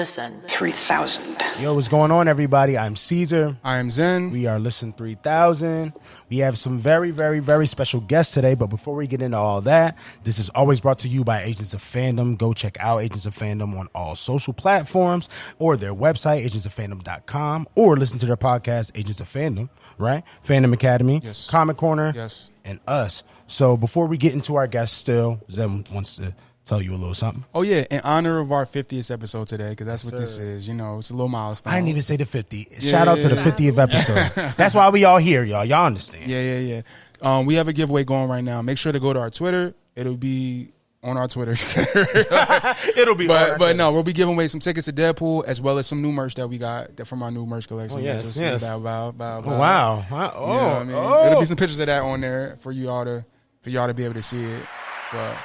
Listen 3000. Yo, what's going on, everybody? I'm Caesar. I am Zen. We are Listen 3000. We have some very, very, very special guests today, but before we get into all that, this is always brought to you by Agents of Fandom. Go check out Agents of Fandom on all social platforms or their website, agentsoffandom.com, or listen to their podcast, Agents of Fandom, right? Fandom Academy, yes. Comic Corner, yes, and us. So before we get into our guests still, Zen wants to tell you a little something. Oh, yeah. In honor of our 50th episode today, because that's what this is. You know, it's a little milestone. I didn't even say the 50. Shout out to the 50th episode. That's why we all here, y'all. Y'all understand. Yeah. We have a giveaway going right now. Make sure to go to our Twitter. It'll be on our Twitter. It'll be But no, we'll be giving away some tickets to Deadpool as well as some new merch that we got from our new merch collection. Oh, yes. Wow. Wow. You know what I mean? It'll be some pictures of that on there for y'all to be able to see it. But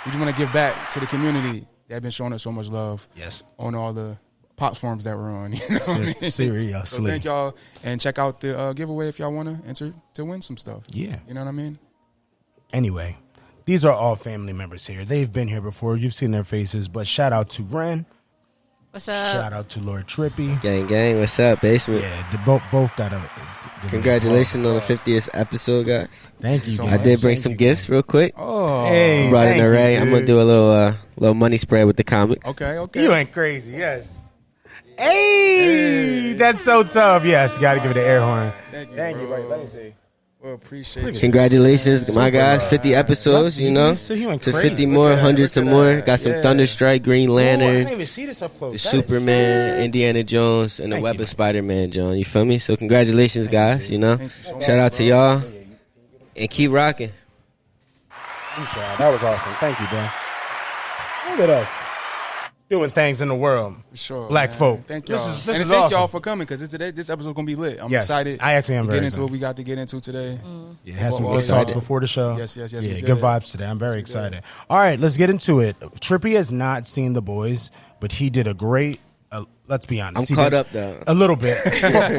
we just want to give back to the community that have been showing us so much love. Yes. On all the platforms that we're on. You know what I mean? Seriously. So thank y'all, and check out the giveaway if y'all want to enter to win some stuff. Yeah. You know what I mean? Anyway, these are all family members here. They've been here before. You've seen their faces, but shout out to Ren. What's up? Shout out to Lord Trippy. Gang. What's up, Basement? Yeah, both got a... Congratulations on the 50th episode, guys. Thank you. I did bring some gifts real quick. Oh. Hey, brought an array. You, I'm going to do a little money spread with the comics. Okay. You ain't crazy, yes. Hey, that's so tough. Yes, you got to give it an air horn. Thank you, Right, let me see. Well, appreciate it. Congratulations, my guys. 50 episodes, you know. To 50 more, hundreds some more. Got some Thunderstrike, Green Lantern, I didn't even see this up close. the Superman, Indiana Jones, and the Web of Spider-Man, John. You feel me? So congratulations, guys, you know. Shout out to y'all. And keep rocking. That was awesome. Thank you, bro. Look at us. Doing things in the world. For sure, Black man. folk. Thank y'all. This and is thank awesome. y'all for coming because this episode going to be lit. I'm Yes, excited. I actually am to very get into excited. what we got to get into today. Yeah, had some Well, good talks excited. before the show. Yes, Yeah, we good did. vibes today. I'm very excited. All right, let's get into it. Trippy has not seen The Boys, but he did a great. Let's be honest. I'm caught up, though. A little bit.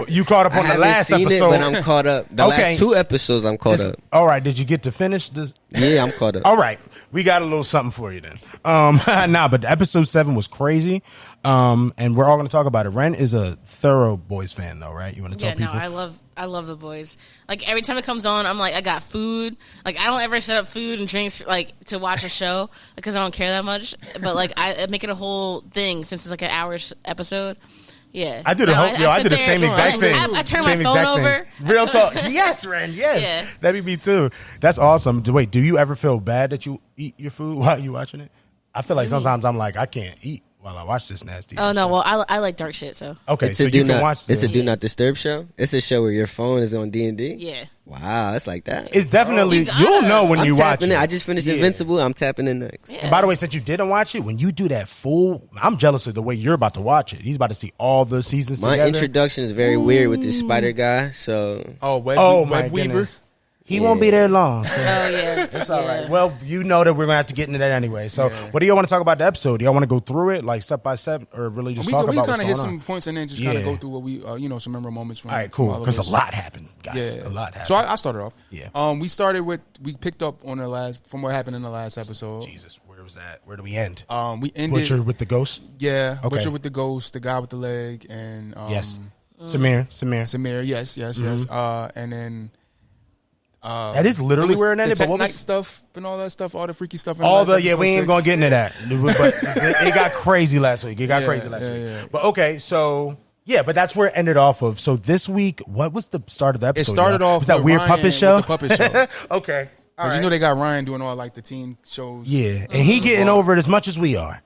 You caught up on the last seen episode. it, but I'm caught up. The last 2 episodes, I'm caught up. All right, did you get to finish this? Yeah, I'm caught up. All right, we got a little something for you then. But episode 7 was crazy, and we're all going to talk about it. Ren is a thorough Boys fan, though, right? You want to tell people? No, I love The Boys. Like every time it comes on, I'm like, I got food. Like I don't ever set up food and drinks like to watch a show because I don't care that much. But like I make it a whole thing since it's like an hour episode. Yeah, I do the I do the same exact thing. I turn my phone over. Real talk. Yes, Ren. Yes, Yeah. that'd be me too. That's awesome. Wait, do you ever feel bad that you eat your food while you watching it? I feel like sometimes I'm like I can't eat while I watch this nasty. Oh no, well I like dark shit. So okay, It's so a you can watch. It's a do not disturb show. It's a show where your phone is on D&D. yeah. Wow, it's like that. It's definitely you'll know when you watch it. I just finished Invincible. I'm tapping in next. Yeah. And by the way, since you didn't watch it, when you do that full, I'm jealous of the way you're about to watch it. He's about to see all the seasons My together. introduction is very weird with this spider guy. So Web Weaver. He won't be there long. So. Oh yeah, It's all right. Well, you know that we're going to have to get into that anyway. So what do y'all want to talk about the episode? Do y'all want to go through it like step by step or really just talk about what's going on? We kind of hit some points and then just kind of go through what we, some memorable moments from. All right, cool. Because a lot happened, guys. Yeah. A lot happened. So I started off. Yeah. We picked up on from what happened in the last episode. Jesus, where was that? Where do we end? We ended. Butcher with the ghost? Yeah. Okay. Butcher with the ghost, the guy with the leg, and. Yes. Samir. Yes. And then. That is literally where it ended. The but what night was stuff and all that stuff, all the freaky stuff. we ain't gonna get into that. But it got crazy last week. But okay, so but that's where it ended off of. So this week, what was the start of the episode? It started off was that with weird Ryan puppet show. with the puppet show. Okay, Because you know they got Ryan doing all like the teen shows. Yeah, and he getting over it as much as we are.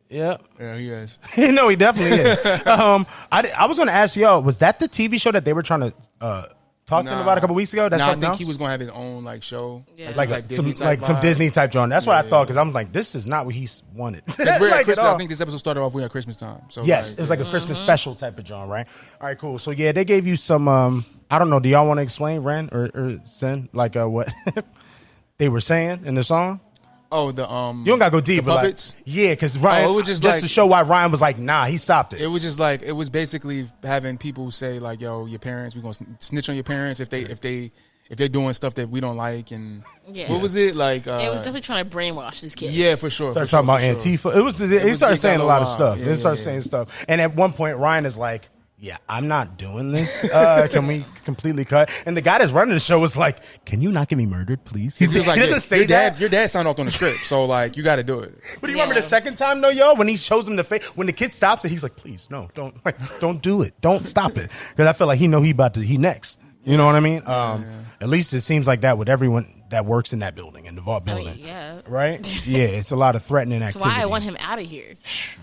Yeah, he is. No, he definitely is. I was gonna ask y'all, was that the TV show that they were trying to talk to him about a couple weeks ago? That's I think he was going to have his own like show. Yeah. like some Disney type joint. That's what I thought because I was like, this is not what he wanted. It's weird Like, at Christmas. at all. I think this episode started off weird at Christmas time. So Yes, it was like a Christmas special type of joint, right? All right, cool. So yeah, they gave you some. I don't know. Do y'all want to explain, Ren or Sen, like what they were saying in the song? Oh, the you don't gotta go deep, the but puppets. Like, yeah, because Ryan. it was just to show why Ryan was like, nah, he stopped it. It was just like it was basically having people say like, yo, your parents, we gonna snitch on your parents if if they're doing stuff that we don't like, and Yeah. what was it like? It was definitely trying to brainwash these kids. Yeah, for sure. Started talking about Antifa. He started saying a lot of stuff. Yeah, They started saying stuff. And at one point, Ryan is like, yeah, I'm not doing this. Can we completely cut? And the guy that's running the show was like, can you not get me murdered, please? He was like, doesn't say that. Your dad signed off on the script, so like you got to do it. But you remember the second time though, y'all, when he shows him the face, when the kid stops it, he's like, please, no, don't do it. Don't stop it. Because I feel like he next. You know what I mean? At least it seems like that with everyone that works in that building, in the vault building. I mean, yeah. Right? Yeah, it's a lot of threatening That's activity. why I want him out of here.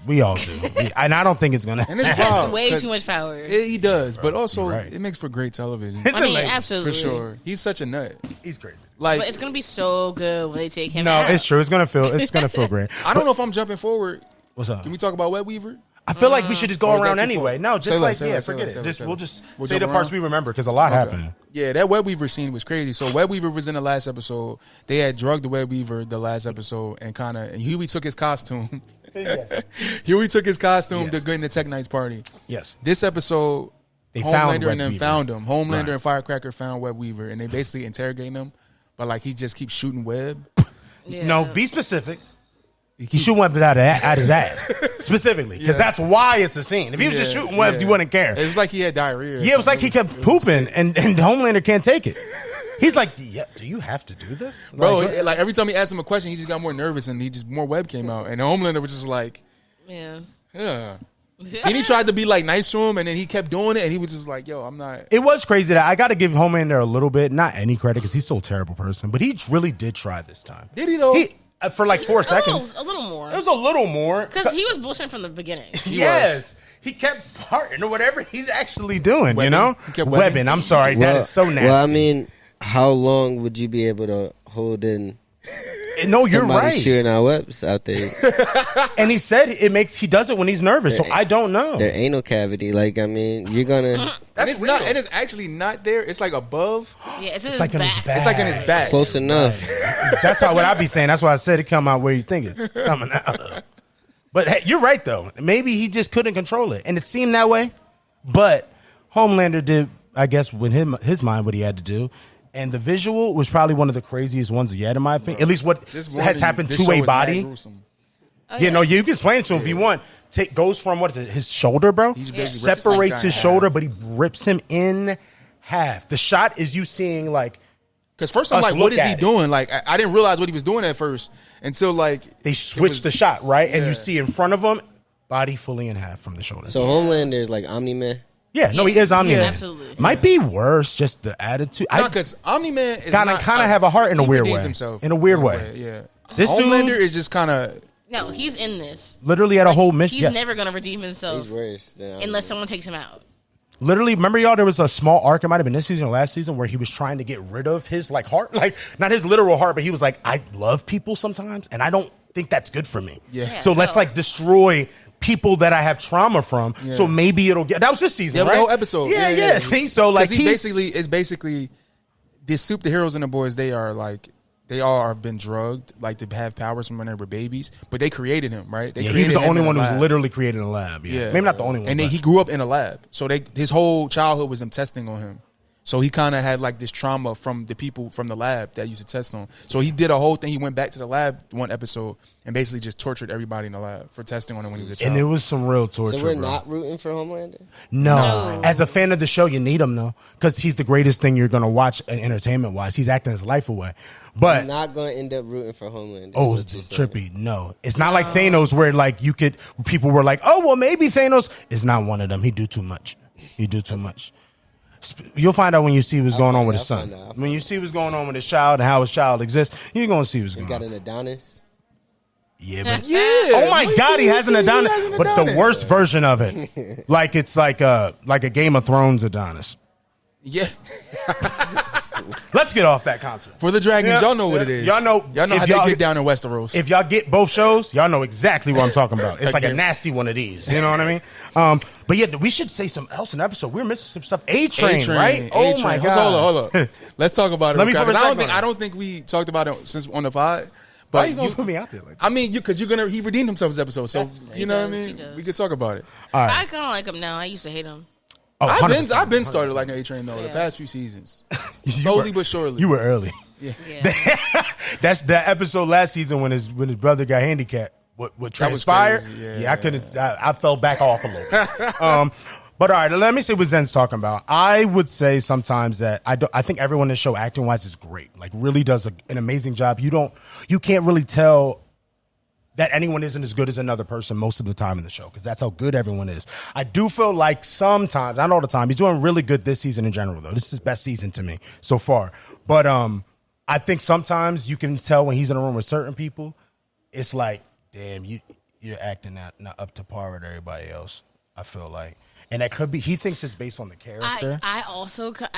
We all do. And I don't think it's going to And it's He has wild, way 'cause too much power. He does, but also Right. it makes for great television. It's I mean, amazing. absolutely. For sure. He's such a nut. He's crazy. Like, But it's going to be so good when they take him No, out. it's true. It's gonna feel great. I don't know if I'm jumping forward. What's up? Can we talk about Web Weaver? I feel like we should just go Or is that around too anyway. far? No, just Say like less, say less, forget say it. less, We'll say just We'll say the jump parts around? we remember because a lot happened. Yeah, that Web Weaver scene was crazy. So Web Weaver was in the last episode. They had drugged the Web Weaver the last episode, and Huey took his costume. Huey took his costume Yes. to go in the Tech Nights party. Yes, This episode, they found Homelander and them Web found Weaver. him. Homelander Right. and Firecracker found Web Weaver, and they basically interrogating him. But like he just keeps shooting web. Yeah. No, be specific. He shoot webs out his ass specifically because Yeah. that's why it's a scene. If he was just shooting webs, you wouldn't care. It was like he had diarrhea. Yeah, it was like he kept pooping, and Homelander can't take it. He's like, yeah, do you have to do this, Bro, Like, like every time he asked him a question, he just got more nervous, and more web came out. And Homelander was just like, Yeah. yeah. Then he tried to be like nice to him, and then he kept doing it, and he was just like, yo, I'm not. It was crazy that I got to give Homelander a little bit, not any credit because he's still a terrible person, but he really did try this time. Did he though? For like 4 seconds. A little more. It was a little more. Because he was bullshitting from the beginning. Yes. He kept farting or whatever he's actually doing, Webbing. you know? He kept webbing. I'm sorry. that is so nasty. Well, I mean, how long would you be able to hold in no, you're somebody right. shooting our webs out there? And he said he does it when he's nervous, so I don't know. Their anal cavity. Like, I mean, you're gonna And it's not. And it's actually not there. It's like above. Yeah, it's in It's his like in his back. back. It's like in his back. close enough. That's how what I be saying. That's why I said it come out where you think it's coming out of. But hey, you're right though. Maybe he just couldn't control it, and it seemed that way. But Homelander did, I guess, with his mind, what he had to do, and the visual was probably one of the craziest ones yet, in my opinion. At least what has happened This to show a is mad body. gruesome. Oh, Yeah, no, you can explain it to him if you want. Goes from what is it? His shoulder, bro. He just basically rips Separates this his guy in shoulder, half. but he rips him in half. The shot is you seeing like Because first I'm Us like, look what is he at it. doing? Like I didn't realize what he was doing at first until like they switched the shot, right? And Yeah. you see in front of him, body fully in half from the shoulder. So Homelander is like Omni-Man. Yeah, no, he Yes. is Omni. Yeah, absolutely. Might be worse, just the attitude. No, because Omni-Man is Kinda have a heart in a he weird redeemed way. himself In a weird way. Yeah. This Homelander dude- is just kind of. No, he's in this. literally had a whole mission. He's Yes. never going to redeem himself He's worse than unless someone takes him out. Literally, remember y'all, there was a small arc, it might have been this season or last season, where he was trying to get rid of his like heart. Like, not his literal heart, but he was like, I love people sometimes, and I don't think that's good for me. Yeah. So let's no. like destroy people that I have trauma from. Yeah. So maybe it'll get that was this season, Yeah, it was right? the whole episode. Yeah. See, so like he basically the superheroes and the boys. They are like they all have been drugged, like to have powers from when they were babies. But they created him, right? They yeah, he created was the him only in a one who was lab. literally created in a lab. Yeah. Yeah. Maybe not the only one. And then but- he grew up in a lab, so his whole childhood was them testing on him. So he kind of had like this trauma from the people from the lab that used to test on. So he did a whole thing. He went back to the lab one episode and basically just tortured everybody in the lab for testing on him when he was a child. and it was some real torture. So we're bro. not rooting for Homelander? No. No. As a fan of the show, you need him though, because he's the greatest thing you're gonna watch entertainment wise. He's acting his life away. But I'm not going to end up rooting for Homelander. oh, is it's what you're saying. trippy. No, it's not like Thanos, where like people were like, oh well, maybe Thanos is not one of them. He do too much. He do too much. You'll find out when you see what's going on with his son. When you see what's going on with his child and how his child exists, you're gonna see what's He's going got on. an Adonis. Yeah, but Yeah. oh my What God, do he you has an think he Adonis, has an but the Adonis? worst version of it, like it's like a Game of Thrones Adonis. Yeah. Let's get off that concept. For the Dragons, Yeah, y'all know what yeah. it is. Y'all know how if they y'all- get down in Westeros. If y'all get both shows, y'all know exactly what I'm talking about. It's like a Again. nasty one of these. You know what I mean? But yeah, we should say something else in the episode. We're missing some stuff. A-Train, right? Oh my God. Hold on. Let's talk about it. Let me real put quick, 'cause respect on it. I don't think we talked about it since on the pod. Why But you gonna put me out there like that? I mean, because he redeemed himself this episode, so you know what I does, he mean. does. We could talk about it. All right. I kind of like him now. I used to hate him. Oh, I've been started like an A Train though the past few seasons, slowly but surely. You were early. Yeah. That's the episode last season when his brother got handicapped. What transpired? Yeah, I couldn't. I fell back off a little bit. But all right, let me see what Zen's talking about. I would say sometimes that I think everyone in the show acting wise is great. Like really does an amazing job. You can't really tell that anyone isn't as good as another person most of the time in the show because that's how good everyone is. I do feel like sometimes, not all the time, he's doing really good this season in general though. This is his best season to me so far. But I think sometimes you can tell when he's in a room with certain people, it's like, damn, you're acting not up to par with everybody else. I feel like. And that could be, he thinks it's based on the character. I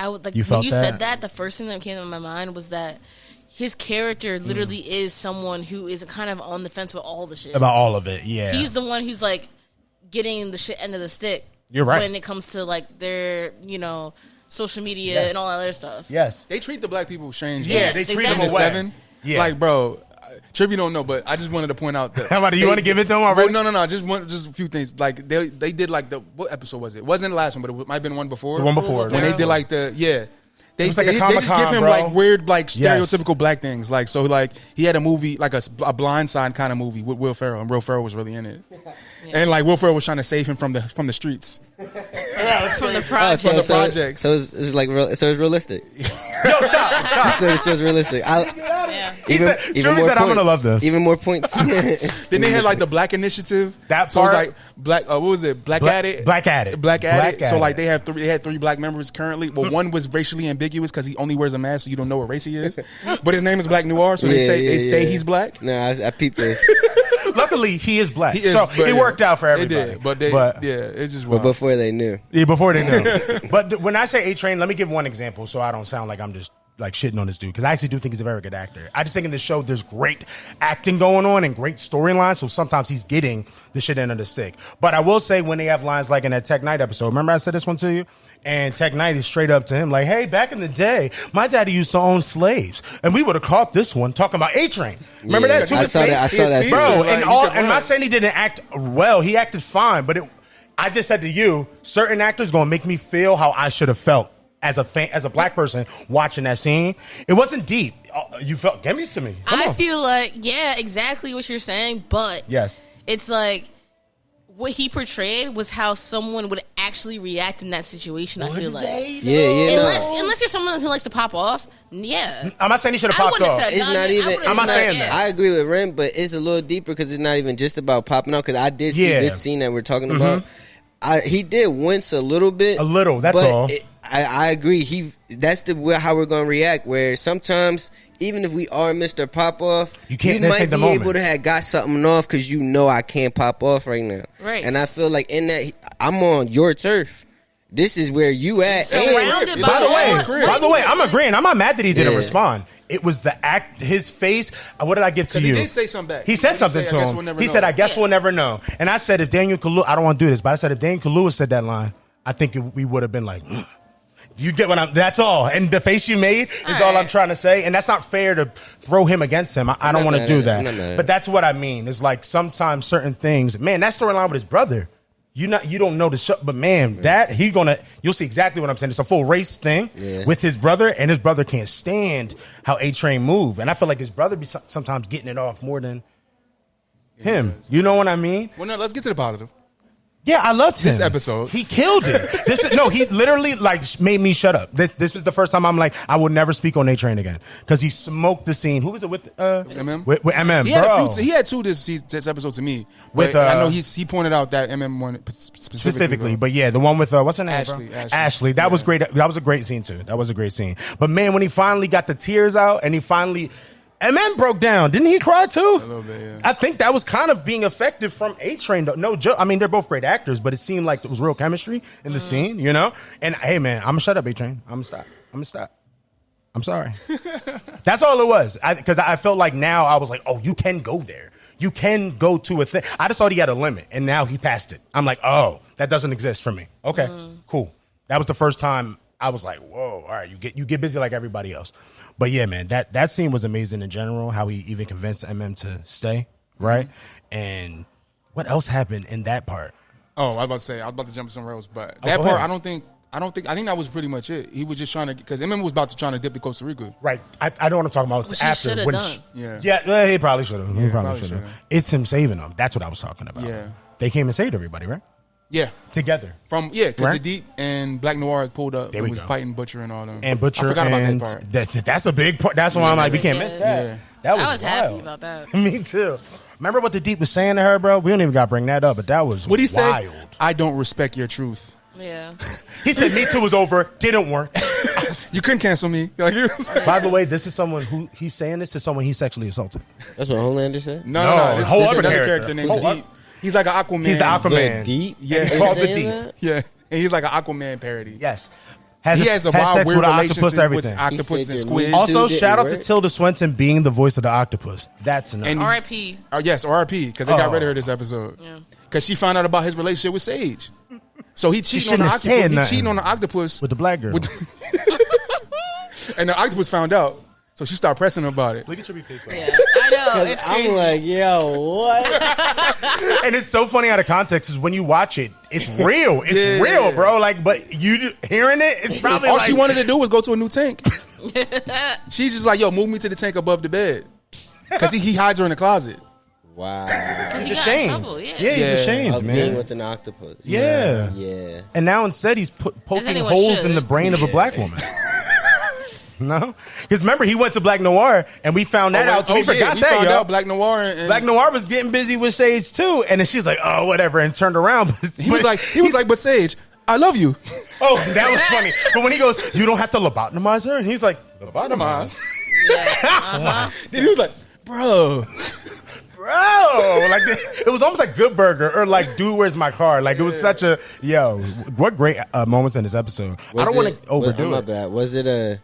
would like, you when you said that, the first thing that came to my mind was that his character literally is someone who is kind of on the fence with all the shit. About all of it, yeah. He's the one who's like getting the shit end of the stick. You're right. When it comes to like their, social media and all that other stuff. Yes. They treat the black people strange. Yeah, they treat exactly. them away. 7. Yeah. Like, bro, Trippy don't know, but I just wanted to point out that. How about you want to give it to him already? Well, no. Just a few things. Like they did like what episode was it? It wasn't the last one, but it might have been one before. The one before. When they did like They was like a they just Comic-Con, give him bro. like weird, like stereotypical black things. Like so, like he had a movie, like a Blind Side kind of movie with Will Ferrell, and Will Ferrell was really in it. And like Will Ferrell was trying to save him from the streets, From the project. from the projects. So it's like so it's realistic. Yo, stop. So it's just realistic. He said, I'm going to love this. Even more points. Then they had like the Black Initiative. That so it was part- like Black. What was it? Black Addict. Black Addict. So like they had 3 black members currently. Well, one was racially ambiguous because he only wears a mask, so you don't know what race he is. But his name is Black Noir, so they say he's black. Nah, I peeped this. Luckily, he is black. But it worked out for everybody. It did, but it just But before they knew. Yeah, before they knew. But when I say A-Train, let me give one example so I don't sound like I'm just like shitting on this dude because I actually do think he's a very good actor. I just think in this show there's great acting going on and great storylines, so sometimes he's getting the shit end of the stick. But I will say when they have lines like in that Tech Knight episode, remember I said this one to you? And Tech Knight is straight up to him like, hey, back in the day, my daddy used to own slaves, and we would have caught this one talking about A-Train. Remember that? I saw that. Bro, and I'm not saying he didn't act well. He acted fine, but I just said to you, certain actors going to make me feel how I should have felt as a fan, as a black person watching that scene. It wasn't deep. You felt, give it to me. Come I on. feel like, exactly what you're saying, but Yes. it's like what he portrayed was how someone would actually react in that situation. I feel like, unless you're someone who likes to pop off, I'm not saying he should have popped off. It's not even. I'm not saying that. I agree with Ren, but it's a little deeper because it's not even just about popping out. Because I did see this scene that we're talking about. He did wince a little bit. A little, that's all. I agree. That's how we're going to react. Where sometimes, even if we are Mr. Pop Off, you might be able to have got something off because I can't pop off right now. Right. And I feel like in that, I'm on your turf. This is where you at. Surrounded By the way, I'm agreeing. I'm not mad that he didn't respond. It was the act, his face. What did I give to you? He did say something back. He said something to him. He said, I guess we'll never know. And I said, if Daniel Kaluuya, I don't want to do this, but I said, if Daniel Kaluuya said that line, I think we would have been like, you get what that's all. And the face you made is all I'm trying to say. And that's not fair to throw him against him. I don't want to do that. But that's what I mean. It's like sometimes certain things, man, that storyline with his brother, you don't know the show, but man, you'll see exactly what I'm saying. It's a full race thing with his brother, and his brother can't stand how A-Train move. And I feel like his brother be sometimes getting it off more than him. You know what I mean? Well, no, let's get to the positive. Yeah, I loved him. This episode. He killed it. He literally made me shut up. This was the first time I'm like, I will never speak on A-Train again. Because he smoked the scene. Who was it with? MM? With MM, he had 2 this episode to me. But I know he pointed out that MM one specifically. But yeah, the one with, what's her name? Ashley. That was great. That was a great scene too. That was a great scene. But man, when he finally got the tears out and he finally... MM broke down. Didn't he cry too? A little bit, yeah. I think that was kind of being effective from A-Train. No joke. I mean, they're both great actors, but it seemed like there was real chemistry in the scene, you know? And hey, man, I'm going to shut up, A-Train. I'm going to stop. I'm sorry. That's all it was. Because I felt like now I was like, oh, you can go there. You can go to a thing. I just thought he had a limit, and now he passed it. I'm like, oh, that doesn't exist for me. Okay, cool. That was the first time I was like, whoa, all right, you get busy like everybody else. But yeah, man, that scene was amazing in general, how he even convinced MM to stay, right? And what else happened in that part? Oh, I was about to jump somewhere else, but that part, I don't think I think that was pretty much it. He was just trying to, because Eminem was about to trying to dip to Costa Rica. Right. I know what I'm talking about. It's Which he after. should have done. Yeah. He probably should have. He probably probably should have. should've. It's him saving them. That's what I was talking about. Yeah. They came and saved everybody, right? Yeah. Together. Because Right? The Deep and Black Noir pulled up There and we was go. fighting Butcher and all them. And Butcher I forgot and about that part. that's a big part. That's why I'm like, we can't miss that. Yeah. That was I was happy wild. about that. Me too. Remember what the Deep was saying to her, bro? We don't even got to bring that up, but that was What'd he wild. say? I don't respect your truth. Yeah. He said, Me Too was over. Didn't work. You couldn't cancel me. Like, he was like, By the way, this is someone who he's saying this to someone he sexually assaulted. That's what Homelander said. no. a whole This other another character. named Whole Deep. He's like an Aquaman. He's the Aquaman. The Deep. Yeah. It's Is called the saying Deep. that? Yeah. And he's like an Aquaman parody. Yes. He has a wild, sex weird with an relationship octopus, everything. with octopus He and said squid. your Also, didn't shout out to work. Tilda Swinton being the voice of the octopus. That's enough. And- R.I.P. Yes, R.I.P. Because they got Oh. rid of her this episode. Yeah. Because she found out about his relationship with Sage. So he cheating on shouldn't the have octopus. said He nothing. cheating on the octopus With the black girl. and the octopus found out. So she started pressing him about it. Look at your face. Yeah. I know. It's crazy. I'm like, yo, what? And it's so funny out of context is when you watch it, it's real. It's Yeah. real, bro. Like, but you hearing it, it's probably All like, she wanted to do was go to a new tank. She's just like, yo, move me to the tank above the bed. Because he hides her in the closet. Wow. Because he he's got ashamed. in trouble. Yeah. Yeah, he's Yeah. ashamed, Of man. being with an octopus. Yeah. Yeah. And now instead he's poking anyone holes should. in the brain of a black woman. No? Because remember, he went to Black Noir and we found that out. So we forgot we that, found yo. out Black Noir and Black Noir was getting busy with Sage too. And then she's like, oh, whatever, and turned around. he was like, but Sage, I love you. oh, that was funny. But when he goes, you don't have to lobotomize her. And he's like, lobotomize? Then he was like, bro. Bro, like it was almost like Good Burger or like Dude, Where's My Car? Like it was such a what great moments in this episode. I don't want to overdo my it. bad. Was it a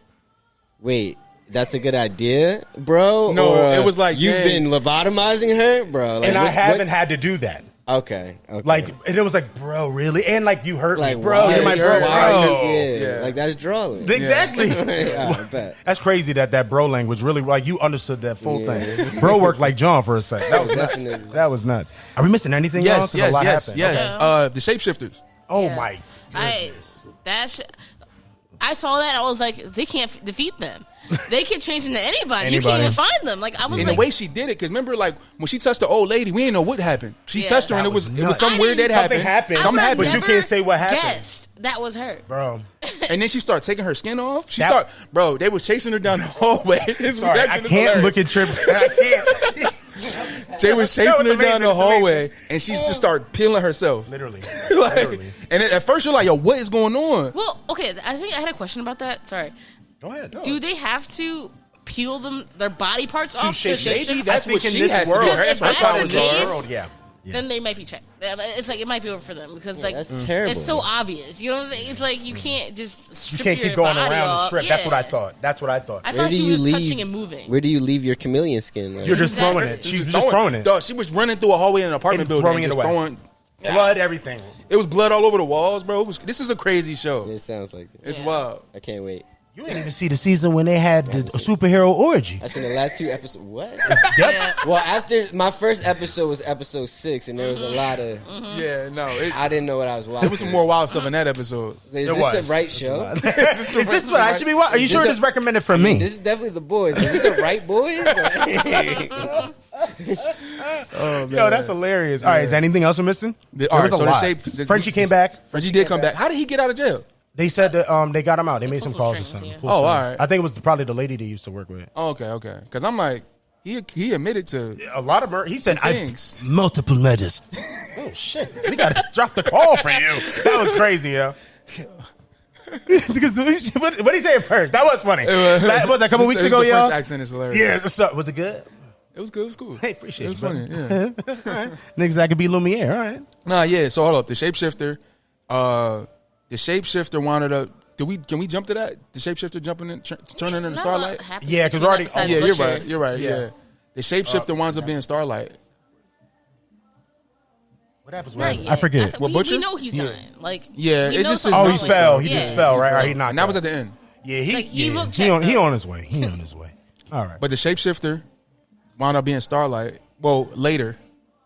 wait? That's a good idea, bro. No, Or, it was like, you've dang. been lobotomizing her, bro. Like, And I what- haven't had to do that. Okay. Like, and it was like, bro, really? And like, you hurt like me, bro. why- You're my you bro, hurt- why bro. is- yeah, Yeah. like that's drawing. Exactly. Yeah, I bet. That's crazy that bro language really, like, you understood that full thing. Bro worked like John for a second. That was nuts. Definitely. That was nuts. Are we missing anything else? 'Cause a lot happened. yes. Okay. The shapeshifters. Oh, Yeah. my I goodness. I saw that. I was like, they can't defeat them. They can change into anybody. You Anybody. can't even find them. Like I was And like, the way she did it, because remember, like when she touched the old lady, we didn't know what happened. She Yeah. touched her, and That it was was it was nuts. something weird that Something happened. happened. I Something would have happened. But you never can't say what happened. Guessed that was her. Bro. And then she started taking her skin off. That- They was chasing her down the hallway. His Sorry, I reaction is can't look hilarious. at Trippy. I can't. Jay was No, chasing it's her down amazing, the it's hallway, amazing. and she just started peeling herself. Literally. Like, Literally. and at first you're like, yo, what is going on? Well, okay. I think I had a question about that. Sorry. Go ahead. Do they have to peel their body parts off to shape- shapeshift? That's I think what in she this has to do. world, Because That's if her that's power the to her. case, world, yeah. then they might be checked. It's like it might be over for them because like that's terrible. it's so obvious. You know what I'm saying? It's like you can't just strip You can't your keep going body around off. and strip. That's Yeah. what I thought. That's what I thought. I Where thought do she you was leave? touching and moving. Where do you leave your chameleon skin? Like, You're just throwing it. Exactly. She was just throwing it. Dog, she was running through a hallway in an apartment And building, throwing and it just away. throwing. Blood, everything. It was blood all over the walls, bro. This is a crazy show. it sounds like it. It's Yeah. wild. I can't wait. You didn't even see the season when they had the superhero orgy. I seen the last 2 episodes. What? Yeah. Well, after my first episode was episode 6, and there was a lot of. Yeah, no, I didn't know what I was watching. there was some more wild stuff in that episode. Is There this was. the right show? Is this what I should be watching? Are you sure This it is the- recommended for me? This is definitely the boys. Is it the right boys? Yo, that's hilarious. All right, is there anything else we're missing? There was a lot. Frenchie came back. Frenchie did come back. How did he get out of jail? They said that they got him out. They made some Pull some calls or strings, something. yeah. Pull Oh, some- all right. I think it was probably the lady they used to work with. Oh, okay. Because I'm like, he admitted to. A lot of murder. He said, things. I've multiple murders. Oh, shit. We got to drop the call for you. That was crazy, yo. Because what did he say at first? That was funny. Was that a couple weeks ago, the y'all? French accent is hilarious. Yeah. So, was it good? It was good. It was cool. Hey, appreciate it. Was you, funny. brother. Yeah. Niggas, I could be Lumiere. All right. Nah, yeah. So hold up. The shapeshifter. The shapeshifter wound up. Can we jump to that? The shapeshifter jumping in, turning into Starlight. Yeah, 'cause we're already- Yeah, you're right. You're right. Yeah. Yeah. The shapeshifter winds up being Starlight. What happens Not with yet. I forget. What, we Butcher? know he's dying. Like Yeah, we it know just- something's Oh, wrong he with fell. him. He Yeah. just fell, right? Or he knocked And that was out. at the end. Yeah, Like, he looked he checked on up. his way. He on his way. All right. But the shapeshifter wound up being Starlight. Well, later.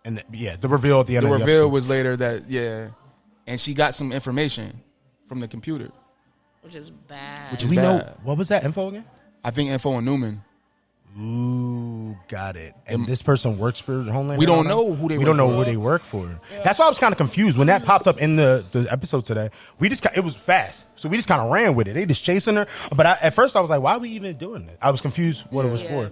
The reveal at the end The of the reveal episode. was later that, yeah. And she got some information from the computer. Which is bad. Which is we bad. know what was that info again? I think Info and Newman. Ooh, got it. And this person works for Homeland. We don't know who they. We don't know who they work for. That's why I was kind of confused when that popped up in the episode today. It was fast, so we just kind of ran with it. They just chasing her. But at first I was like, why are we even doing it? I was confused what it was for.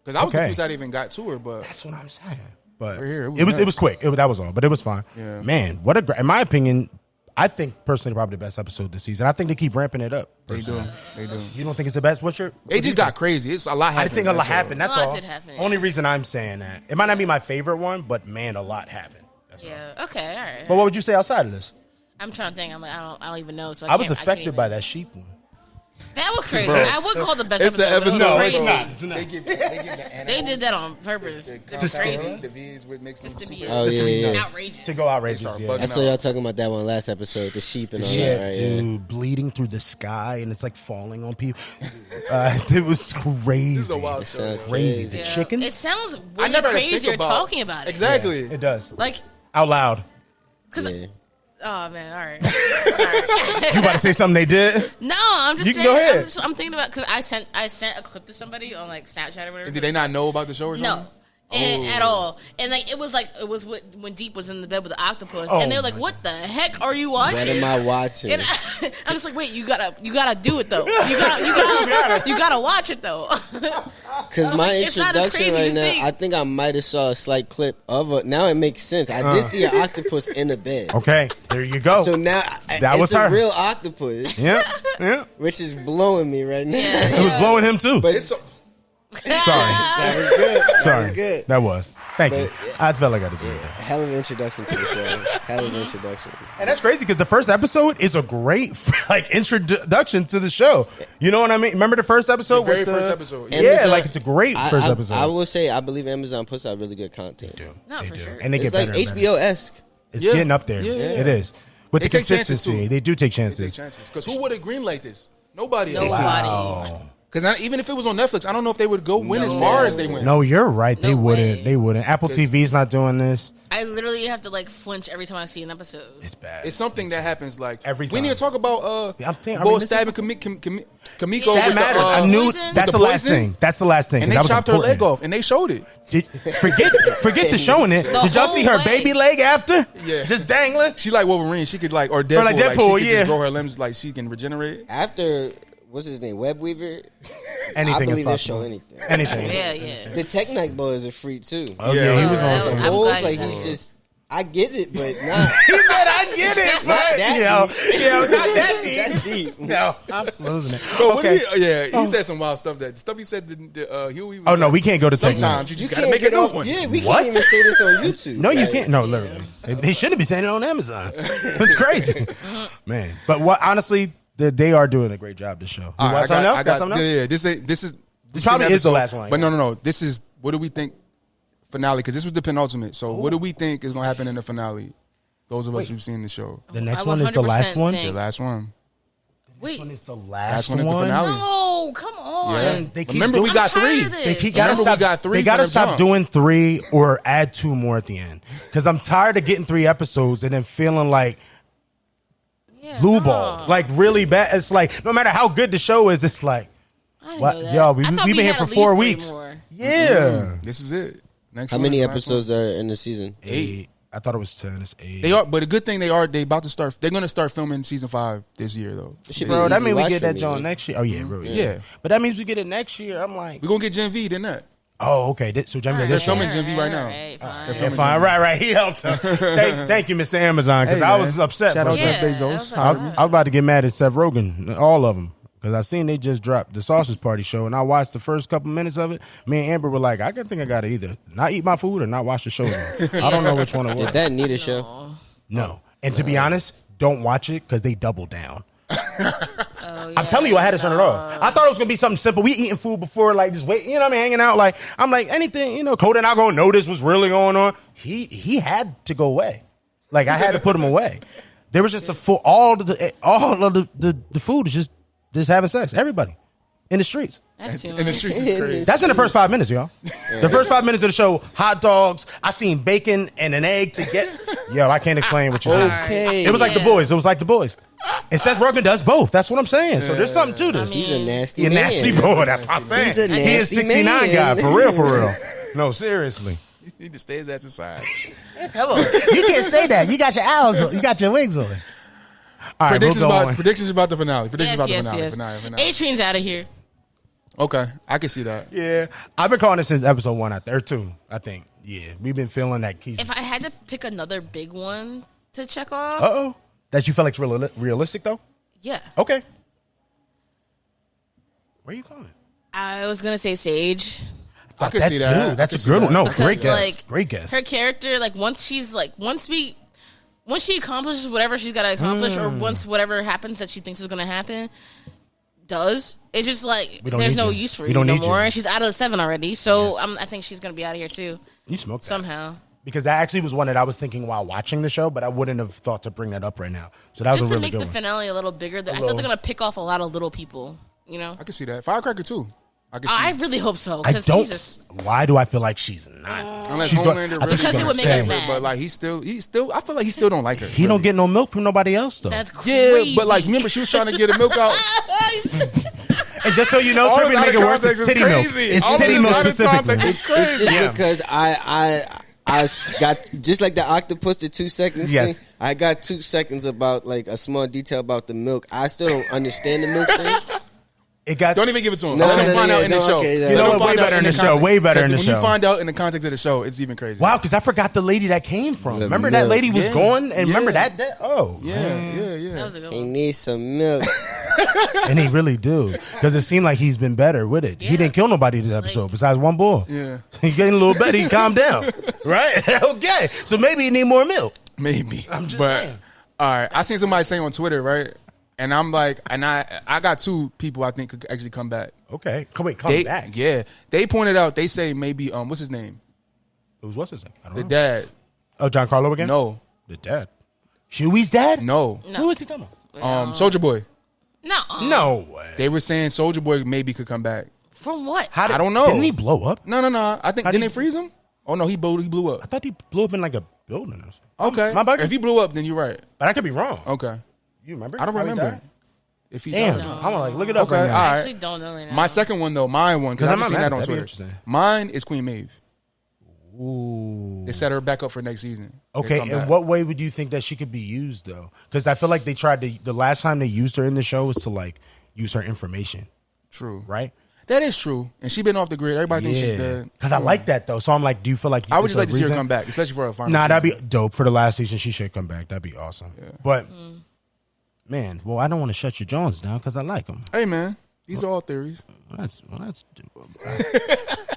Because I was confused how they even got to her. But that's what I'm saying. But here, it was quick. That was all. But it was fine. Yeah. Man, in my opinion, I think personally probably the best episode this season. I think they keep ramping it up. Personally. They do. You don't think it's the best? It just got crazy. It's a lot happened. I think a lot happened. That's all. Did happen, Only reason I'm saying that. It might not be my favorite one, but man, a lot happened. That's all. Okay. All right. But what would you say outside of this? I'm trying to think. I'm like, I don't even know. So I was affected by that sheep one. That was crazy. I would call the best It's episode. the episode. No, It's crazy. not. It's not. They did that on purpose. It's crazy. The V's with mixing. Just to be Oh, yeah. outrageous. To go outrageous. They Yeah. I saw y'all talking about that one last episode, the sheep and all Shit, that, right? dude, bleeding through the sky and it's like falling on people. It was crazy. This is a wild It show. sounds Crazy. crazy. The chickens? It sounds I way never crazier think about talking about it. Exactly. It does. Like, Out loud. because. Yeah. Oh man! All right. Sorry. You about to say something they did? No, I'm just You can saying. go ahead. I'm thinking about because I sent a clip to somebody on like Snapchat or whatever. Did they not know about the show or something? No. And, at all, and like it was when Deep was in the bed with the octopus, Oh, and they were like, "What the heck are you watching?" What am I watching? And I'm just like, "Wait, you gotta do it though. You gotta watch it though." Because my It's not as introduction crazy right as now, think. I think I might have saw a slight clip of it. Now it makes sense. I did see an octopus in the bed. Okay, there you go. So now That it's was a her. real octopus, Yeah, yeah. which is blowing me right now. Yeah. It was blowing him too. But Sorry. that was good. That Sorry. was good. That was. Thank you. But- I felt like I deserved that. Hell of an introduction to the show. Hell of an introduction. And that's crazy because the first episode is a great introduction to the show. You know what I mean? Remember the first episode? The very with first episode. Yeah, Amazon- like it's a great first episode. I will say I believe Amazon puts out really good content. No, They for do. sure. And they It's get like better and better. HBO-esque. It's Yeah. getting up there. Yeah. It is. With They the take chances, consistency, too. they do take Take chances. chances. Because who would have greenlight this? Nobody. Nobody. Wow. Because even if it was on Netflix, I don't know if they would go win as far as they went. No, you're right. They No wouldn't. way. They wouldn't. Apple 'Cause- TV's not doing this. I literally have to like flinch every time I see an episode. It's bad. It's something that happens like Every We need time. to talk about Yeah, I boy mean, this stabbing Kamiko that with matters. the, I knew poison? that's the the last poison? thing. That's the last thing. and 'cause they that was chopped her important. leg off and they showed it. Forget the showing it. The Did y'all see whole her leg. baby leg after? Yeah. Just dangling? She like Wolverine. She could like or Deadpool. like Like, Deadpool, she could yeah. just grow her limbs like she can regenerate. After, what's his name, Web Weaver? I Anything is believe they'll possible. show anything. Anything. Yeah. The Tech Knight boy is a freak too. Oh, Yeah. yeah, he was Oh, on I'm some. glad Bulls, he's like on he's it. just, I get it, but not. He said, I get it, but that not that deep. That's deep. No, I'm losing it. But Okay. he said some wild stuff. That stuff he said. Huey was Oh, no, like, we can't go to Tech Knight. Sometimes you just You gotta can't make a get new off. one. Yeah, we What? can't even say this on YouTube. No, you Like, can't. No, literally. They shouldn't be saying it on Amazon. It's crazy. Man. But what honestly, they are doing a great job, this show. You All right, watch something else? Got something else? Yeah. This is probably the is the episode, last one, But yeah. no. This is what do we think finale? Because this was the penultimate. So what do we think is going to happen in the finale? Those of us who've seen the show. The next I one is the 100% last one? think- The last one. Wait, One is the Last last one is the finale. no, come on. Yeah. They keep Remember, we doing- got I'm tired 3. of this. They keep, Remember, gotta we stop, got 3 they gotta from the stop jump. doing 3 or add 2 more at the end. Because I'm tired of getting 3 episodes and then feeling like Yeah, blue no. ball. Like really bad. It's like, no matter how good the show is, it's like, I didn't what? know that. Yo, I we've thought been we here had for at 4 least 3 weeks. more. Yeah. This is it. Next How one many is the last episodes are in the season? 8. I thought it was 10. It's 8. one. They are, but a good thing they about to start. They're going to start filming season 5 this year, though. Should be Bro, that easy means we watch get for that me, John man. next year. Oh, yeah, bro. Yeah. But that means we get it next year. I'm like, We're going to get Gen V, then that. oh, okay. So Jamie They're this year. filming Gen V right now. Right, fine. They're Yeah, filming fine. Gen V. Right. He helped us. Thank you, Mr. Amazon, because Hey, I man. was upset. Shout bro. out Jeff Yeah, Bezos. I was I was about to get mad at Seth Rogen, all of them, because I seen they just dropped the Sausage Party show, and I watched the first couple minutes of it. Me and Amber were like, I think I got to either not eat my food or not watch the show. I don't know which one it was. Did that need a show? No. And to be honest, don't watch it because they double down. Oh, I'm telling you, I had to turn it off. I thought it was gonna be something simple. We eating food before, like just wait, you know what I mean, hanging out. Like I'm like anything, you know. Coda not gonna know this was really going on. He had to go away. Like I had to put him away. There was just all of the food is just having sex. Everybody in the streets. That's too In the much. streets is crazy. That's in the first 5 minutes, y'all. The first 5 minutes of the show, hot dogs. I seen bacon and an egg to get. Yo, I can't explain what you're saying. Okay. It was like the boys. It was like the boys. And Seth Rogen does both. That's what I'm saying. So there's something to this. He's a nasty He's a man. nasty boy. That's what I'm saying. He's a nasty He is 69 man. guy. For real, for real. No, seriously. You need to stay his ass aside. Come on. You can't say that. You got your owls on. You got your wings on. All right, Predictions we'll go on. predictions about the finale. Predictions about Yes, the yes, finale. yes. Finale. A-Train's out of here. Okay, I can see that. Yeah. I've been calling it since episode 1, or 2, I think. Yeah. We've been feeling that he's... If I had to pick another big one to check off, Uh-oh. That you feel like it's realistic, though? yeah. Okay. Where are you going? I was going to say Sage. I can see that. Too. That's I a can good see one. that. No, Because, great guess. like, Great guess. Her character, like, once she accomplishes whatever she's got to accomplish, or once whatever happens that she thinks is going to happen, it's just like We don't there's need no you. use for We you don't no need you. more. And she's out of the 7 already, so Yes. I think she's going to be out of here too You smoked that. somehow. Because that actually was one that I was thinking while watching the show, but I wouldn't have thought to bring that up right now. So that was Just a to really make good the one. finale a little bigger. I feel little- like they're going to pick off a lot of little people. You know, I can see that. Firecracker too. I can see. I really hope so. I Because don't. Jesus, Why do I feel like she's not? Unless She's Homelander I think really she's Because it gonna would make stay. us mad. but like he's still. I feel like he still don't like her. He don't get no milk from nobody else though. that's Yeah, crazy. but like remember she was trying to get the milk out. And just so you know, All Trippy, this make out it of worse. context It's is titty milk. crazy. It's All titty this milk out of specifically. context is It's crazy. just Yeah. because I got just like the octopus, the 2 seconds Yes. thing. I got 2 seconds about like a small detail about the milk. I still don't understand the milk thing. It got. Don't even give it to him. No, Let him no, find no, out in the no, show. okay, Let You know him what? find Way out better in the show. context. Way better in the 'Cause when show. you find out in the context of the show, it's even crazy. Wow, because I forgot the lady that came from. The Remember that milk. lady was Yeah. gone, and remember Yeah. that? Oh, Yeah, yeah. that was a good He one. needs some milk. and he really do because it seemed like he's been better with it. He Yeah. didn't kill nobody this episode besides one bull. Yeah. He's getting a little better. He calmed down, right? Okay, so maybe he need more milk. Maybe. I'm just but, saying. All right. I seen somebody saying on Twitter, right? And I'm like, I got 2 people I think could actually come back. Okay, come They, back. Yeah. They pointed out, they say maybe, what's his name? What's his name? I don't The know. dad. Oh, John Carlo again? No. The dad. Chewy's dad? No. Who is he talking about? Soldier Boy. No, No way. They were saying Soldier Boy maybe could come back. from what? How did, I don't know. Didn't he blow up? No. I think, How didn't did they freeze him? Oh, no, he blew I up. thought he blew up in like a building or something. Okay. My bugging? If he blew up, then you're right. But I could be wrong. Okay. You remember? I don't how he remember. died? If he Damn, died. I'm gonna like look it up Okay, right now. all I right. actually don't know right now. My second one, though, my one, because Because I I'm just not seen mad. that on That'd be Twitter. interesting. Mine is Queen Maeve. Ooh. They set her back up for next season. They Okay, come in back. what way would you think that she could be used though? Because I feel like they tried to. The last time they used her in the show was to like use her information, True. right? That is true. And she been off the grid. Everybody thinks she's dead. Because I like that though. So I'm like, do you feel like I would it's just like a to see her reason? come back, especially for a final Nah, that'd season. be dope for the last season. She should come back. That'd be awesome. But man, well, I don't want to shut your Jones down because I like him. Hey, man. These are all theories. That's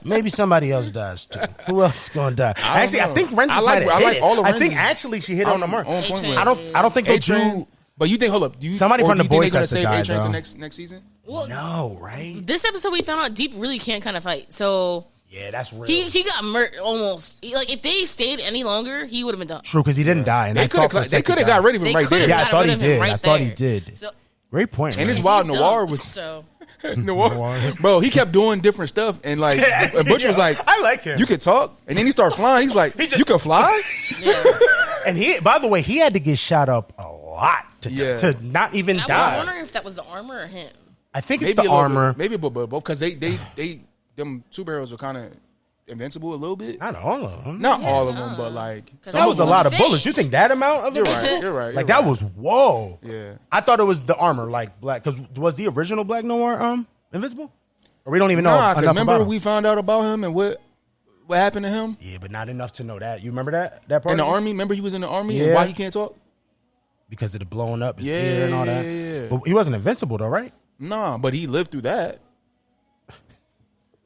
maybe somebody else does too. Who else is gonna die? I Actually, don't I think know. Renz I like all the I think Renzes. actually she hit on the mark. On point with A-Train. it. I don't think they'll A-Train. do. But you think, hold up. Do you, Somebody or from do the you think boys they're has to save die, A-Train though. to next season? Well, No, right? this episode we found out Deep really can't kind of fight. So Yeah, that's real. he got murked almost. Like if they stayed any longer, he would have been done. True, because he didn't die. And They I thought for a could second have he got died. rid of him They right could there. have Yeah, I got thought rid he of him did. right I thought he there. did. So, Great point. And man. it's wild. he's Noir done. was So Noir. Bro, he kept doing different stuff, and like and Butcher was like, I like him. "You can talk," and then he started flying. He's like, He just- "You can fly?" yeah, And he, by the way, he had to get shot up a lot Yeah. to not even I was die. wondering if that was the armor or him. I think Maybe it's the a little armor. bit. Maybe a little bit both, because they them superheroes are kind of invincible a little bit. Not all of them. Not all of them, but like That was a I'm lot of saying. bullets. You think that amount of You're it? right. You're right. Like you're that right. was whoa. Yeah. I thought it was the armor, like black. Because was the original Black Noir invincible? Or we don't even know Nah, because enough remember about him? we found out about him and what happened to him Yeah, but not enough to know that. You remember that part? in the army? Remember he was in the army Yeah. and why he can't talk? Because of the blowing up his Yeah, ear and all that. yeah. But he wasn't invincible though, right? Nah, but he lived through that.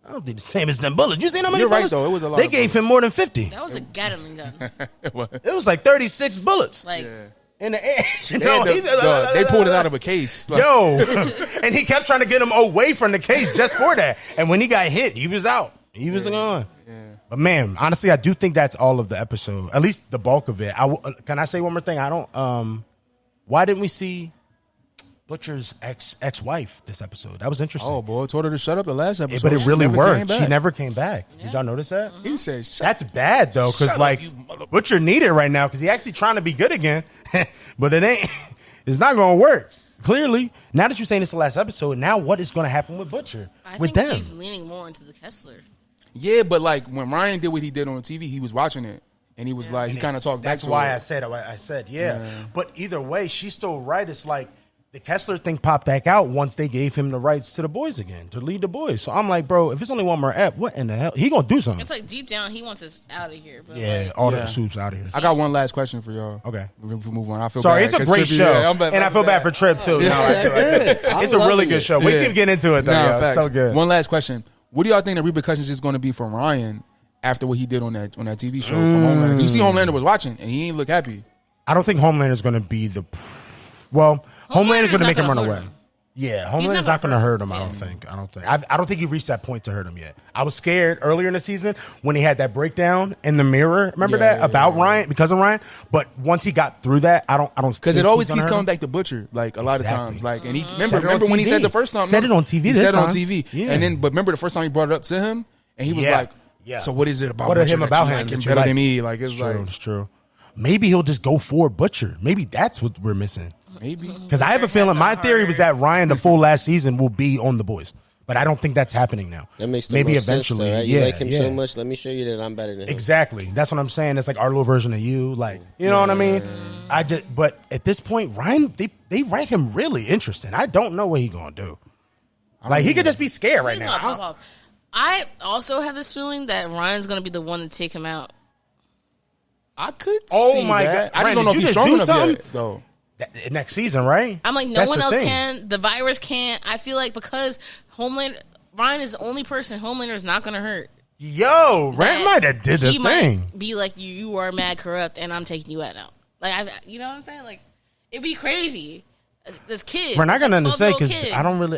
I don't think the same as them bullets. You seen how many You're right, bullets? though. It was a lot They of gave him more than 50. That was a Gatling gun. It was. It was like 36 bullets Like in the air. You They, know, had to- he's- they pulled it out of a case. Like, Yo, and he kept trying to get him away from the case just for that. And when he got hit, he was out. He was gone. yeah. But man, honestly, I do think that's all of the episode. At least the bulk of it. Can I say one more thing? I don't. Why didn't we see Butcher's ex-wife this episode. That was interesting. Oh boy, told her to shut up the last episode. But it really worked. She never came back. Yeah. Did y'all notice that? He said, "That's bad though, because like Butcher needed right now because he actually trying to be good again, but it ain't. It's not going to work. Clearly, now that you're saying it's the last episode, now what is going to happen with Butcher? I with think them? he's leaning more into the Kessler. Yeah, but like when Ryan did what he did on TV, he was watching it. And he was like, he kind of talked back to her. That's why I said, yeah. But either way, she's still right. It's like the Kessler thing popped back out once they gave him the rights to the boys again, to lead the boys. So I'm like, bro, if it's only one more ep, what in the hell? He going to do something. It's like deep down, he wants us out of here. But all the soups out of here. I got one last question for y'all. Okay. We move on. I feel Sorry, bad. it's a great Trippy, show. and I feel bad for Tripp, too. It's a really good show. Wait till you get into it, though. Nah, it's so good. One last question. What do y'all think the repercussions is going to be for Ryan after what he did on that TV show from Homelander? You see Homelander was watching, and he ain't look happy. I don't think Homelander's going to be the... Well, Homelander's going to make him run away. Yeah, Homelander's not going to hurt him, I don't think. I don't think he reached that point to hurt him yet. I was scared earlier in the season when he had that breakdown in the mirror. Remember that? About Ryan, because of Ryan? But once he got through that, I don't because it always keeps coming back to Butcher, like a lot of times. Like, and he remember when he said the first time. Said it on TV. He said it on TV. Yeah. And then, but remember the first time he brought it up to him, and he was like, so what is it about Butcher him about him like him better than me? Like, it's like, it's true. Maybe he'll just go for Butcher. Maybe that's what we're missing. Maybe. Because I have a feeling, my theory was that Ryan, the full last season, will be on the boys. But I don't think that's happening now. That makes maybe most eventually. Sense, though, right? You like him so much, let me show you that I'm better than him. Exactly. That's what I'm saying. It's like our little version of you. Like, you know what I mean? But at this point, Ryan, they write him really interesting. I don't know what he's going to do. Like, he could just be scared right now. Pop off. I also have this feeling that Ryan's going to be the one to take him out. I could see that. God. I just don't know if he's strong enough yet, though. Next season, right? I'm like, no one else can. The virus can't. I feel like because Ryan is the only person Homelander is not going to hurt. Yo, Ryan might have did the he thing. Might be like, you are mad corrupt, and I'm taking you out now. Like, you know what I'm saying? Like, it'd be crazy. This kid. We're not going to understand because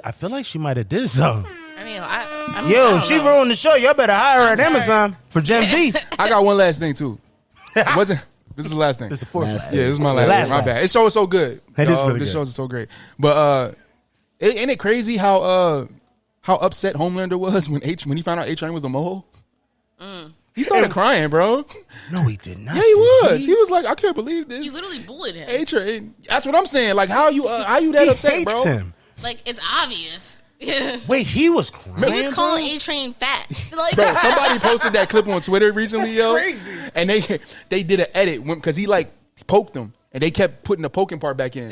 I feel like she might have did something. I mean, I she ruined the show. Y'all better hire her at Amazon for Gen V. I got one last thing, too. This is the last thing. This is the fourth last. Yeah, this is my last thing. My bad. This show is so good. It is really this good. show is so great. But ain't it crazy how upset Homelander was when he found out A-Train was the mole? He started crying, bro. No, he did not. Yeah, he was. He was like, I can't believe this. He literally bullied him. A-Train. That's what I'm saying. Like, how you that upset, hates bro? Him. Like, it's obvious. Wait, he was crying. He was calling A-Train fat. Like, bro, somebody posted that clip on Twitter recently, That's crazy. And they did an edit because he like poked them, and they kept putting the poking part back in.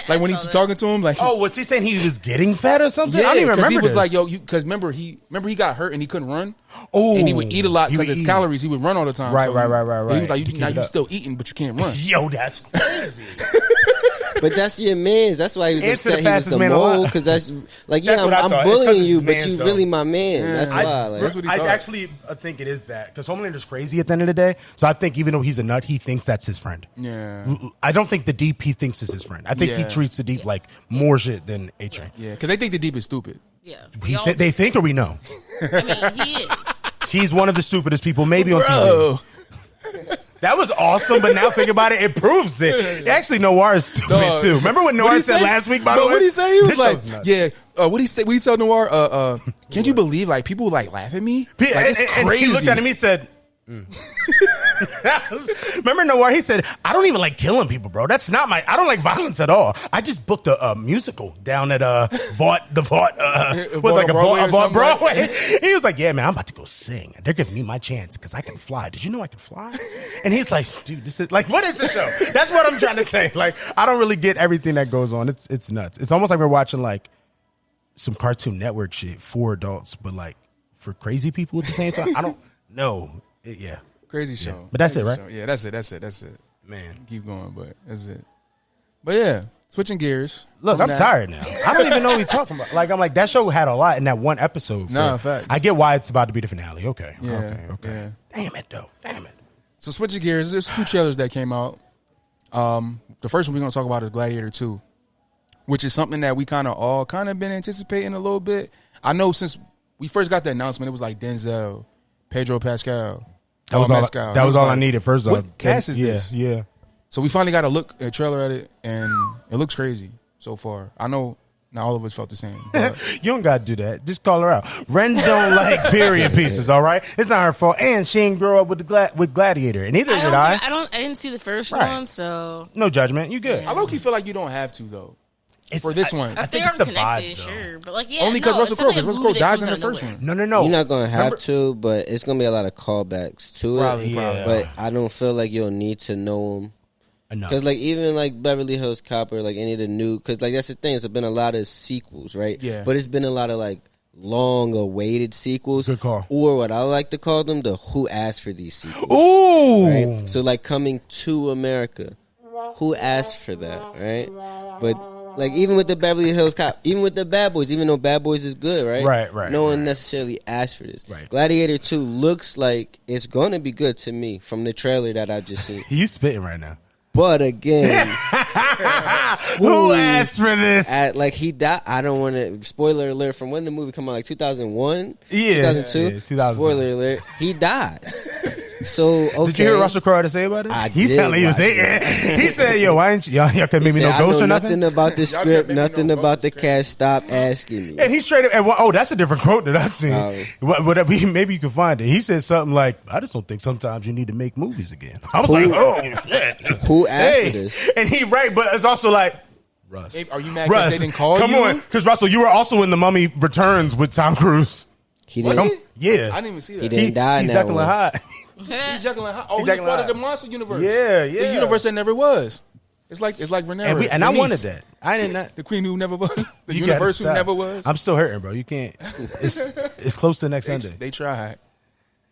Like when he's talking to him, like, was he saying he was getting fat or something? Yeah, I don't even remember. He was this. like, because remember he got hurt and he couldn't run. Oh, and he would eat a lot because his calories. He would run all the time. Right. He was like, now you still eating, but you can't run. Yo, that's crazy. But that's your man. That's why he was Answer upset he was the mole. Because that's like, I'm bullying you, but you really my man. Yeah, that's why. That's what he I thought. actually think it is that. Because Homelander's crazy at the end of the day. So I think even though he's a nut, he thinks that's his friend. Yeah. I don't think the Deep he thinks is his friend. I think he treats the Deep like more shit than A-Train. Yeah, because they think the Deep is stupid. Yeah. They think or we know? I mean, he is. He's one of the stupidest people maybe on TV. That was awesome, but now think about it, it proves it. Actually, Noir is stupid too. Remember what Noir said last week, by the way? What did he say? He was like, what did he say? What did he tell Noir? Can't you believe, like, people, like, laugh at me? Like, it's crazy. And he looked at him, he said, remember Noir? He said, I don't even like killing people, bro. That's not I don't like violence at all. I just booked a musical down at Vaught Broadway. He was like, yeah, man, I'm about to go sing. They're giving me my chance because I can fly. Did you know I can fly? And he's like, dude, this is like, what is the show? That's what I'm trying to say. Like, I don't really get everything that goes on. It's nuts. It's almost like we're watching like some Cartoon Network shit for adults, but like for crazy people at the same time. I don't know. Crazy show. Yeah. But that's crazy it, right? Show. Yeah, that's it. Man. Keep going, but that's it. But yeah, switching gears. Look, I'm tired now. I don't even know what we're talking about. Like, I'm like, that show had a lot in that one episode. Facts. I get why it's about to be the finale. Okay. Yeah, Okay. Yeah. Damn it, though. Damn it. So switching gears, there's 2 trailers that came out. The first one we're going to talk about is Gladiator 2, which is something that we all been anticipating a little bit. I know since we first got the announcement, it was like Denzel, Pedro Pascal. That was all I needed. First off, what cast is this? Yeah. So we finally got a trailer at it, and it looks crazy. so far. I know not all of us felt the same. But You don't got to do that. Just call her out. Ren don't like period pieces, all right? It's not her fault. And she didn't grow up with with Gladiator. And neither did I. I didn't see the first Right. one, so. No judgment. You good. I low-key feel like you don't have to, though. For this one. If they think are it's the connected, vibe, though. sure. But like, yeah, Only because Russell Crowe. Because it's Russell Crowe definitely a dies movie in that the comes first out of one. No. You're not gonna have to, but it's gonna be a lot of callbacks to Probably, it. probably. But I don't feel like you'll need to know them. Enough. Because like even like Beverly Hills Cop or like any of the new, because like that's the thing. It's been a lot of sequels, right? Yeah. But it's been a lot of like long awaited sequels. Good call. Or what I like to call them, the who asked for these sequels. Ooh. Right? So like Coming to America, who asked for that, right? But like even with the Beverly Hills Cop, even with the Bad Boys, even though Bad Boys is good, right? Right. No one necessarily asked for this. Right. Gladiator 2 looks like it's gonna be good to me from the trailer that I just seen. You spitting right now. But again, Who asked for this? like he died. I don't want to. Spoiler alert! From when the movie come out, like 2001, Yeah. 2002. Yeah, 2000. Spoiler alert! He dies. So okay. Did you hear Russell Crowe had to say about it? He did sounded like he was watch saying. He said, "Yo, why ain't y'all can't make me no I ghost know or nothing?" nothing about the Y'all can't script, make me nothing no about the ghost. cast. Stop asking me. And he straight up. And, oh, that's a different quote that I seen. Oh. Maybe you can find it. He said something like, "I just don't think sometimes you need to make movies again." I was like, "Oh shit, Who asked for this? And he right, but it's also like, Russ, Hey, are you mad Russ, because they didn't call come you? on, because Russell, you were also in The Mummy Returns with Tom Cruise. He Was didn't. he? Yeah, I didn't even see that. He didn't die in He's that Jekyll one. and Hyde. He's Jekyll and Hyde. Oh, He's he's Jekyll part and of the Hyde. monster universe. Yeah. The universe that never was. It's like Rhaenyra. And I wanted that. I didn't. The queen who never was. The You universe gotta who stop. never was. I'm still hurting, bro. You can't. It's close to next Sunday. They tried.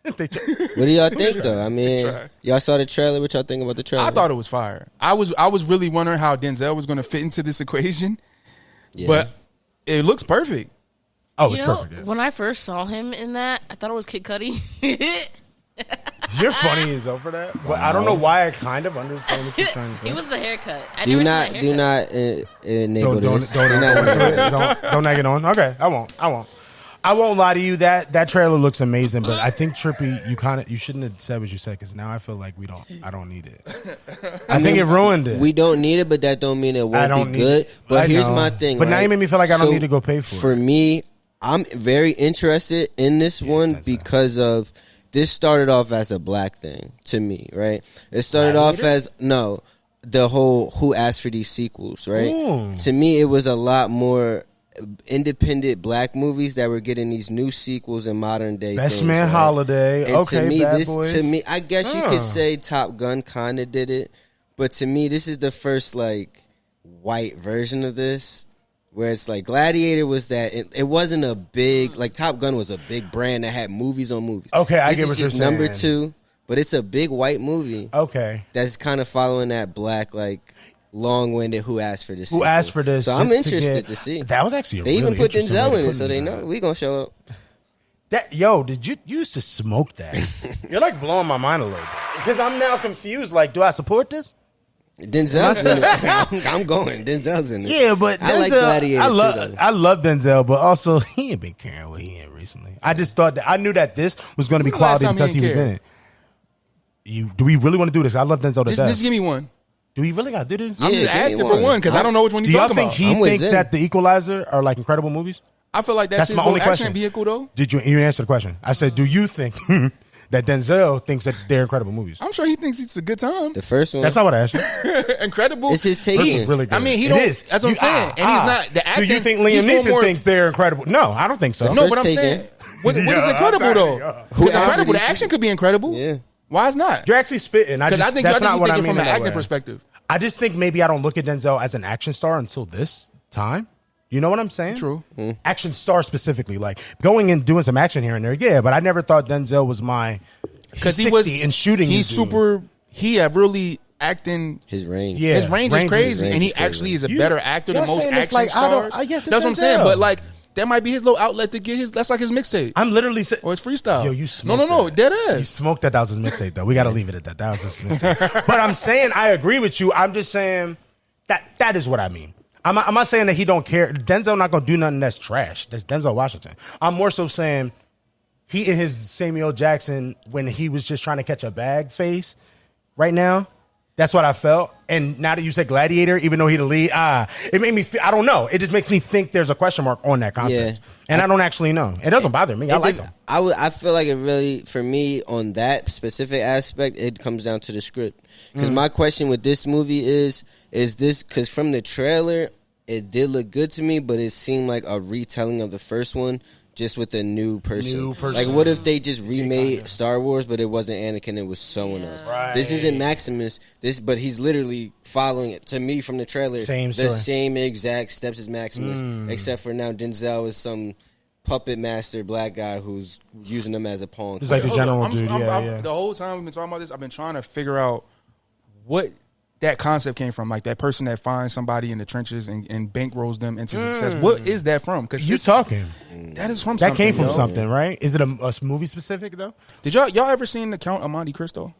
What do y'all think though? I mean, Try. y'all saw the trailer. What y'all think about the trailer? I thought it was fire. I was really wondering how Denzel was going to fit into this equation, Yeah. but it looks perfect. Oh, You it's know, perfect. Yeah. when I first saw him in that, I thought it was Kid Cudi. You're funny as hell for that, but I don't know why I kind of understand what you're trying to say. It was the haircut. I do never not seen that do haircut. not enable Don't this. Do not don't enable this. don't nag it on. Okay, I won't lie to you. That trailer looks amazing, but I think Trippy, you shouldn't have said what you said because now I feel like I don't need it. I think it ruined it. We don't need it, but that don't mean it I won't don't be need good. it. But I here's know. my thing. But now right? you made me feel like I don't need to go pay for it. For me, I'm very interested in this one that's because of this started off as a black thing to me, right? It started off as the whole who asked for these sequels, right? Ooh. To me, it was a lot more independent black movies that were getting these new sequels in modern day. Best things, Man right? Holiday. And Okay, to me, Bad Boys. I guess you could say Top Gun kind of did it, but to me, this is the first like white version of this, where it's like Gladiator was that it wasn't a big like Top Gun was a big brand that had movies on movies. Okay, I this get is what you're just number saying. 2, but it's a big white movie Okay. that's kind of following that black like long-winded who asked for this. Who sequel. ask for this? So I'm to interested get- to see. That was actually a They really even put interesting way Denzel to in put it, so they know we gonna show up. Did you used to smoke that? You're like blowing my mind a little bit because I'm now confused. Like, do I support this? Denzel's in it. I'm going. Denzel's in it. Yeah, but Denzel, I like Gladiator too, though. I love Denzel, but also he ain't been caring what he in recently. I just thought that I knew that this was going to be When was the quality last time because he he was didn't in it. Do we really want to do this? I love Denzel to Just death. give me one. Do we really got to do this? I'm Yeah, just give me asking for one. one because I don't know which one Do you're y'all talking think about. he I'm with thinks Zen. that The Equalizer are like incredible movies? I feel like that's his my little only action question. vehicle, though. Did you answer the question? I said, do you think that Denzel thinks that they're incredible movies? I'm sure he thinks it's a good time. The first one. That's not what I asked you. Incredible. It's his take. First Yeah. one's really good. I mean, he It don't. is. That's what I'm saying. And he's not the acting. Do you think he's Liam doing Neeson more- thinks they're incredible? No, I don't think so. The No, first but I'm take saying, in. what is Yeah, incredible I'm though? tired of Because y'all. incredible, the Who action could be incredible. Yeah. Why is not? You're actually spitting. Because I think that's you not what I think mean it from an in that acting way. perspective. I just think maybe I don't look at Denzel as an action star until this time. You know what I'm saying? True. Action star specifically, like going and doing some action here and there. Yeah, but I never thought Denzel was my Because he 60 was and shooting. He's this dude. super. He had really acting. His range. Yeah. His range is crazy, range and he is crazy. actually is a You- better actor than y'all most saying it's action like, I don't- stars. yes, it's That's what I'm saying. Denzel. But like, that might be his little outlet to get his. That's like his mixtape I'm literally saying. or his freestyle. Yo, you no, smoked no, that. dead You ass. smoked that. That was his mixtape, though. We got to leave it at that. That was his mixtape. But I'm saying I agree with you. I'm just saying that is what I mean. I'm not saying that he don't care. Denzel not gonna do nothing that's trash. That's Denzel Washington. I'm more so saying he in his Samuel Jackson when he was just trying to catch a bag face right now. That's what I felt. And now that you said Gladiator, even though he the lead, it made me feel, I don't know. It just makes me think there's a question mark on that concept. Yeah. And I don't actually know. It doesn't bother me. I like him. I feel like it really, for me, on that specific aspect, it comes down to the script. Because my question with this movie is this, because from the trailer, it did look good to me, but it seemed like a retelling of the first one. Just with a new person. Like, what if they just remade Star Wars, but it wasn't Anakin, it was someone else? Right. This isn't Maximus, but he's literally following it, to me, from the trailer. The same exact steps as Maximus, except for now Denzel is some puppet master black guy who's using them as a pawn. He's like the general dude, The whole time we've been talking about this, I've been trying to figure out what that concept came from, like that person that finds somebody in the trenches and bankrolls them into success. What is that from? Because you talking that is from that something, came from something, right? Is it a movie specific though? Did y'all ever seen The Count of Monte Cristo?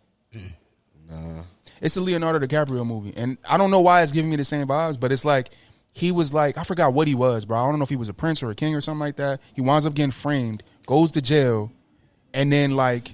Nah. It's a Leonardo DiCaprio movie, and I don't know why it's giving me the same vibes, but it's like he was like, I forgot what he was, bro. I don't know if he was a prince or a king or something like that. He winds up getting framed, goes to jail, and then like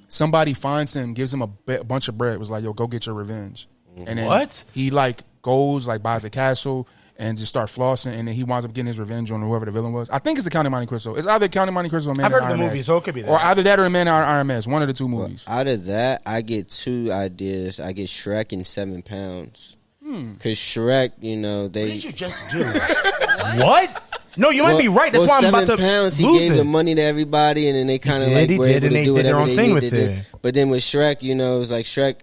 somebody finds him, gives him a bunch of bread, was like, yo, go get your revenge. And then he like goes, like buys a castle and just start flossing, and then he winds up getting his revenge on whoever the villain was. I think it's the Count of Monte Cristo. It's either Count of Monte Cristo or Man I've in heard the Iron movie, Man. so it could be that. Or either that or Man in Iron Man. One of the two movies. Out of that, I get two ideas. I get Shrek and 7 Pounds. Because Shrek, they... What did you just do? What? No, you might be right. That's why I'm about to 7 Pounds, he lose gave it. the money to everybody, and then they kind of like were able to do whatever they needed to do. But then with Shrek, it was like Shrek...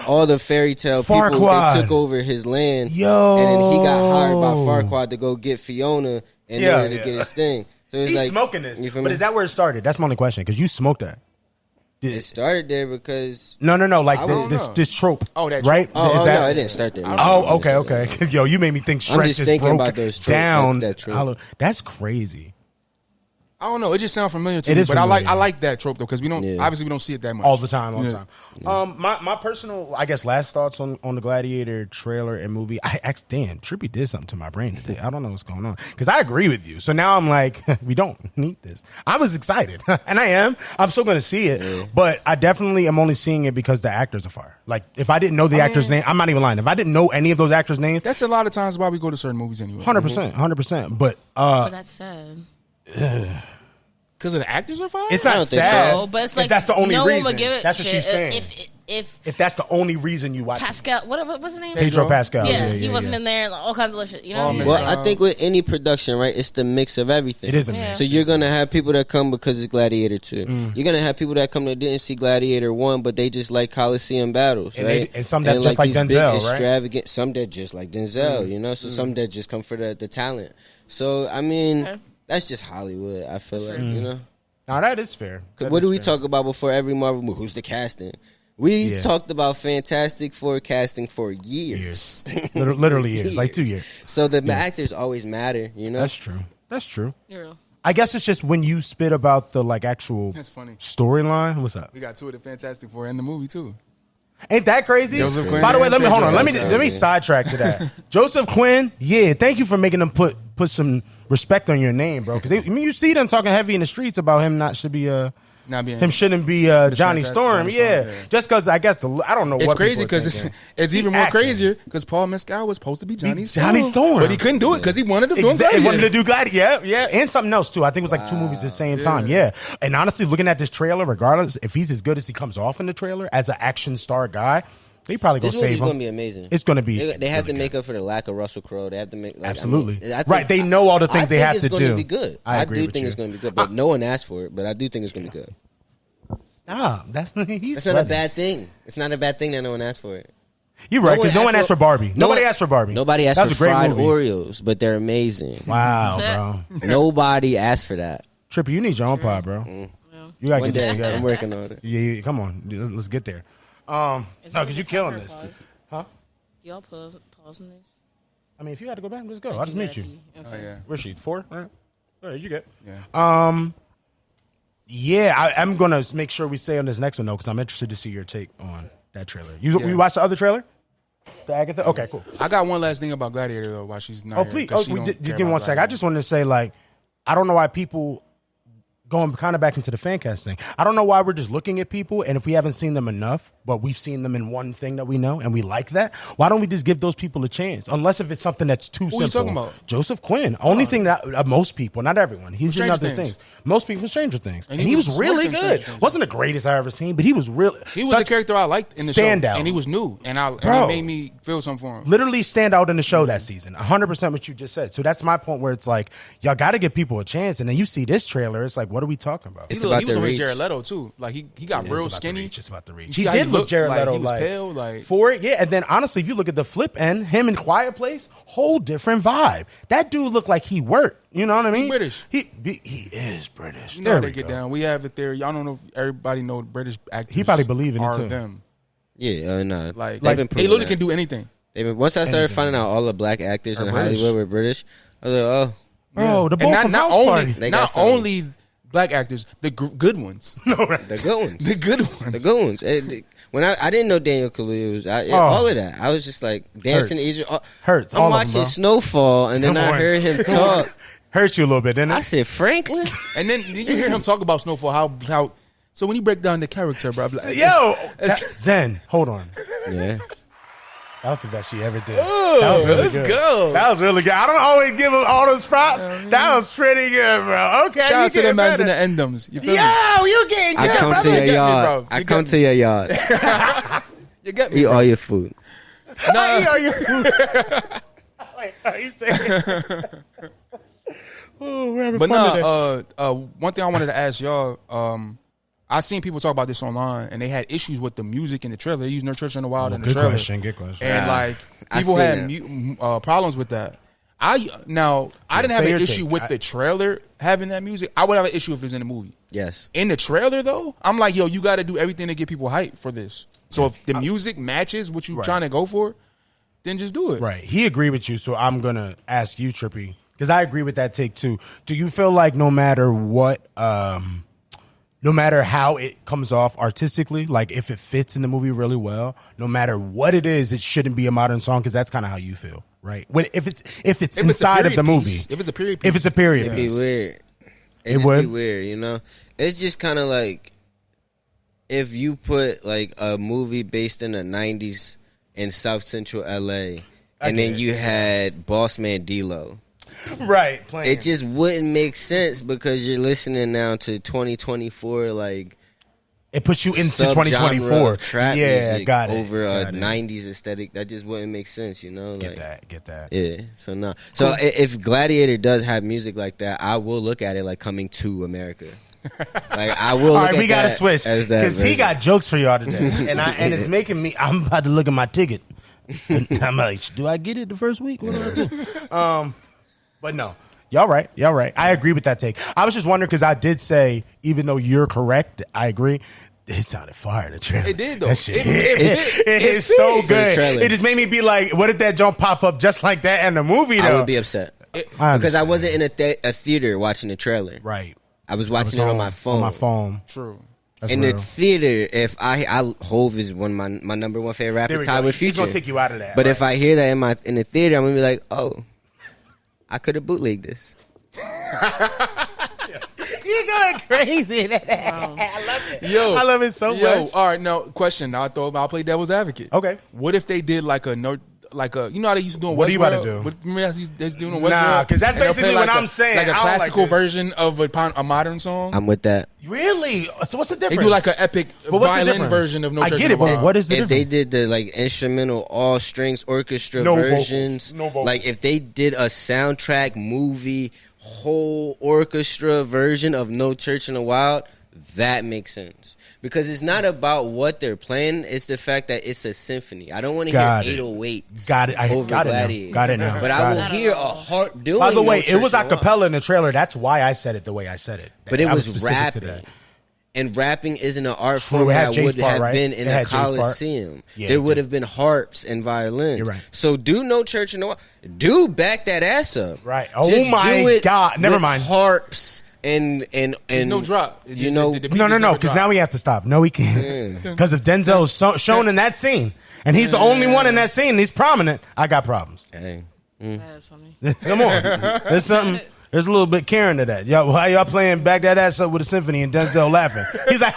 all the fairy tale people, they took over his land, and then he got hired by Farquaad to go get Fiona in order to get his thing. So it's He's like smoking this, but me? is that where it started? That's my only question, because you smoked that. It started there because No, like this trope. Oh, that right? trope. No, it didn't start there. Okay. Because you made me think Shrek just thinking broke about those tropes, down. that trope. That's crazy. I don't know. It just sounds familiar to me, but familiar. I like that trope though, because we don't obviously we don't see it that much all the time. My personal, I guess, last thoughts on the Gladiator trailer and movie. Damn, Trippy did something to my brain today. I don't know what's going on, because I agree with you. So now I'm like, we don't need this. I was excited, and I am. I'm still going to see it, but I definitely am only seeing it because the actors are fire. Like, if I didn't know the actor's name, I'm not even lying. If I didn't know any of those actors' names, that's a lot of times why we go to certain movies anyway. 100%. But that's sad. Because the actors are fine? It's not sad. So, but it's like, if that's the only no reason. one would give it That's what she's saying. If that's the only reason you watch Pascal, what's his name? Pedro Pascal. Yeah, he wasn't in there. All kinds of shit. You know what I mean? Well, I think with any production, right, it's the mix of everything. It is a mix. So you're going to have people that come because it's Gladiator 2. You're going to have people that come that didn't see Gladiator 1, but they just like Coliseum battles, right? And some that just like these Denzel, big, right? Extravagant, some that just like Denzel, So some that just come for the talent. So, I mean, that's just Hollywood, I feel like, Now that is fair. What do we talk about before every Marvel movie? Who's the casting? We talked about Fantastic Four casting for years. Literally years, like 2 years. So the actors always matter, That's true. You're real. I guess it's just when you spit about the like actual That's funny. storyline. What's up? We got two of the Fantastic Four in the movie too. Ain't that crazy? Joseph Quinn. By the way, let me hold on. Let Pedro. me sidetrack to that. Joseph Quinn. Yeah, thank you for making them put some respect on your name, bro. Because you see them talking heavy in the streets about him shouldn't be Johnny Storm. Yeah, just because I guess I don't know. It's what crazy because it's even more crazier because Paul Mescal was supposed to be Johnny Storm, but he couldn't do it because he wanted to do Gladiator. He wanted to do Gladiator. Yeah, and something else too. I think it was like 2 movies at the same time. Yeah, and honestly, looking at this trailer, regardless if he's as good as he comes off in the trailer as an action star guy. They probably gonna save him. This movie's gonna be amazing. It's gonna be. They have to make up for the lack of Russell Crowe. They have to make absolutely right. They know all the things they have to do. I think it's gonna be good. I do think it's gonna be good, but no one asked for it. But I do think it's gonna be good. Stop. That's not a bad thing. It's not a bad thing that no one asked for it. You're right, because no one asked for Barbie. Nobody asked for Barbie. Nobody asked for fried Oreos, but they're amazing. Wow, bro. Nobody asked for that. Trippy, you need your own pie, bro. You gotta get this together. I'm working on it. Yeah, come on. Let's get there. No, because you're killing this. Huh? Y'all pause in this? I mean, if you had to go back, let's go. I'll just meet you. Okay. Oh, yeah. Where's she? 4? All right, you get. Yeah. I'm gonna make sure we stay on this next one though, because I'm interested to see your take on that trailer. You watched the other trailer, the Agatha? Okay, cool. I got one last thing about Gladiator though. While she's not. Oh, please. Just give me 1 second. I just wanted to say, like, I don't know why people going kind of back into the fan cast thing. I don't know why we're just looking at people, and if we haven't seen them enough, but we've seen them in one thing that we know and we like that, why don't we just give those people a chance? Unless if it's something that's too simple. Who are you talking about? Joseph Quinn. Only thing that most people, not everyone, he's in other things. Most people, Stranger Things, and he was really good. Wasn't the greatest I ever seen, but he was really. He was a character I liked in the show, and he was new, and it made me feel something for him. Literally stand out in the show that season. 100% what you just said. So that's my point where it's like y'all got to give people a chance, and then you see this trailer, it's like, what are we talking about? He was with Jared Leto too. Like he got real skinny. It's about the reach. He did look Jared Leto. He was pale. Like for it, yeah. And then honestly, if you look at the flip end, him in Quiet Place, whole different vibe. That dude looked like he worked. You know what I mean? He's British. He is British. You know how they get down. We have it there. Y'all don't know if everybody know British actors. He probably believe in it too. Them. Yeah, no. Like they literally can do anything. Once I started finding out all the black actors in Hollywood were British, I was like, oh. Bro, the ball from House Party. Not only black actors, the good ones. The good ones. The good ones. The good ones. When I didn't know Daniel Kaluuya was all of that. I was just like dancing Egypt. Hurts. I'm watching Snowfall, and then I heard him talk. Hurts you a little bit, didn't it? I said, Franklin? And then did you hear him talk about Snowfall? How so when you break down the character, bro? Yo, Zen, hold on. Yeah. That was the best she ever did. Ooh, that was really let's good. go. That was really good. I don't always give him all those props. That was pretty good, bro. Okay. Shout out to the mans and the endoms. You feel me? Yo, you getting good, I come brother. to your yard. I come to your yard. You get me. Eat all your food. Nah. Eat all your food. Wait, are you saying? Oh, we're having fun today. One thing I wanted to ask y'all, I seen people talk about this online, and they had issues with the music in the trailer. They used No Church in the Wild in the trailer. Good question. And like people had problems with that. I didn't have an issue with the trailer having that music. I would have an issue if it was in the movie. Yes. In the trailer though, I'm like, yo, you got to do everything to get people hyped for this. So if the music matches what you're trying to go for, then just do it. Right. He agreed with you, so I'm gonna ask you, Trippy, because I agree with that take too. Do you feel like no matter what? No matter how it comes off artistically, like if it fits in the movie really well, no matter what it is, it shouldn't be a modern song because that's kind of how you feel, right? If it's inside of the movie, if it's a period piece, if it's a period, it'd be weird. It would be weird, you know. It's just kind of like if you put like a movie based in the '90s in South Central LA, and then you had Boss Man D-Lo. Right, playing. It just wouldn't make sense because you're listening now to 2024, like it puts you into 2024 trap music got it. Over a 90s aesthetic. That just wouldn't make sense, you know. Get that. Yeah. So no. So if Gladiator does have music like that, I will look at it like Coming to America. Like I will. All right, we gotta switch because he got jokes for y'all today, and it's making me. I'm about to look at my ticket. I'm like, do I get it the first week? What do I do? But no, y'all right. I agree with that take. I was just wondering because I did say, even though you're correct, I agree. It sounded fire in the trailer. It did though. That shit it is so good. It just made me be like, what if that jump pop up just like that in the movie? Though? I would be upset because I wasn't in a theater watching the trailer. Right. I was watching it on my phone. On my phone. True. That's in real. The theater, if I Hove is one of my number one favorite rapper, tied with Future. He's gonna take you out of that. But if I hear that in the theater, I'm gonna be like, oh. I could have bootlegged this. You're going crazy. I love it. I love it so much. All right, now question. I'll play devil's advocate. Okay. What if they did like a you know how they used to do in Westworld? What are you about to do? Remember how they doing in Westworld? Nah, because that's basically what I'm saying. Like a classical version of a modern song. I'm with that. Really? So what's the difference? They do like an epic violin version of No Church in the Wild. But what is the difference? If they did the like instrumental all strings orchestra versions, like if they did a soundtrack movie whole orchestra version of No Church in the Wild, that makes sense. Because it's not about what they're playing, it's the fact that it's a symphony. I don't want to hear 808s over Gladiator. Got it now. But I will hear a harp doing. By the way, it was a cappella in the trailer. That's why I said it the way I said it. But it was rapping. And rapping isn't an art form that would have been in a Coliseum. There would have been harps and violins. You're right. So do No Church in the Wild. Do back that ass up. Right. Oh my God. Never mind. Harps. And no drop. No. Because now we have to stop. No, we can't. Because if Denzel is shown in that scene, and he's the only one in that scene, and he's prominent, I got problems. Hey. That's funny. Come on, there's something. There's a little bit Karen to that. Yo, how y'all playing Back That Ass Up with a Symphony and Denzel laughing? He's like,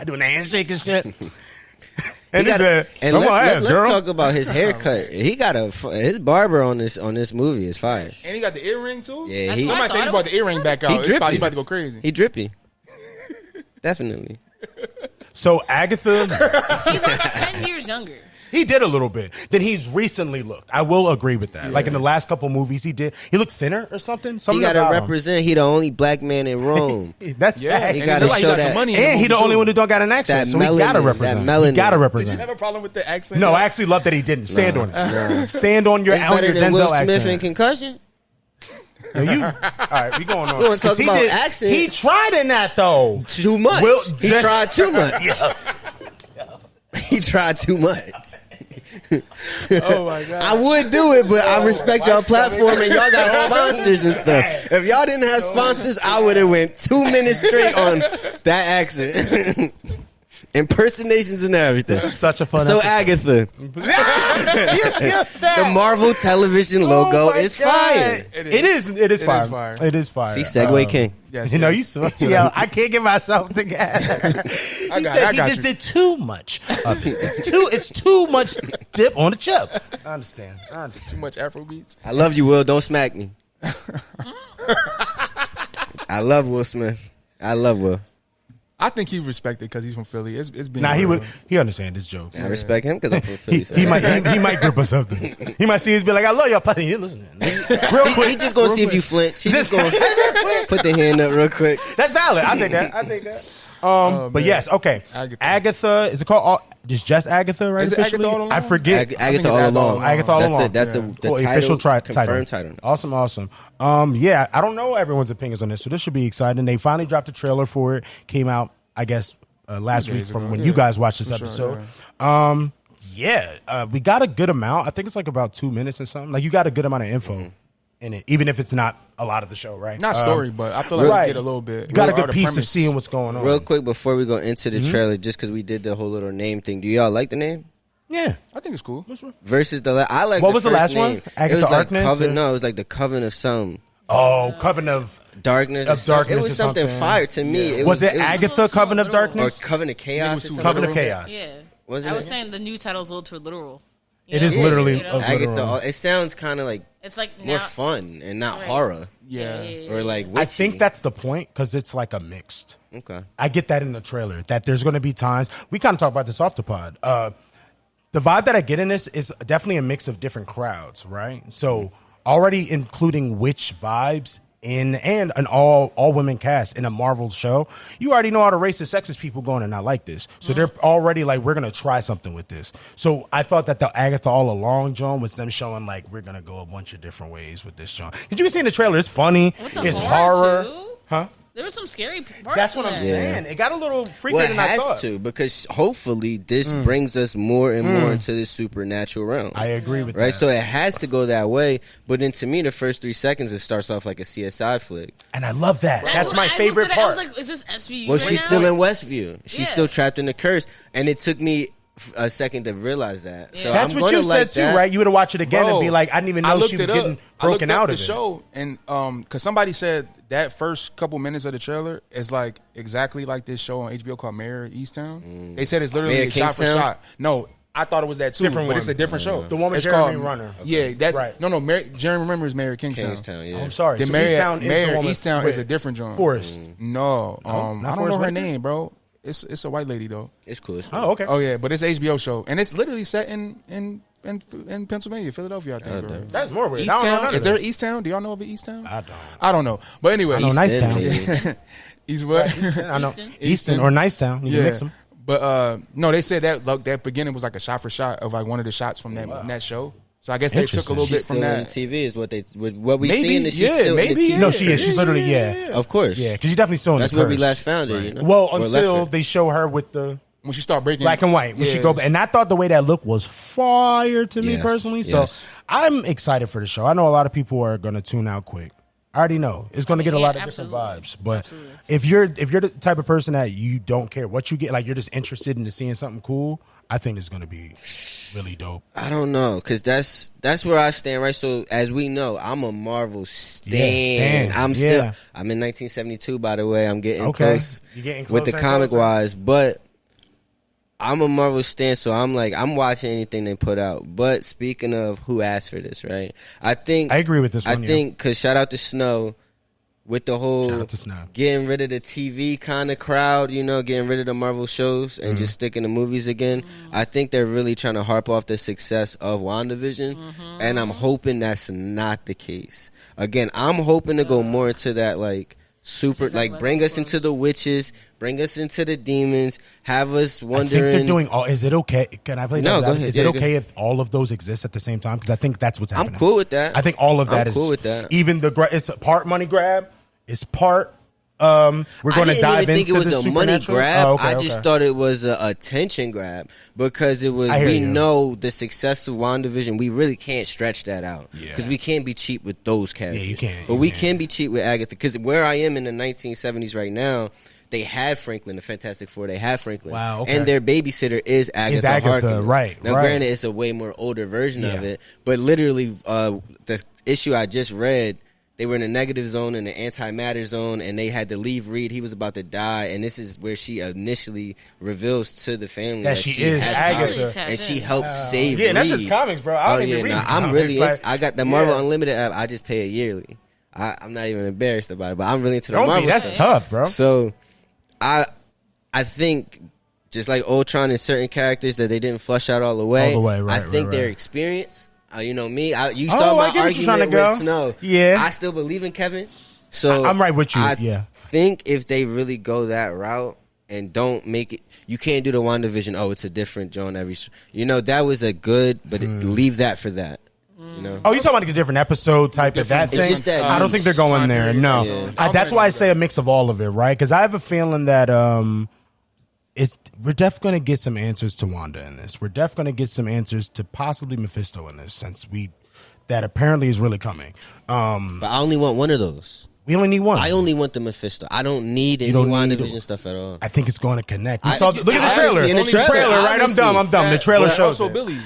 doing the handshake and shit. And let's talk about his haircut. He got his barber on this movie is fire. And he got the earring too. Yeah, somebody said he brought the earring back out. He about to go crazy. He drippy. Definitely. So Agatha, He's like 10 years younger. he did a little bit. Then he's recently looked. I will agree with that. Yeah. Like in the last couple movies, he looked thinner or something. He got to represent. He the only black man in Rome. That's fact. He got to show that. Money and he the only one who don't got an accent. So he got to represent. He got to represent. Did you have a problem with the accent? No, I actually love that he didn't. Stand on it. Stand on your Denzel Will accent. Smith in Concussion. All right, we going on. We want to talk about accents. He tried in that though. Too much. He tried too much. He tried too much. Oh my god! I would do it, but I respect y'all platform and y'all got sponsors and stuff. If y'all didn't have sponsors, I would have went 2 minutes straight on that accent. Impersonations and everything. This is such a fun So episode. Agatha. The Marvel Television logo is fire. It is fire. It is fire. See, Segway King. Yes, you know, yo, I can't get myself together. He just did too much. It's too much dip on the chip. I understand. Too much Afro beats. I love you, Will. Don't smack me. I love Will Smith. I love Will. I think he respected because he's from Philly. It's been he understand this joke. I respect him because I'm from Philly. He might grip us something. He might see us be like, I love y'all. He listening. Real quick. He just gonna see if you flinch. He just gonna put the hand up real quick. That's valid. I'll take that. But yes, okay. Agatha. Is it called just Agatha, right? Is it Agatha All Along? I forget. Agatha All Along. Agatha All Along. That's the official confirmed title. Awesome. Yeah, I don't know everyone's opinions on this, so this should be exciting. They finally dropped a trailer for it. Came out, I guess, last week from when you guys watched this episode. We got a good amount. I think it's like about 2 minutes or something. Like you got a good amount of info in it, even if it's not a lot of the show, right? Not story, but I feel like we get a little bit. You got a good piece of seeing what's going on. Real quick before we go into the trailer, just because we did the whole little name thing, do y'all like the name? Yeah, I think it's cool. Versus I like. What was the last name. one? Agatha it was like Harkness? No, it was like the Coven of some. Oh, Coven of Darkness. It was something fire to me. Yeah. Was it Agatha Coven of Darkness or Coven of Chaos? Coven of Chaos. Yeah, I was saying the new title's a little too literal. It is literally Agatha. It sounds kind of like it's like more fun and not horror. Yeah. Or like witchy. I think that's the point because it's like a mixed. Okay. I get that in the trailer that there's going to be times we kind of talk about this off the pod. The vibe that I get in this is definitely a mix of different crowds, right? So already including witch vibes in and an all women cast in a Marvel show, you already know all the racist, sexist people going and not like this. So they're already like, we're gonna try something with this. So I thought that the Agatha All Along John was them showing like we're gonna go a bunch of different ways with this John. Did you see in the trailer? It's funny. It's horror. Huh? There was some scary parts. That's what I'm saying. It got a little freakier than I thought. It has to, because hopefully this brings us more and more into the supernatural realm. I agree with that. Right? So it has to go that way. But then to me, the first 3 seconds, it starts off like a CSI flick. And I love that. That's my favorite part. I was like, is this SVU Well, right she's now? still in Westview. She's still trapped in the curse. And it took me a second to realize that. So that's I'm what you like said too, right? You would have watched it again and be like, I didn't even know she was getting broken out of it. I looked up the show, and because somebody said that first couple minutes of the trailer is like exactly like this show on HBO called Mayor Easttown. They said it's literally shot for shot. No, I thought it was that too, but it's a different show. The one with it's Jeremy called, Renner. Yeah, that's right. No, Jeremy Renner is Mayor Kingstown. Yeah. Oh, I'm sorry. The so Mayor Easttown is a different genre. Forrest. No, I don't know Forrest her Whitaker? name, bro. It's a white lady though. It's cool. Oh, okay. Oh yeah, but it's an HBO show, and it's literally set in Pennsylvania, Philadelphia. I think. Bro. That's more weird. Easttown. Is there Easttown? Do y'all know of an Easttown? I don't know. But anyway, I know Nicetown. East what? I know Easton or Nicetown. You can mix them. But no, they said that beginning was like a shot for shot of like one of the shots from that show. So I guess they took a little bit from that. On TV is what we seen. Is she's still in the TV? No, she is. She's literally Of course. Yeah, because you definitely saw in That's the where curse. we last found her. You know? Well, until they show her with the when she start breaking black and white. When she go, and I thought the way that look was fire to me personally. So I'm excited for the show. I know a lot of people are going to tune out quick. I already know it's going to get a lot of different vibes. But if you're the type of person that you don't care what you get, like you're just interested in seeing something cool, I think it's going to be really dope. I don't know, because that's where I stand, right? So, as we know, I'm a Marvel stan. I'm in 1972, by the way. I'm getting close. You're getting close with the comic-wise, but I'm a Marvel stan, so I'm watching anything they put out. But speaking of who asked for this, right? I agree with this one. I think, because shout out to Snow, with the whole getting rid of the TV kind of crowd, getting rid of the Marvel shows and just sticking to movies again. I think they're really trying to harp off the success of WandaVision, and I'm hoping that's not the case. Again, I'm hoping to go more into that, bring us into the witches, bring us into the demons, have us wondering. I think they're doing all. Is it okay? Can I play? No, go ahead. Is it okay if all of those exist at the same time? Because I think that's what's happening. I'm cool with that. I think all of that is cool with that. Even it's a part money grab. It's part. We're going to dive into the supernatural. I didn't even think it was a money grab. I just thought it was a attention grab, because it was. We know the success of WandaVision. We really can't stretch that out, because we can't be cheap with those characters. Yeah, you can't. But we can be cheap with Agatha, because where I am in the 1970s right now, they had Franklin, the Fantastic Four. They had Franklin. Wow, okay. And their babysitter is Agatha Harkness. Right. Now, granted, it's a way more older version of it, but literally, the issue I just read, they were in the negative zone and the antimatter zone, and they had to leave Reed. He was about to die, and this is where she initially reveals to the family that she is Agatha, and she helps save Reed. Yeah, that's just comics, bro. I don't even read I'm really I got the Marvel Unlimited app. I just pay it yearly. I'm not even embarrassed about it, but I'm really into the Marvel That's stuff. tough, bro. So, I think, just like Ultron and certain characters that they didn't flush out all the way, I think their experience. You know me. You saw my argument with Snow. Yeah, I still believe in Kevin. So I'm right with you. I think if they really go that route and don't make it, you can't do the WandaVision. Oh, it's a different John every. That was a good, but leave that for that. Oh, you talking about like a different episode type of that thing? Just that I don't think they're going there. No, that's why I say a mix of all of it, right? Because I have a feeling that we're definitely going to get some answers to Wanda in this. We're definitely going to get some answers to possibly Mephisto in this, since that apparently is really coming. But I only want one of those. We only need one. I only want the Mephisto. I don't need any WandaVision stuff at all. I think it's going to connect. Look at the trailer. In the trailer, right? I'm dumb. The trailer shows also Billy.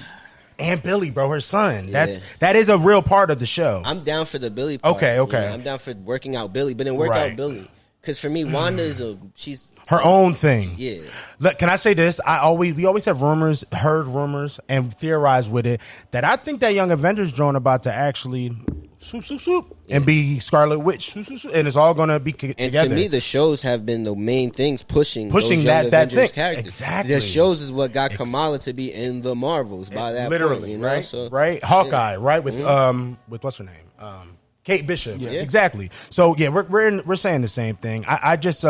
And Billy, bro, her son. That is a real part of the show. I'm down for the Billy part. Okay. I'm down for working out Billy, but then work out Billy. Because for me, Wanda is she's her own thing. Yeah. Look, can I say this? We always have heard rumors, and theorized with it that I think that Young Avengers drone about to actually swoop and be Scarlet Witch, swoop, and it's all going to be together. And to me, the shows have been the main things pushing those Young that Avengers thing. Characters. Exactly. The shows is what got Kamala to be in the Marvels by that literally, point, right? So, right? Hawkeye, right? With what's her name? Kate Bishop. Yeah. Exactly. So we're saying the same thing. I'm just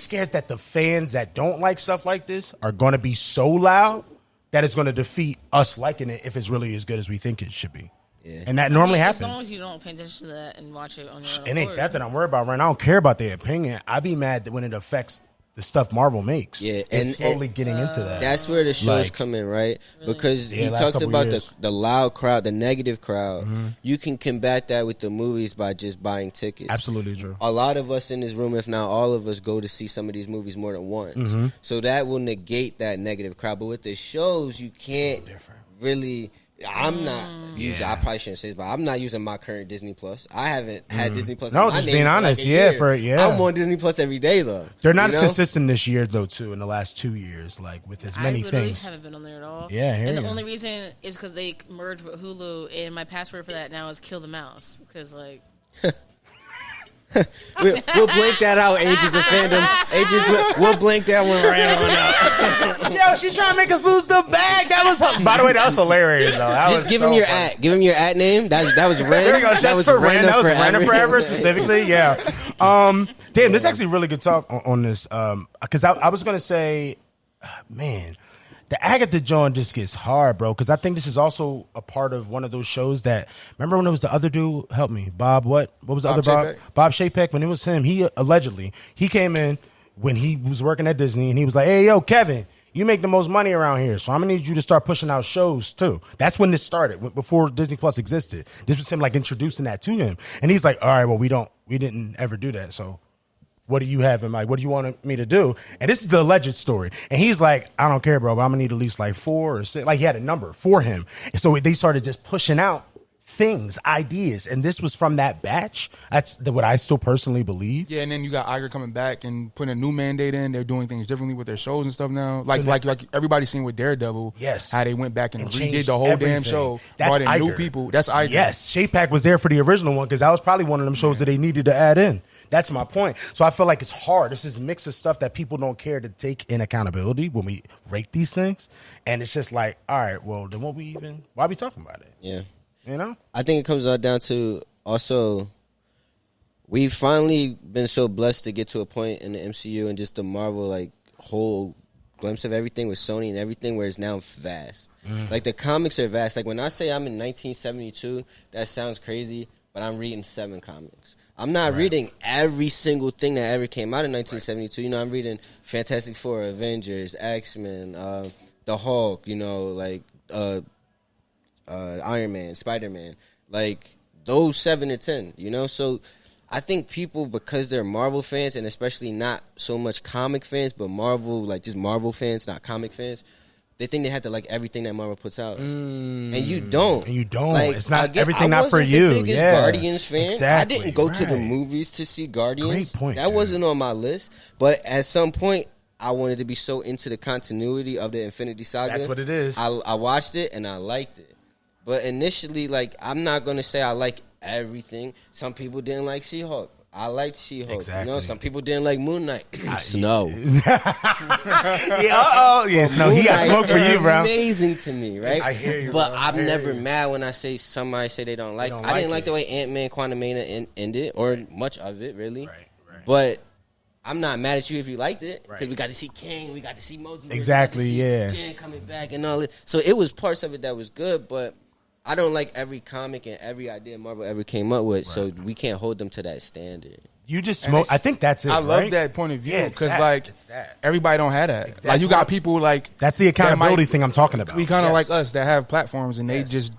scared that the fans that don't like stuff like this are going to be so loud that it's going to defeat us liking it if it's really as good as we think it should be. Yeah. And that normally happens. As long as you don't pay attention to that and watch it on your own. It ain't that I'm worried about right now. I don't care about their opinion. I be mad that when it affects the stuff Marvel makes. Yeah, and slowly getting into that. That's where the shows come in, right? Really? Because he talks about the loud crowd, the negative crowd. Mm-hmm. You can combat that with the movies by just buying tickets. Absolutely true. A lot of us in this room, if not all of us, go to see some of these movies more than once. Mm-hmm. So that will negate that negative crowd. But with the shows, you can't really... I'm not using. I probably shouldn't say this, but I'm not using my current Disney Plus. I haven't had Disney Plus. No, just being honest. I'm on Disney Plus every day though. They're not as consistent this year though. Too in the last 2 years, like with as many things. I haven't been on there at all. Yeah, and the only reason is because they merged with Hulu, and my password for that now is kill the mouse because like. We'll blank that out, Agents of Fandom. We'll blank that one right on out. Yo, she's trying to make us lose the bag. That was, by the way, that was hilarious though. Just give him your at. Give him your at name. That was Ren. There we go. That was for Ren. That was Ren Forever specifically. Yeah. Damn, this is actually really good talk on this. Because I was gonna say, man. The Agatha John just gets hard, bro, because I think this is also a part of one of those shows that, remember when it was the other dude, help me, Bob, what was the other Bob? Bob Chapek, when it was him, he came in when he was working at Disney, and he was like, hey, yo, Kevin, you make the most money around here, so I'm going to need you to start pushing out shows, too. That's when this started, before Disney Plus existed. This was him, like, introducing that to him. And he's like, all right, well, we didn't ever do that, so What do you have in mind? What do you want me to do? And this is the alleged story. And he's like, I don't care, bro, but I'm going to need at least like 4 or 6. Like he had a number for him. And so they started just pushing out things, ideas. And this was from that batch. That's what I still personally believe. Yeah, and then you got Iger coming back and putting a new mandate in. They're doing things differently with their shows and stuff now. Like everybody's seen with Daredevil. Yes. How they went back and redid the whole everything. damn show. That's brought in Iger. new people. That's Iger. Yes. Shape Pack was there for the original one because that was probably one of them shows that they needed to add in. That's my point. So I feel like it's hard. This is a mix of stuff that people don't care to take in accountability when we rate these things. And it's just like, all right, well, then why are we talking about it? Yeah. You know? I think it comes all down to also, we've finally been so blessed to get to a point in the MCU and just the Marvel, like, whole glimpse of everything with Sony and everything where it's now vast. Like, the comics are vast. Like, when I say I'm in 1972, that sounds crazy, but I'm reading 7 comics. I'm not reading every single thing that ever came out in 1972. You know, I'm reading Fantastic Four, Avengers, X-Men, the Hulk, you know, like Iron Man, Spider-Man. Like, those 7 to 10, you know? So I think people, because they're Marvel fans, and especially not so much comic fans, but Marvel, like just Marvel fans, not comic fans, they think they have to like everything that Marvel puts out, and you don't. And you don't. Like, it's not again, everything. I Not for wasn't you. The biggest Guardians fan. Exactly. I didn't go to the movies to see Guardians. Great point. That wasn't on my list. But at some point, I wanted to be so into the continuity of the Infinity Saga. That's what it is. I watched it and I liked it. But initially, like, I'm not gonna say I like everything. Some people didn't like She-Hulk. I liked She-Hulk. Exactly. You know, some people didn't like Moon Knight. Snow. Snow. He got smoke for you, bro. Amazing to me, right? I hear you, but bro. I'm never mad when I say somebody say they don't like. I didn't like the way Ant-Man Quantumania ended, or much of it, really. Right. But I'm not mad at you if you liked it, because we got to see Kang, we got to see Multiverse, Exactly, we got yeah. to see Jen coming back and all this. So it was parts of it that was good, but I don't like every comic and every idea Marvel ever came up with, so we can't hold them to that standard. You just smoke. I think that's it. I love right? that point of view Yeah, because, it's like, everybody don't have that. Like, you got people like that's the accountability thing I'm talking about. We kind of like us that have platforms and they just,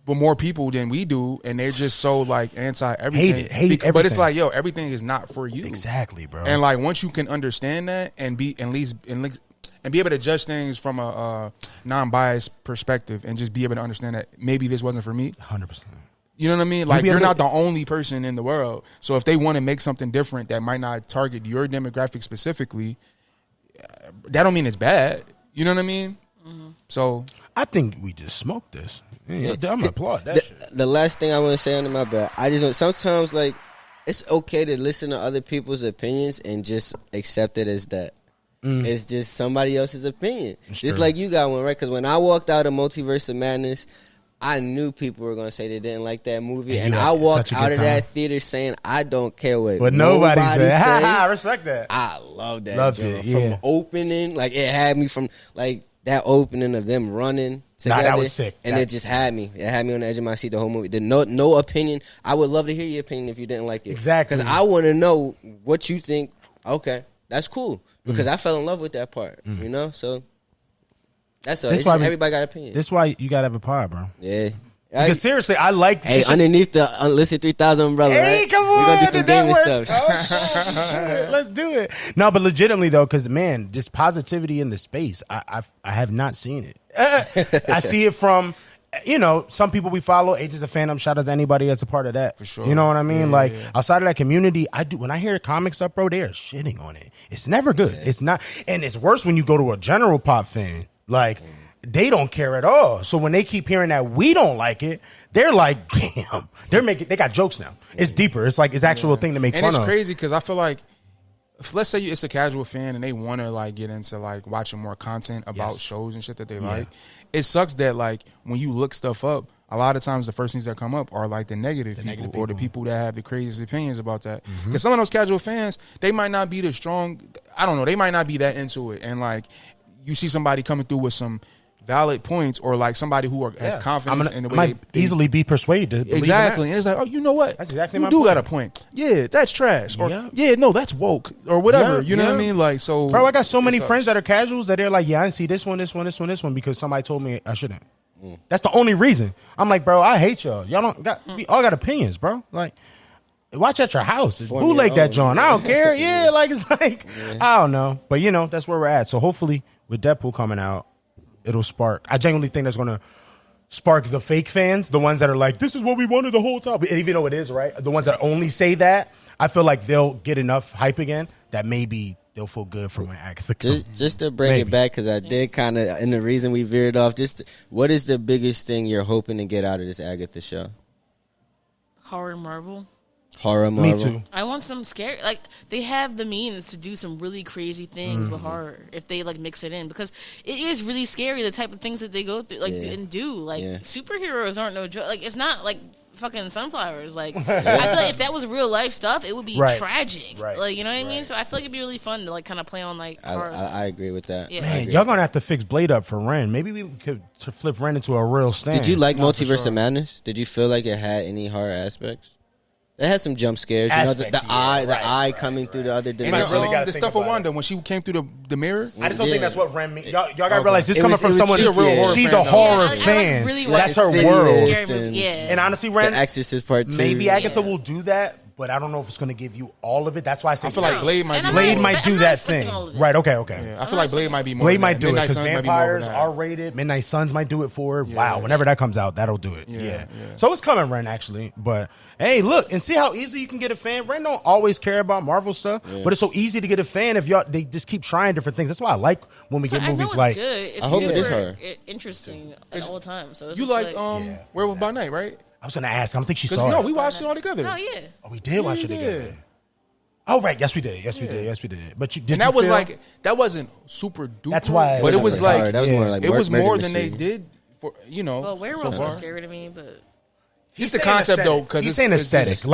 but more people than we do, and they're just so like anti everything. Hate everything. But it's like, yo, everything is not for you. Exactly, bro. And like, once you can understand that and be at least and be able to judge things from a non-biased perspective, and just be able to understand that maybe this wasn't for me. 100%. You know what I mean? Like, you're not the only person in the world. So if they want to make something different that might not target your demographic specifically, that don't mean it's bad. You know what I mean? Mm-hmm. So I think we just smoked this. Yeah, I'm gonna applaud that shit. The last thing I want to say under my bad, I just sometimes, like, it's okay to listen to other people's opinions and just accept it as that. It's just somebody else's opinion. Just like you got one, right? Because when I walked out of Multiverse of Madness, I knew people were going to say they didn't like that movie. And I walked out of that theater saying, I don't care what nobody said. I respect that. I love that. Loved it, yeah. From opening, like, it had me from, like, that opening of them running together. That was sick. And it just had me. It had me on the edge of my seat the whole movie. No opinion. I would love to hear your opinion if you didn't like it. Exactly. Because I want to know what you think. Okay, that's cool. Because I fell in love with that part, you know? So that's all. Everybody got an opinion. This is why you gotta have a pod, bro. Yeah. Because seriously, I like. Hey, underneath the Unlisted 3000 umbrella, hey, right? come on, we're gonna do some gaming network. stuff. Oh, let's do it. No, but legitimately though, because man, just positivity in the space, I have not seen it. I see it from, you know, some people we follow, Agents of Fandom. Shout out to anybody that's a part of that. For sure. You know what I mean? Yeah, like, yeah. outside of that community, I do. When I hear comics up, bro, they are shitting on it. It's never good. Yeah. It's not, and it's worse when you go to a general pop fan. Like, they don't care at all. So when they keep hearing that we don't like it, they're like, damn. They got jokes now. It's deeper. It's like, it's actual thing to make fun of. And it's crazy because I feel like, if, let's say it's a casual fan and they want to like get into like watching more content about shows and shit that they like, it sucks that like when you look stuff up, a lot of times the first things that come up are like the negative people or the people that have the craziest opinions about that. Because some of those casual fans, they might not be the strong, I don't know, they might not be that into it. And like, you see somebody coming through with some valid points, or like somebody who has confidence in the way might easily be persuaded to believe exactly. In And it's like, oh, you know what? That's exactly you my do point. got a point. Yeah, that's trash. Or no, that's woke or whatever. You know what I mean? Like, so, bro, I got so many friends that are casuals that they're like, yeah, I didn't see this one because somebody told me I shouldn't. That's the only reason. I'm like, bro, I hate y'all. Y'all don't got we all got opinions, bro. Like, watch at your house. Form Bootleg your that own. John. I don't care. Yeah, like it's like I don't know, but that's where we're at. So hopefully with Deadpool coming out, it'll spark. I genuinely think that's gonna spark the fake fans, the ones that are like, this is what we wanted the whole time. But even though it is, right? The ones that only say that, I feel like they'll get enough hype again that maybe they'll feel good for when Agatha comes. Just to bring it back, because I did kind of, and the reason we veered off, what is the biggest thing you're hoping to get out of this Agatha show? Horror Marvel. Horror Marvel? Me too. I want some scary, like they have the means to do some really crazy things with horror if they like mix it in, because it is really scary the type of things that they go through do. Like superheroes aren't no joke. Like it's not like fucking sunflowers. Like I feel like if that was real life stuff, it would be tragic. Right. Like you know what I mean. So I feel like it'd be really fun to like kind of play on like horror stuff. I agree with that. Yeah. Man, y'all gonna have to fix Blade up for Ren. Maybe we could flip Ren into a real stand. Did you like Multiverse of Madness? Did you feel like it had any horror aspects? It had some jump scares. The eye coming through the other dimension. really the stuff with Wanda when she came through the mirror. I just don't think that's what Ren means. Y'all gotta realize this coming from someone. She's a real horror She's fan, a though. horror I fan. really That's want her world. Scary movie. Yeah. And honestly, Ren, The Exorcist Part 2. maybe Agatha will do that, but I don't know if it's going to give you all of it. That's why I say I feel like Blade might And be I'm Blade not might expect- do I'm not that expecting thing. all of it. Right? Okay. Yeah, I feel like Blade might be more. Blade than might that. do it Midnight because Suns might be more vampires than that. are rated. Midnight Suns might do it for her. Yeah, Wow, yeah. whenever that comes out, that'll do it. Yeah. So it's coming, Ren, actually. But hey, look and see how easy you can get a fan. Ren don't always care about Marvel stuff, but it's so easy to get a fan if they just keep trying different things. That's why I like when we So get I know movies it's like. good. It's I hope super it is horror. Interesting at all times. So it's You just like Werewolf by Night, right? I was going to ask. I don't think she Because saw no, it. we watched it all together. Oh yeah. Oh, we did watch it Yeah. together. Oh right, yes we did. Yes we did. But you did. And that you was feel- like that wasn't super duper. That's why- But it was Hard. like That was more like it was Murder more than they Machine. did for Well, so werewolves are far. scary to me, but He's Just the saying concept aesthetic. though, because he's saying aesthetic. It's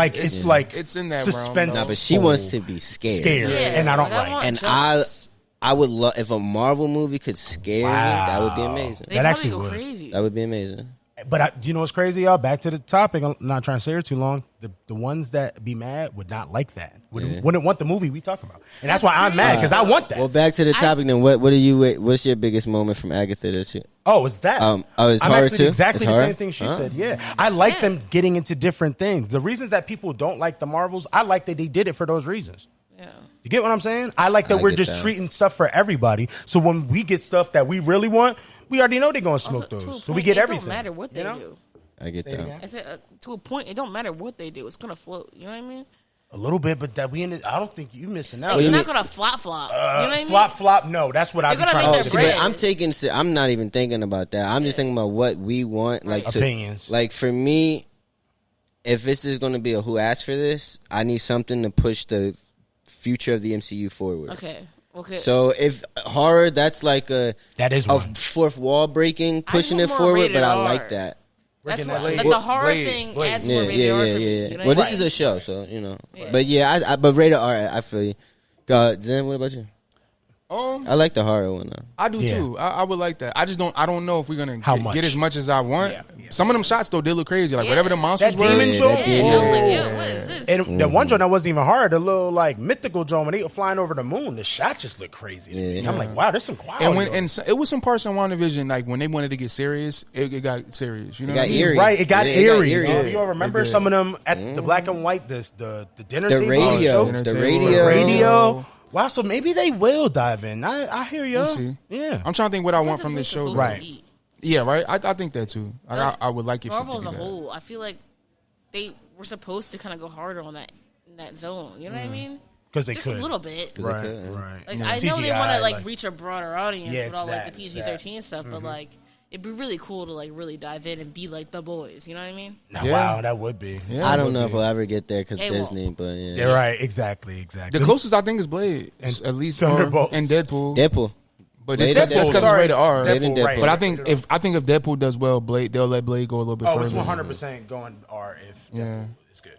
like it's in that realm, suspense. though. Nah, but she wants to be scared. Scared, yeah, and I don't like, like. want And jumps. I would love if a Marvel movie could scare me. That would be amazing. They that probably actually go would. crazy. That would be amazing. But do you know what's crazy, y'all? Back to the topic. I'm not trying to stay here too long. The ones that be mad would not like that. Wouldn't want the movie we talking about, and that's why I'm mad because I want that. Well, back to the topic. Then, what's your biggest moment from Agatha that you? Oh, it's that. It's I'm horror actually too? exactly It's the horror? same thing she said. Yeah, I like them getting into different things. The reasons that people don't like the Marvels, I like that they did it for those reasons. Yeah. You get what I'm saying? I like that I we're get just that. treating stuff for everybody. So when we get stuff that we really want, we already know they're gonna Also, smoke to a those. So point, we get it everything. don't matter what they you know? do. I get that. I said to a point, it don't matter what they do. It's gonna float. You know what I mean? A little bit, but that I don't think you missing out. It's you not mean- gonna flop. You know what I mean? Flop. No, that's what I be They're gonna trying make to their say. bread. But I'm not even thinking about that. I'm just thinking about what we want. Like Right. Opinions. Like for me, if this is going to be a who asked for this, I need something to push the future of the MCU forward. Okay. So if horror, that's like That is a one. fourth wall breaking, I pushing want it more forward. rated But I R. like that. That's Breaking what, that like leg. the horror Blade. thing adds Yeah, more rated R yeah, for me. yeah. You know Well, what I this mean? is a show, so you know. Yeah. But yeah, but rated R, I feel you. God, Zen, what about you? I like the horror one though. I do Yeah. too. I would like that. I don't know if we're gonna How get, much? get as much as I want. Yeah. Some of them shots though did look crazy. Like Yeah. whatever the monsters That were. demon show? that Yeah, demon- I was like, yo, what is this? And the one joint that wasn't even horror, the little like mythical joint when they were flying over the moon, the shot just looked crazy. To me. Yeah. I'm like, wow, there's some quality. And when on it. and so, it was some parts in WandaVision, like when they wanted to get serious, it got serious. You know, It got what I mean? eerie. Right, it got Yeah, eerie. Yeah. You all remember some of them at the black and white, the dinner The table radio, show? the table. radio. radio. Wow, so maybe they will dive in. I hear you. We'll see. Yeah, I'm trying to think what I want That's from what this it's show. supposed to Right. be. Yeah, right. I think that too. I would like it. Marvel to as be a that. whole, I feel like they were supposed to kind of go harder on that in that zone. You know what I mean? because they Just could. a little bit. Right, could, yeah. right. Like Yeah. I know they CGI, want to like reach a broader audience Yeah, with it's all like that, the it's PG-13 stuff, but like it'd be really cool to like really dive in and be like the boys. You know what I mean? Now, Yeah. wow, that would be. Yeah. I don't know if we'll ever get there because It Disney, won't. but yeah. They're right. Exactly. The closest I think is Blade, And at least, Thunderbolts. and Deadpool. Deadpool. But Blade that's and because it's Deadpool. rated R. Blade and Deadpool, Deadpool. But I think if Deadpool does well, Blade they'll let Blade go a little bit Oh, further. it's 100% going R if Deadpool is good.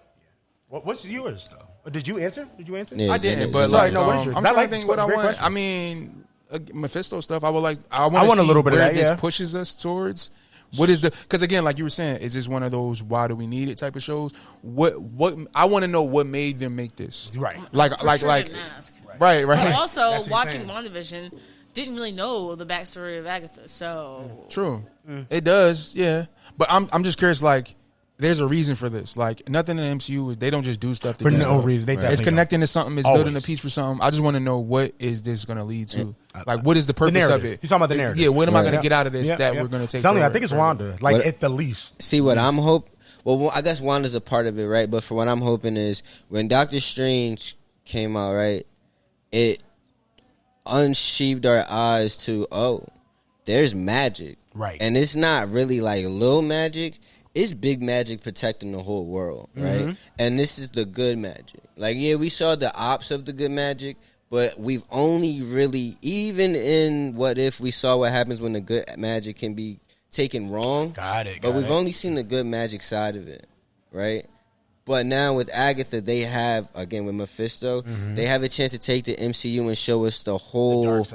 Yeah. What's yours though? Did you answer? Yeah, I didn't, yeah, but yeah. like, no, what is yours? I'm I trying like to think this what I great want. question. I mean, Mephisto stuff. I want want to a little bit of where that, this yeah. pushes us towards. What is the? Because again, like you were saying, is this one of those why do we need it type of shows? What I want to know what made them make this Right. Like For sure like didn't ask. right. But also That's what he's watching saying. WandaVision, didn't really know the backstory of Agatha, so True, it does, yeah. But I'm just curious, like, there's a reason for this. Like nothing in the MCU is they don't just do stuff to For do no stuff. reason. They It's definitely connecting to something. It's Always. building a piece for something. I just want to know what is this going to lead to? Like what is the purpose of narrative. it? You're talking about the narrative. Yeah. What am I going to Right. get out of this Yeah, that yeah. we're going to take? Tell me, I forward think it's further? Wanda. Like What- at the least. See what I'm Well, I guess Wanda's a part of it, right? But for what I'm hoping is when Doctor Strange came out, right, it unsheathed our eyes to, there's magic. Right. And it's not really like little magic. It's big magic protecting the whole world, right? Mm-hmm. And this is the good magic. Like, yeah, we saw the ops of the good magic, but we've only really, even in What If, we saw what happens when the good magic can be taken wrong. Got it. But we've only seen the good magic side of it, right? But now with Agatha, they have, again, with Mephisto, they have a chance to take the MCU and show us the whole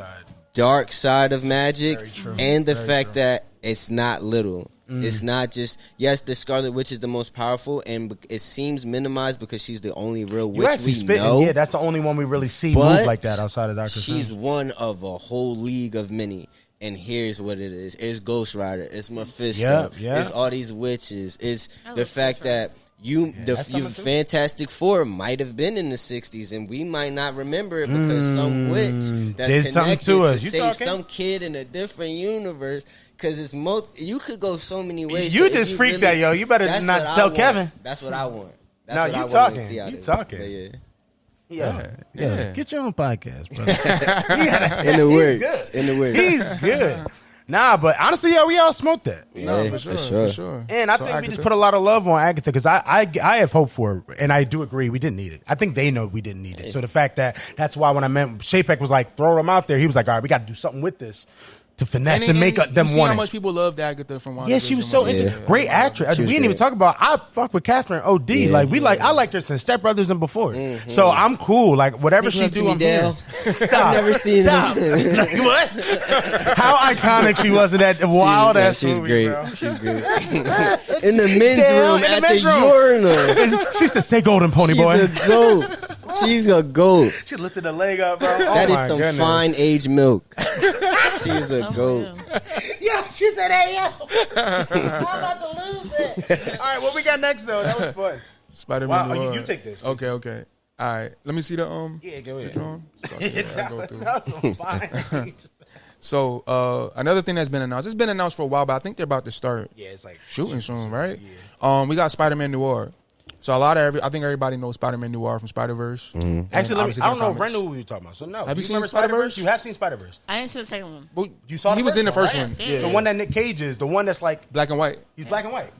dark side of magic. Very true. And the Very fact true. that it's not little. It's not just, yes, the Scarlet Witch is the most powerful, and it seems minimized because she's the only real You witch actually we spitting. know. Yeah, that's the only one we really see But move like that outside of Doctor she's Strange. one of a whole league of many. And here's what it is. It's Ghost Rider. It's Mephisto. Yeah. It's all these witches. It's I the love fact Ghost Rider. that you that's coming too. Fantastic Four might have been in the 60s, and we might not remember it because some witch that's did something connected to to us. You save talking? some kid in a different universe. Because it's you could go so many ways. You So if just freaked that, yo. You better that's not what I tell want. Kevin. That's what I want. That's No, what you I want talking. to see out You of it. talking. Yeah. Yeah. Get your own podcast, bro. In the works. In the works. He's good. Nah, but honestly, yeah, we all smoked that. No, Yeah, for sure, for for sure. And I So think we just Agatha- put a lot of love on Agatha because I have hope for her, and I do agree we didn't need it. I think they know we didn't need it. So the fact that's why when I met Shapek was like, throw him out there, he was like, all right, we got to do something with this to finesse and make them you see want how it. much people loved Agatha from WandaVision. Yeah, she was so wasn't interesting. it? Great actress. She was We didn't even great. talk about. I fuck with Catherine OD. I liked her since Step Brothers and before. So I'm cool. Like whatever Make she love to do, me, I'm Dale. here. Stop. I've never seen Stop. him. Like, what? How iconic she was in that wild ass She's movie, great. bro. She's great. In the men's Damn, room in the at men's the room. urinal. She said, "Stay golden, pony She's boy." a goat. She's a goat. She lifted her leg up, bro. That is some goodness. fine age milk. She's a Oh, goat. yeah. Yeah, she said, "Hey, yo, I'm about to lose it." All right, what we got next though? That was fun. Spider-Man. Wow, Noir. you take this. Okay. All right. Let me see the Yeah, go the ahead. drawing. So I go through. That was some fine. So another thing that's been announced. It's been announced for a while, but I think they're about to start Yeah, it's like shooting soon, right? We got Spider-Man Noir. So I think everybody knows Spider-Man Noir from Spider-Verse. Actually, I don't know if Ren Ren knew what we were talking about. So no, Have you seen remember Spider-Verse? You have seen Spider-Verse. I didn't see the second one. Well, You saw the he was first in the one, first right? one. Yes, Yeah, yeah. The one that Nick Cage is, the one that's like black and white. he's black and white.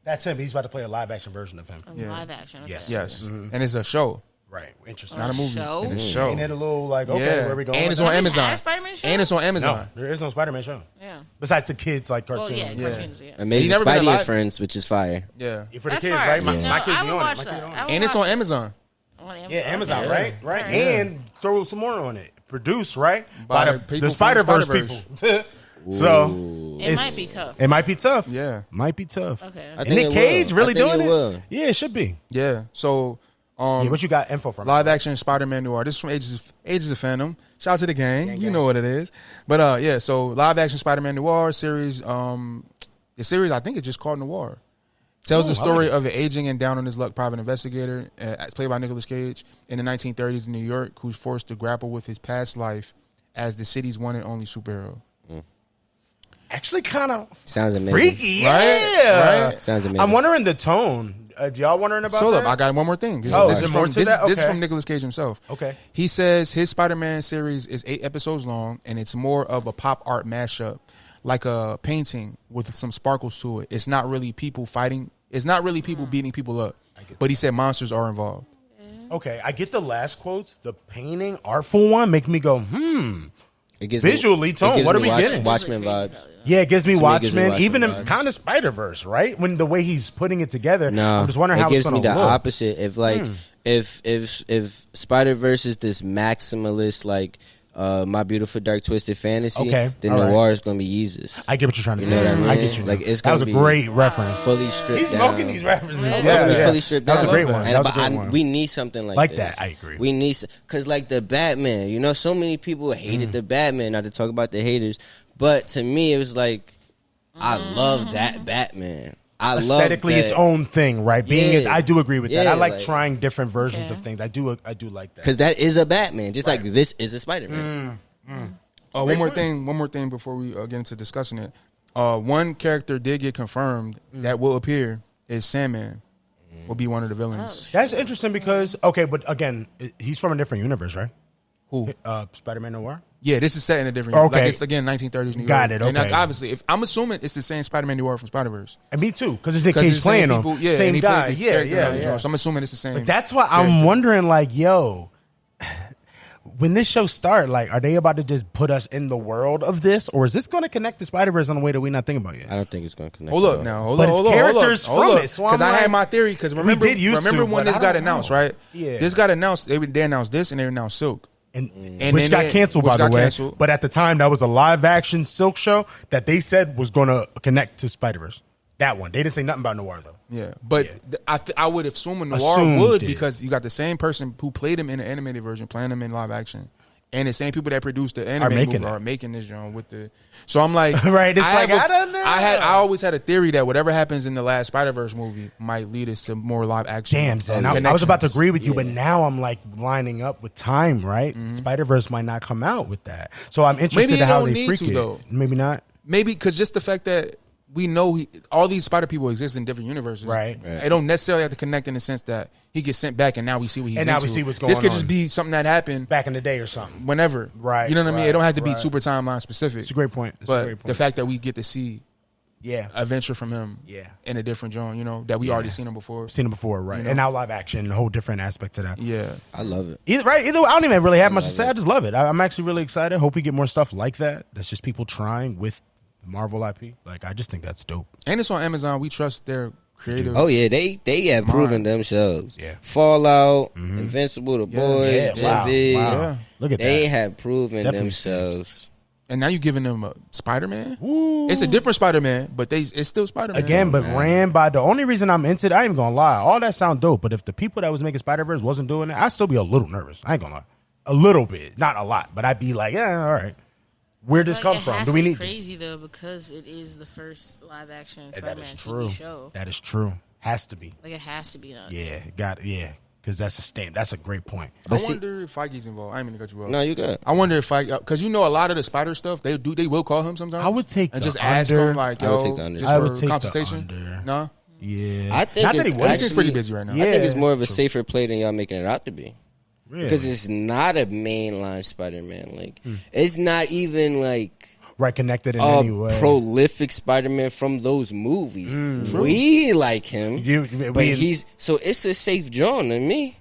That's him. He's about to play a live action version of him. Yeah. Live action. Okay. Yes. Yes, and it's a show, Right, interesting. not a movie. Show? And it's a show. Ain't it a little like okay, Yeah. where we going? And with it's that? on Have you Amazon. had a Spider-Man show? And it's on No, Amazon. there is no Spider-Man show Yeah. besides the kids like Well, cartoon. yeah, Yeah. cartoons. Yeah. Amazing never been Spidey and alive? Friends, which is fire. Yeah, For the That's kids, fine. right? My No, kids I be would on watch it. My that. kid on it. I would and it's watch on it. Amazon. On Yeah, Amazon, Okay. right? Yeah. And throw some more on it. Produced, right? By the the people from Spider-Verse Spider-Verse. people. So It it's- might be tough. It might be tough. Yeah. Might be tough. Okay. I And think Nick it Cage will. really I think doing it it? will. Yeah, it should be. Yeah. So Yeah, what you got info from? live action Spider-Man Noir. This is from Ages of Fandom. Shout out to the gang. You know what it is. But yeah, so live action Spider-Man Noir series. The series I think is just called Noir. Tells the story of an aging and down on his luck private investigator, played by Nicolas Cage, in the 1930s in New York, who's forced to grapple with his past life as the city's one and only superhero. Actually, kind of Sounds amazing. freaky. Right? Yeah. Right? Sounds amazing. I'm wondering the tone. Y'all wondering about So that? look, I got one more thing. This, Oh, this is is there more from to this, that? this is Okay. from Nicolas Cage himself. Okay. He says his Spider-Man series is 8 episodes long, and it's more of a pop art mashup, like a painting with some sparkles to it. It's not really people fighting. It's not really people beating people up. But he said monsters are involved. Okay, I get the last quotes. The painting, artful one, make me go, It gives Visually, it Tone, gives what are me we Watch- getting? Watchmen vibes. Yeah, it gives me To me, it gives me Watchmen, Watchmen even vibes. kind of Spider-Verse, right? When the way he's putting it together. No, I'm just wondering how it gives it's me going to the look. opposite. If like if Spider Verse is this maximalist like My Beautiful Dark Twisted Fantasy, Okay, then all right. Noir is gonna be Jesus. I get what you're trying to You say. know what I mean? I get you. Like, Like, it's that was a gonna be great reference. Fully stripped He's down. smoking these references. Yeah, Gonna be yeah. fully stripped That down. was a great one. And That was a great one. we need something like this. that. I agree. We need because like the Batman. You know, so many people hated the Batman. Not to talk about the haters, but to me, it was like I love that Batman. I love aesthetically that. its own thing, right? Yeah. I do agree with that. Yeah, I like like- trying different versions Okay. of things. I do like that. Because that is a Batman, just like this is a Spider-Man. One more thing before we get into discussing it. One character did get confirmed that will appear is Sandman. Will be one of the villains. That's interesting because but again, he's from a different universe, right? Who? Spider-Man Noir. Yeah, this is set in a different. Okay. Like it's again 1930s New York. Got it, And okay. obviously, if I'm assuming it's the same Spider-Man Noir from Spider-Verse. And me too, because it's Nick Cage playing him. Yeah, Same and he guy. played this Yeah, character yeah, in the yeah. joint. So I'm assuming it's the same. But that's why I'm character. wondering, like, yo, when this show start, like, are they about to just put us in the world of this, or is this going to connect to Spider-Verse in a way that we're not thinking about yet? I don't think it's going to connect. Hold at up all. now. Hold But up. it's Hold up. characters hold from up. it, so I'm Because I like- had my theory. Because remember, did used remember to, when but this I got don't announced, know. right? Yeah. This got announced. They announced this and they announced Silk. And And which then got it- canceled, which by the got way. canceled. But at the time, that was a live action Silk show that they said was going to connect to Spider-Verse. That one. They didn't say nothing about Noir, though. Yeah, but I would assume a Noir Assumed would it. because you got the same person who played him in the animated version playing him in live action, and the same people that produced the animated making movie it. are making this genre with the. So I'm like, Right, it's like, I don't know. I always had a theory that whatever happens in the last Spider-Verse movie might lead us to more live action. Damn, Zen. I was about to connections. agree with you, but now I'm like lining up with time, right? Mm-hmm. Spider-Verse might not come out with that. So I'm interested Maybe in it how don't they need freak to, it. though. Maybe not. Maybe because just the fact that we know all these Spider people exist in different universes. Right. They don't necessarily have to connect in the sense that he gets sent back and now we see what he's And now we into. see what's This going could on. just be something that happened Back in the day or something. whenever. Right, You know what I mean? right, It don't have to be right. super timeline specific. It's a great point. It's a But great point. the fact that we get to see Yeah. a venture from him Yeah. in a different genre, that we already seen him before. Seen it before, right? You know? And now live action, a whole different aspect to that. Yeah. I love it. Either way, I don't even really have much to say. I just love it. I'm actually really excited. Hope we get more stuff like that. That's just people trying with Marvel IP. Like, I just think that's dope. And it's on Amazon. We trust their creative. Oh yeah, they have proven themselves. Yeah. Fallout, Invincible, The Boys, Yeah, Gen wow, V. wow. Yeah. Look at They that. have proven Definitely themselves. And now you're giving them a Spider-Man? Ooh. It's a different Spider-Man, but it's still Spider-Man. Again, but ran by the only reason I'm into it, I ain't even gonna lie. All that sound dope, but if the people that was making Spider-Verse wasn't doing it, I'd still be a little nervous. I ain't gonna lie. A little bit. Not a lot, but I'd be like, yeah, all right. Where'd this come it from? has Do we to be need crazy though because it is the first live action That Spider-Man is true. TV show. That is true. Has to be. Like it has to be nuts. Yeah, got it. Yeah, because that's a stamp. That's a great point. I see- wonder if Feige's involved. I didn't mean to cut you off. No, you good. I wonder if Feige, because a lot of the Spider stuff, they will call him sometimes. I would take and the just ask under. him like, I would yo, take the under. just I for would take the consultation. under. No, Yeah, I think Not that it's he was. he seems pretty busy right now. Yeah. I think it's more of a safer play than y'all making it out to be. Really? Because it's not a mainline Spider-Man. Like it's not even like right connected in a any way. prolific Spider-Man from those movies. We like him, but so it's a safe John to me.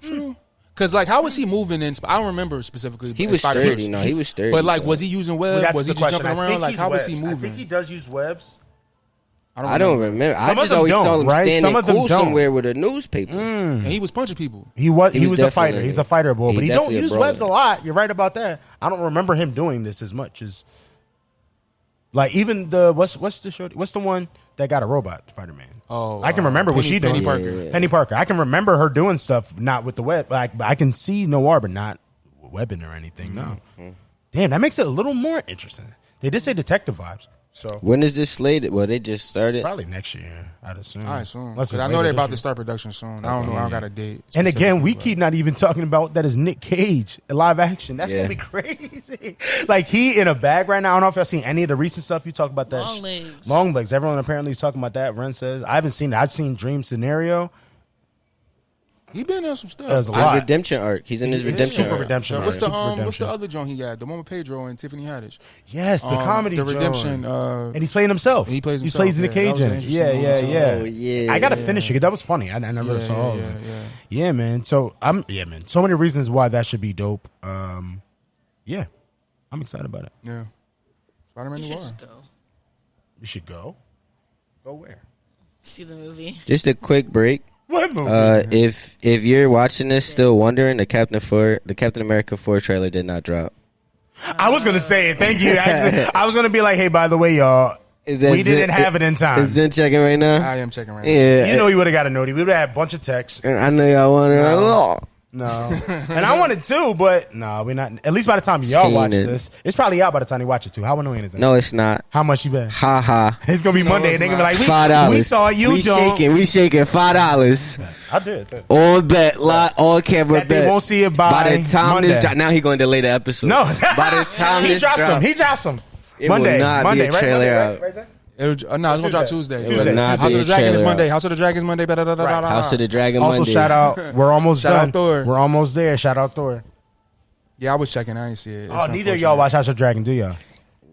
because like how was he moving in? I don't remember specifically. He in was Spider-Verse. sturdy. No, he was sturdy. But like, though. was he using Well, webs? that's Was the he just question. jumping I around? think Like, he's how was he webs. moving? I think he does use webs. I don't remember. Some I of just them always don't, saw him right? standing Some of them cool don't. somewhere with a newspaper. And he was punching people. He was was a fighter. definitely- He's a fighter, boy, but he don't definitely a use brawler. webs a lot. You're right about that. I don't remember him doing this as much as like even the what's the show? What's the one that got a robot Spider-Man? Oh, I can remember what she did. Penny Parker. Yeah. Penny Parker. I can remember her doing stuff not with the web. Like I can see Noir, but not webbing or anything. No. Damn, that makes it a little more interesting. They did say detective vibes, so When is this slated? Well, they just started. probably next year. I'd assume. I assume. Unless Because it's I know later they're this about year. to start production soon. I don't know. I don't got a date. And again, we specifically, but- keep not even talking about that is Nick Cage in live action. That's Yeah. gonna be crazy. Like he in a bag right now. I don't know if y'all seen any of the recent stuff. You talk about that. Long legs. Long legs. Everyone apparently is talking about that. Ren says I haven't seen it. I've seen Dream Scenario. He been on some stuff. There's a His lot. redemption arc. He's in his redemption super arc. redemption. What's the Super what's the redemption. other joint he got? The one with Pedro and Tiffany Haddish. Yes, the comedy. The joint. redemption. And he's playing himself. He plays He himself, plays in the yeah. That Cage. was an in it. interesting Yeah, moment. yeah. Oh, yeah. I gotta finish it. That was funny. I never saw all of it. Yeah, man. So man. So many reasons why that should be dope. Yeah, I'm excited about it. Yeah. Spider-Man You should Noir. just go We should go. Go where? see the movie. Just a quick break. What movie? If you're watching this, still wondering, the Captain America 4 trailer did not drop. I was gonna say it. Thank you. Actually, I was gonna be like, hey, by the way, y'all, Is that we didn't Zen- have it in time. Is Zen checking right now? I am checking right now. Yeah, You know, he would have got a note. We would have had a bunch of texts. I know y'all wondering. Oh. No, and I wanted to, but no, we're not. At least by the time y'all watch this, it's probably out by the time you watch it too. How annoying is that? No, it's not. How much you bet? Ha ha. It's gonna be Monday, and they're gonna be like, $5. we saw you, We John. shaking $5. I did too. On bet, on camera That bet. they won't see it by the time Monday. this drop. Now he going to delay the episode. No, by the time he this drops drop, some. He drops some. it Monday, will not Monday, be a trailer right? out. Right, Zach? No, it's gonna drop Tuesday. It will not House be of a the Dragon is trailer Monday. out. House of the Dragon is Monday. House of the Dragon Also, Mondays. shout out. We're almost Shout done. out Thor. We're almost there. Shout out Thor. Yeah, I was checking. I didn't see it. Oh, neither of y'all watch House of the Dragon, do y'all?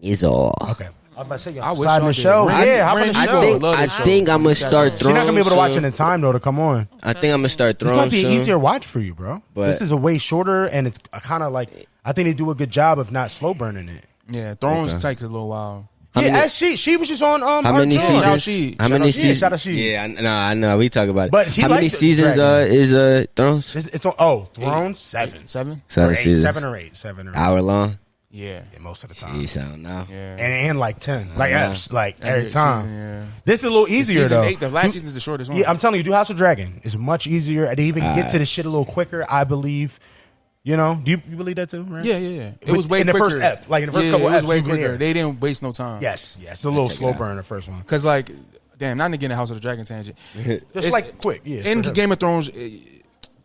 Is all. Okay. I was about to say, I y'all wish side y'all the did. show. Ren- Yeah, hop on the Ren- show. love I this show. think I'm going to start Thrones. She's not gonna be able to watch it soon. in time though. To come on. I think I'm going to start This Thrones might be an soon. easier watch for you, bro. But- this is a way shorter, and it's kind of like I think they do a good job of not slow burning it. Yeah, Thrones takes a little while. How Yeah, many- as she was just on How many our seasons? Show. She. How Shout many out She. seasons? Shout out She. Yeah, I know. We talk about it. But he how many liked the seasons Dragon. is Thrones? It's on. Thrones 7. 7? Seven Or 8, seasons. 7 or 8. 7 or 8. Hour long. Yeah. Yeah, most of the time. Jeez, I don't know. Yeah. And like 10. Like Yeah. apps. Like Every every time. season, yeah. This is a little easier Season though. 8, the last Do- season is the shortest one. Yeah, I'm telling you, do House of Dragon. It's much easier. They even get to the shit a little quicker, I believe. You know? Do you believe that too, right? Yeah. It was way in the quicker. first ep, like in the first Yeah, couple it was eps, way you can quicker. hear. They didn't waste no time. Yes, it's a little check it slow out. burn the first one. Because, like, damn, not to get in the House of the Dragon tangent. Just It's- like quick, yeah. In for sure. Game of Thrones,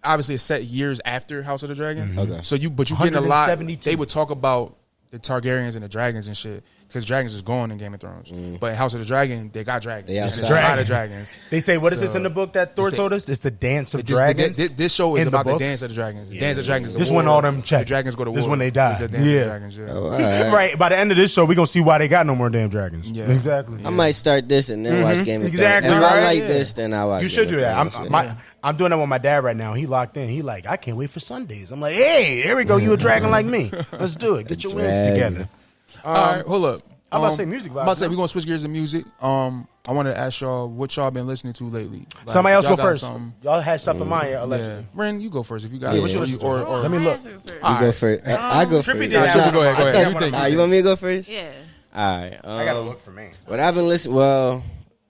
obviously it's set years after House of the Dragon. Mm-hmm. Okay. So you getting a lot. 172. They would talk about the Targaryens and the dragons and shit. Because dragons is gone in Game of Thrones. But in House of the Dragon, they got dragons. They There's outside. a lot of dragons. They say, what is So- this in the book that Thor It's the- told us? It's the dance of This- dragons. This show is in the about the book? dance of the dragons. The dance of the dragons. Is This the when war. all them check. The dragons go to war. This when they die. The dance Yeah. of the dragons. Yeah. Oh, all right. Right. By the end of this show, we're going to see why they got no more damn dragons. Yeah. Exactly. I might start this and then watch Game of Thrones. Exactly If I right, like yeah. this, then I watch. You should Game do of that. Thrones, I'm doing that with my dad right now. He locked in. He like, I can't wait for Sundays. I'm like, hey, there we go. You a dragon like me. Let's do it. Get your wings Dragon. together. All right, hold up. I'm about to say music vibes, I'm about to say no? we're gonna switch gears to music. I wanted to ask y'all what y'all been listening to lately. Like, Somebody else y'all go got first. something- Y'all had stuff in mind, Yeah, allegedly. Ren, you go first if you got Yeah. it. What you listen to? Or Let me look. You go first. I go first. Trippy did Nah, have Trippy, one. go ahead, go ahead. I You thought- think- You want me to go first? Yeah. All right. I got to look for me. What I've been listening, well,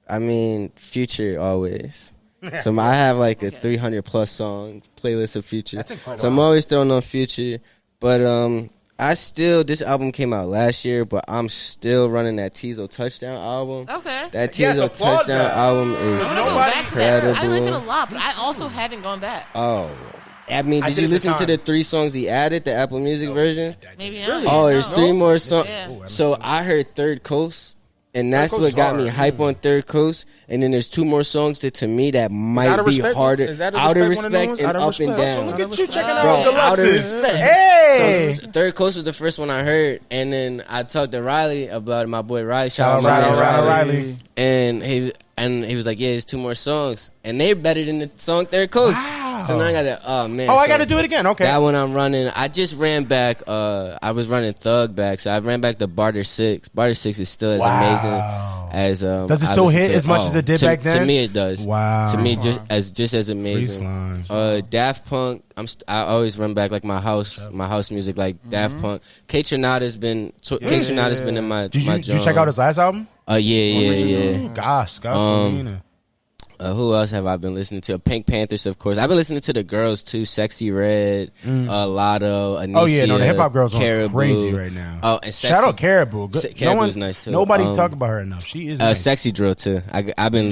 I mean, Future always. So I have like a 300 plus song playlist of Future. That's incredible. So I'm always throwing on Future, but this album came out last year, but I'm still running that Tizo Touchdown album. Okay. That Yes, Tizo applaud Touchdown that. album is I'm gonna go back to that. I like it a incredible. lot, but I also haven't gone back. Oh, I mean, I did did you at the listen to time. the 3 songs he added, the Apple Music version? Maybe not. Oh, there's No. 3 more songs. Yeah. So I heard Third Coast, and that's Coast what is got me hard. hype on Third Coast. And then there's 2 more songs that to me that might Out of be respect? harder. Is that a Out of respect one of respect those? and Out of up respect. and So down. Look at you checking Bro, out the out of deluxes. respect. Hey. So Third Coast was the first one I heard, and then I talked to Riley about it, my boy Riley. Shout out my man Riley. And he was like, yeah, it's 2 more songs, and they're better than the song Third Coast. Wow. So now I got that. Oh man. Oh, I so got to do it again. Okay. That one I'm running. I just ran back. I was running Thug back, so I ran back to Barter 6. Barter 6 is still as Wow. amazing as. Does it I still listened hit to as much as it did to, back then? To me, it does. Wow. To me, Free just as amazing. slimes. Daft Punk. I always run back like my house music, like Daft Punk. K Tronada's been. K Tronada's been in my. Did you my check out his last album? Yeah. Gosh, Selena. Who else have I been listening to? Pink Panthers, of course. I've been listening to the girls too. Sexy Red, Lotto, Anicia. Oh yeah, no, the hip hop girls are Caribou. crazy right now. Oh, and Sexy, Shout out Caribou. Good. Caribou's nice too. Nobody talk about her enough. She is nice. Sexy Drill too. I've been.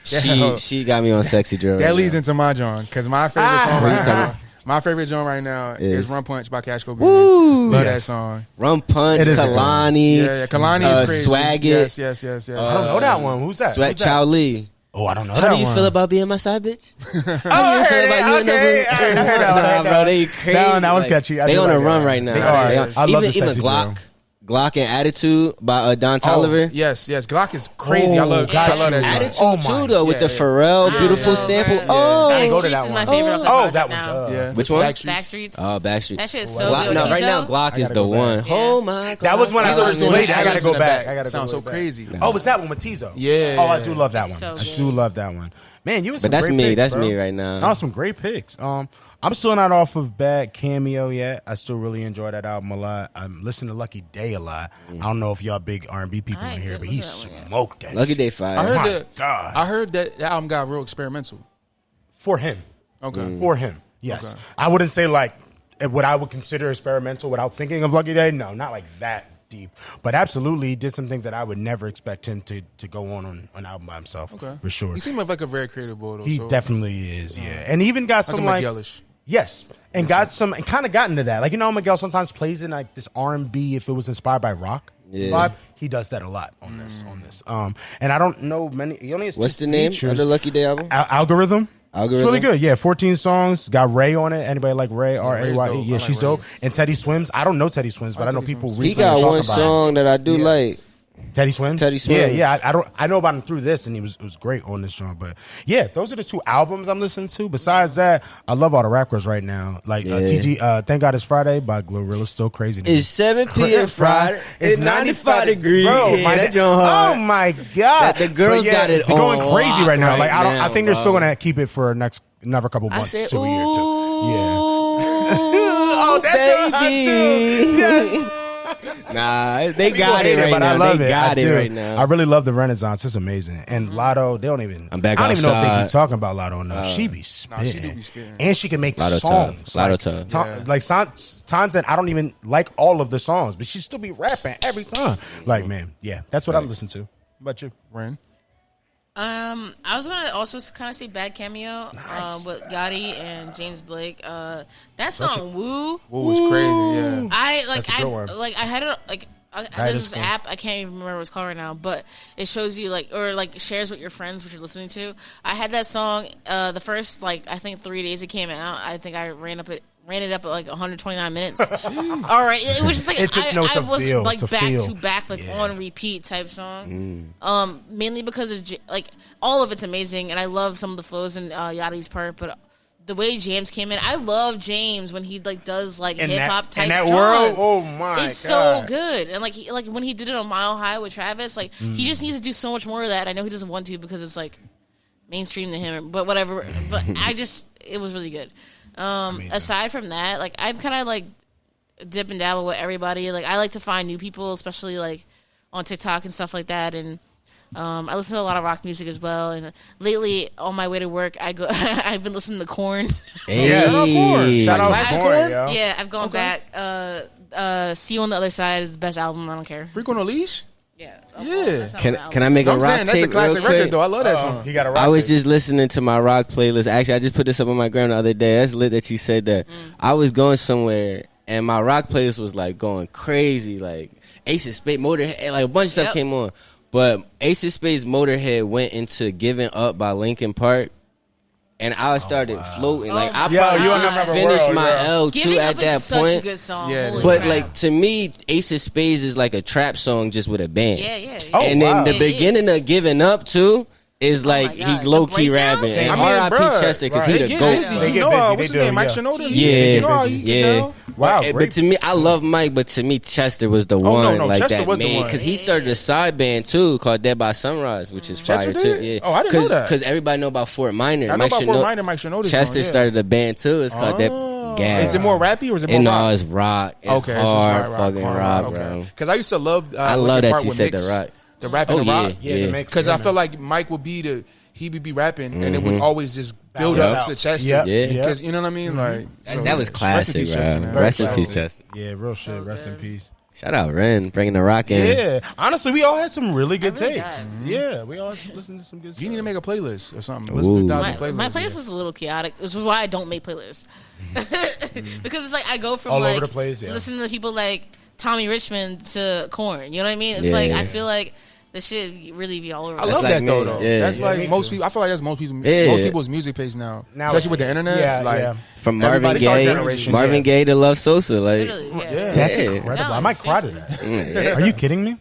She got me on Sexy Drill. That right leads now. into my John because my favorite song What you right talking now. My favorite John right now is Run Punch by Cash Cobain. Woo! Love Yes. that song. Rum Punch, It is a good Kalani. Yeah, Kalani is crazy. Swag It. Yes. I don't know that one. Who's that? Sweat Who's that? Chow Lee. Oh, I don't know How that do you one. feel about being my side bitch? Oh, I How do you feel heard about it. you and Okay, never? I heard that one. I heard Nah, bro, that they one. crazy. That was Like, catchy. I They do on like a that. run right now. They are. They I love the even Sexy Glock. Drill. Glock and Attitude by Don Toliver. Yes. Glock is crazy. I love got that. you. Joint. Attitude Oh, too, my. though, with the Pharrell beautiful sample. Oh, I go to Backstreets that is one. my favorite of the Oh, project that one. now. Yeah. Which one? Backstreets. oh, Backstreet. That shit is so Glock, good. no, with right now Tizo. Glock is gotta the go one. back. Oh my God. That was when I Tizo was was doing late. the I gotta ad-libs go in the back. back. I gotta Sounds go so back. crazy. Oh, was that one with Tizo? Yeah. Oh, I do love that one. So I good. do love that one. Man, you was some But that's great me. picks, That's bro. me right now. No, some great picks. I'm still not off of Bad Cameo yet. I still really enjoy that album a lot. I'm listening to Lucky Day a lot. I don't know if y'all big R&B people I in here, did but he listen to that one, smoked that. Lucky shit. Day I Fire. heard my that. God. I heard that album got real experimental. For him. Okay. For him. Yes. Okay. I wouldn't say like what I would consider experimental without thinking of Lucky Day. No, not like that deep. But absolutely, he did some things that I would never expect him to go on an album by himself. Okay. For sure. He seemed like a very creative boy, though. He so. definitely is, yeah. And he even got some like like... McGillish. Yes. And got some... And kind of got into that. Like, you know, Miguel sometimes plays in like this R&B if it was inspired by rock vibe. He does that a lot on this. And I don't know many... He only has What's two the name features. of the Lucky Day album? Algorithm. It's really good. Yeah, 14 songs. Got Ray on it. Anybody like Ray? R-A-Y-E. Yeah, she's dope. And Teddy Swims. I don't know Teddy Swims, but I know people recently He got one about song that I do like. Teddy Swims? Teddy Swims. Yeah. I know about him through this, and it was great on this joint. But yeah, those are the two albums I'm listening to. Besides that, I love all the rappers right now. Like TG, Thank God It's Friday by Glorilla's still crazy. It's 7 p.m. Friday. It's 95 degrees. Bro, that joint hard. oh my God. The girls got it they're going on crazy right now. Like I think they're bro. still gonna keep it for another couple months said, to a year too. Yeah. Oh, that's baby. Yes. Nah, they got it right but now. I love they it. got I it do. right now. I really love the Renaissance. It's amazing. And Lotto, they don't even. I'm back I don't even know if they outside. keep talking about Lotto enough. She be spitting. she do be spitting. And she can make Lotto songs. tough. Lotto tough. Like times that I don't even like all of the songs, but she still be rapping every time. Like, man, yeah, that's what I'm listening to. How about you? Ren? I was gonna also kind of say Bad Cameo with Yachty and James Blake. That song "Woo" was crazy. Yeah. That's a good one. I had it like. There's this app, I can't even remember what it's called right now, but it shows you shares with your friends what you're listening to. I had that song the first I think 3 days it came out. I think I ran it up at like 129 minutes. All right, it was just like I was like back to back on repeat type song. Mainly because of all of it's amazing, and I love some of the flows in Yachty's part, but. The way James came in, I love James when he does hip hop type. In that genre. world, oh my it's God. so good. And he when he did it on Mile High with Travis, he just needs to do so much more of that. I know he doesn't want to because it's mainstream to him, but whatever. But it was really good. Aside from that, I'm kind of dip and dabble with everybody. I like to find new people, especially on TikTok and stuff like that, and. I listen to a lot of rock music as well, and lately on my way to work, I've been listening to Korn. Hey. Shout out to Korn, yo. Yeah, I've gone back. See You on the Other Side is the best album. I don't care. Freak on a Leash? Yeah. Can I make a I'm rock saying that's a tape classic real quick? record though. I love that song. He got a rock I was tape. just listening to my rock playlist. Actually, I just put this up on my gram the other day. That's lit that you said that. I was going somewhere, and my rock playlist was going crazy. Ace of Spades, Motorhead, a bunch of stuff came on. But Ace of Spades Motorhead went into Giving Up by Linkin Park, and I started floating. I probably finished my L2 at that such point. A good song. Yeah, Holy But crap. to me, Ace of Spades is like a trap song just with a band. Yeah. And then the beginning of Giving Up too is my he God. low The key breakdown? rapping. And I mean, R.I.P. bruh, Chester because right. he They the get GOAT. busy. They You get know, busy. what's They his name? do, Mike yeah. Shinoda? Yeah. Wow, But great. to me, I love Mike, but to me, Chester was the one. no, Chester was the one. Because he started a side band too called Dead by Sunrise, which is Chester fire did? too. Yeah. Oh, I didn't know that. Because everybody know about Fort Minor. I know about Fort Minor, Mike Shinoda's Chester joint, yeah. started a band too. It's called Dead Gas. Is it more rappy or is it more No, rock? it's rock. It's Okay, it's just hard rock, fucking rock, bro. Okay. Because I used to love. I love Linkin that Park you with said Mix. the rock. The rap and the rock. Yeah. Because I feel like Mike would be he would be rapping and it would always just build Balance up out. to Chester. Yeah. Because you know what I mean? That was classic, bro. Rest in peace, Chester. Yeah, real shit. Rest in peace. Shout out Ren, bringing the rock in. Yeah, honestly, we all had some really good really takes. did. Yeah, we all listened to some good stuff. You need to make a playlist or something. Let's do Ooh. 1,000 playlists. My playlist is a little chaotic. This is why I don't make playlists. Because it's I go from All over the place, yeah. listening to people like Tommy Richmond to Korn. You know what I mean? It's Yeah. I feel like the shit really be all over. I the love like that me. though. Yeah. That's Yeah, me like most too. people. I feel like that's most Yeah. people's music pace now, Now especially with the internet. yeah. From Marvin Everybody's our Gaye, generation, Marvin yeah. Gaye to Love Sosa, like Literally, Yeah. That's Yeah. incredible. No, I might cry to seriously. that. Are you kidding me?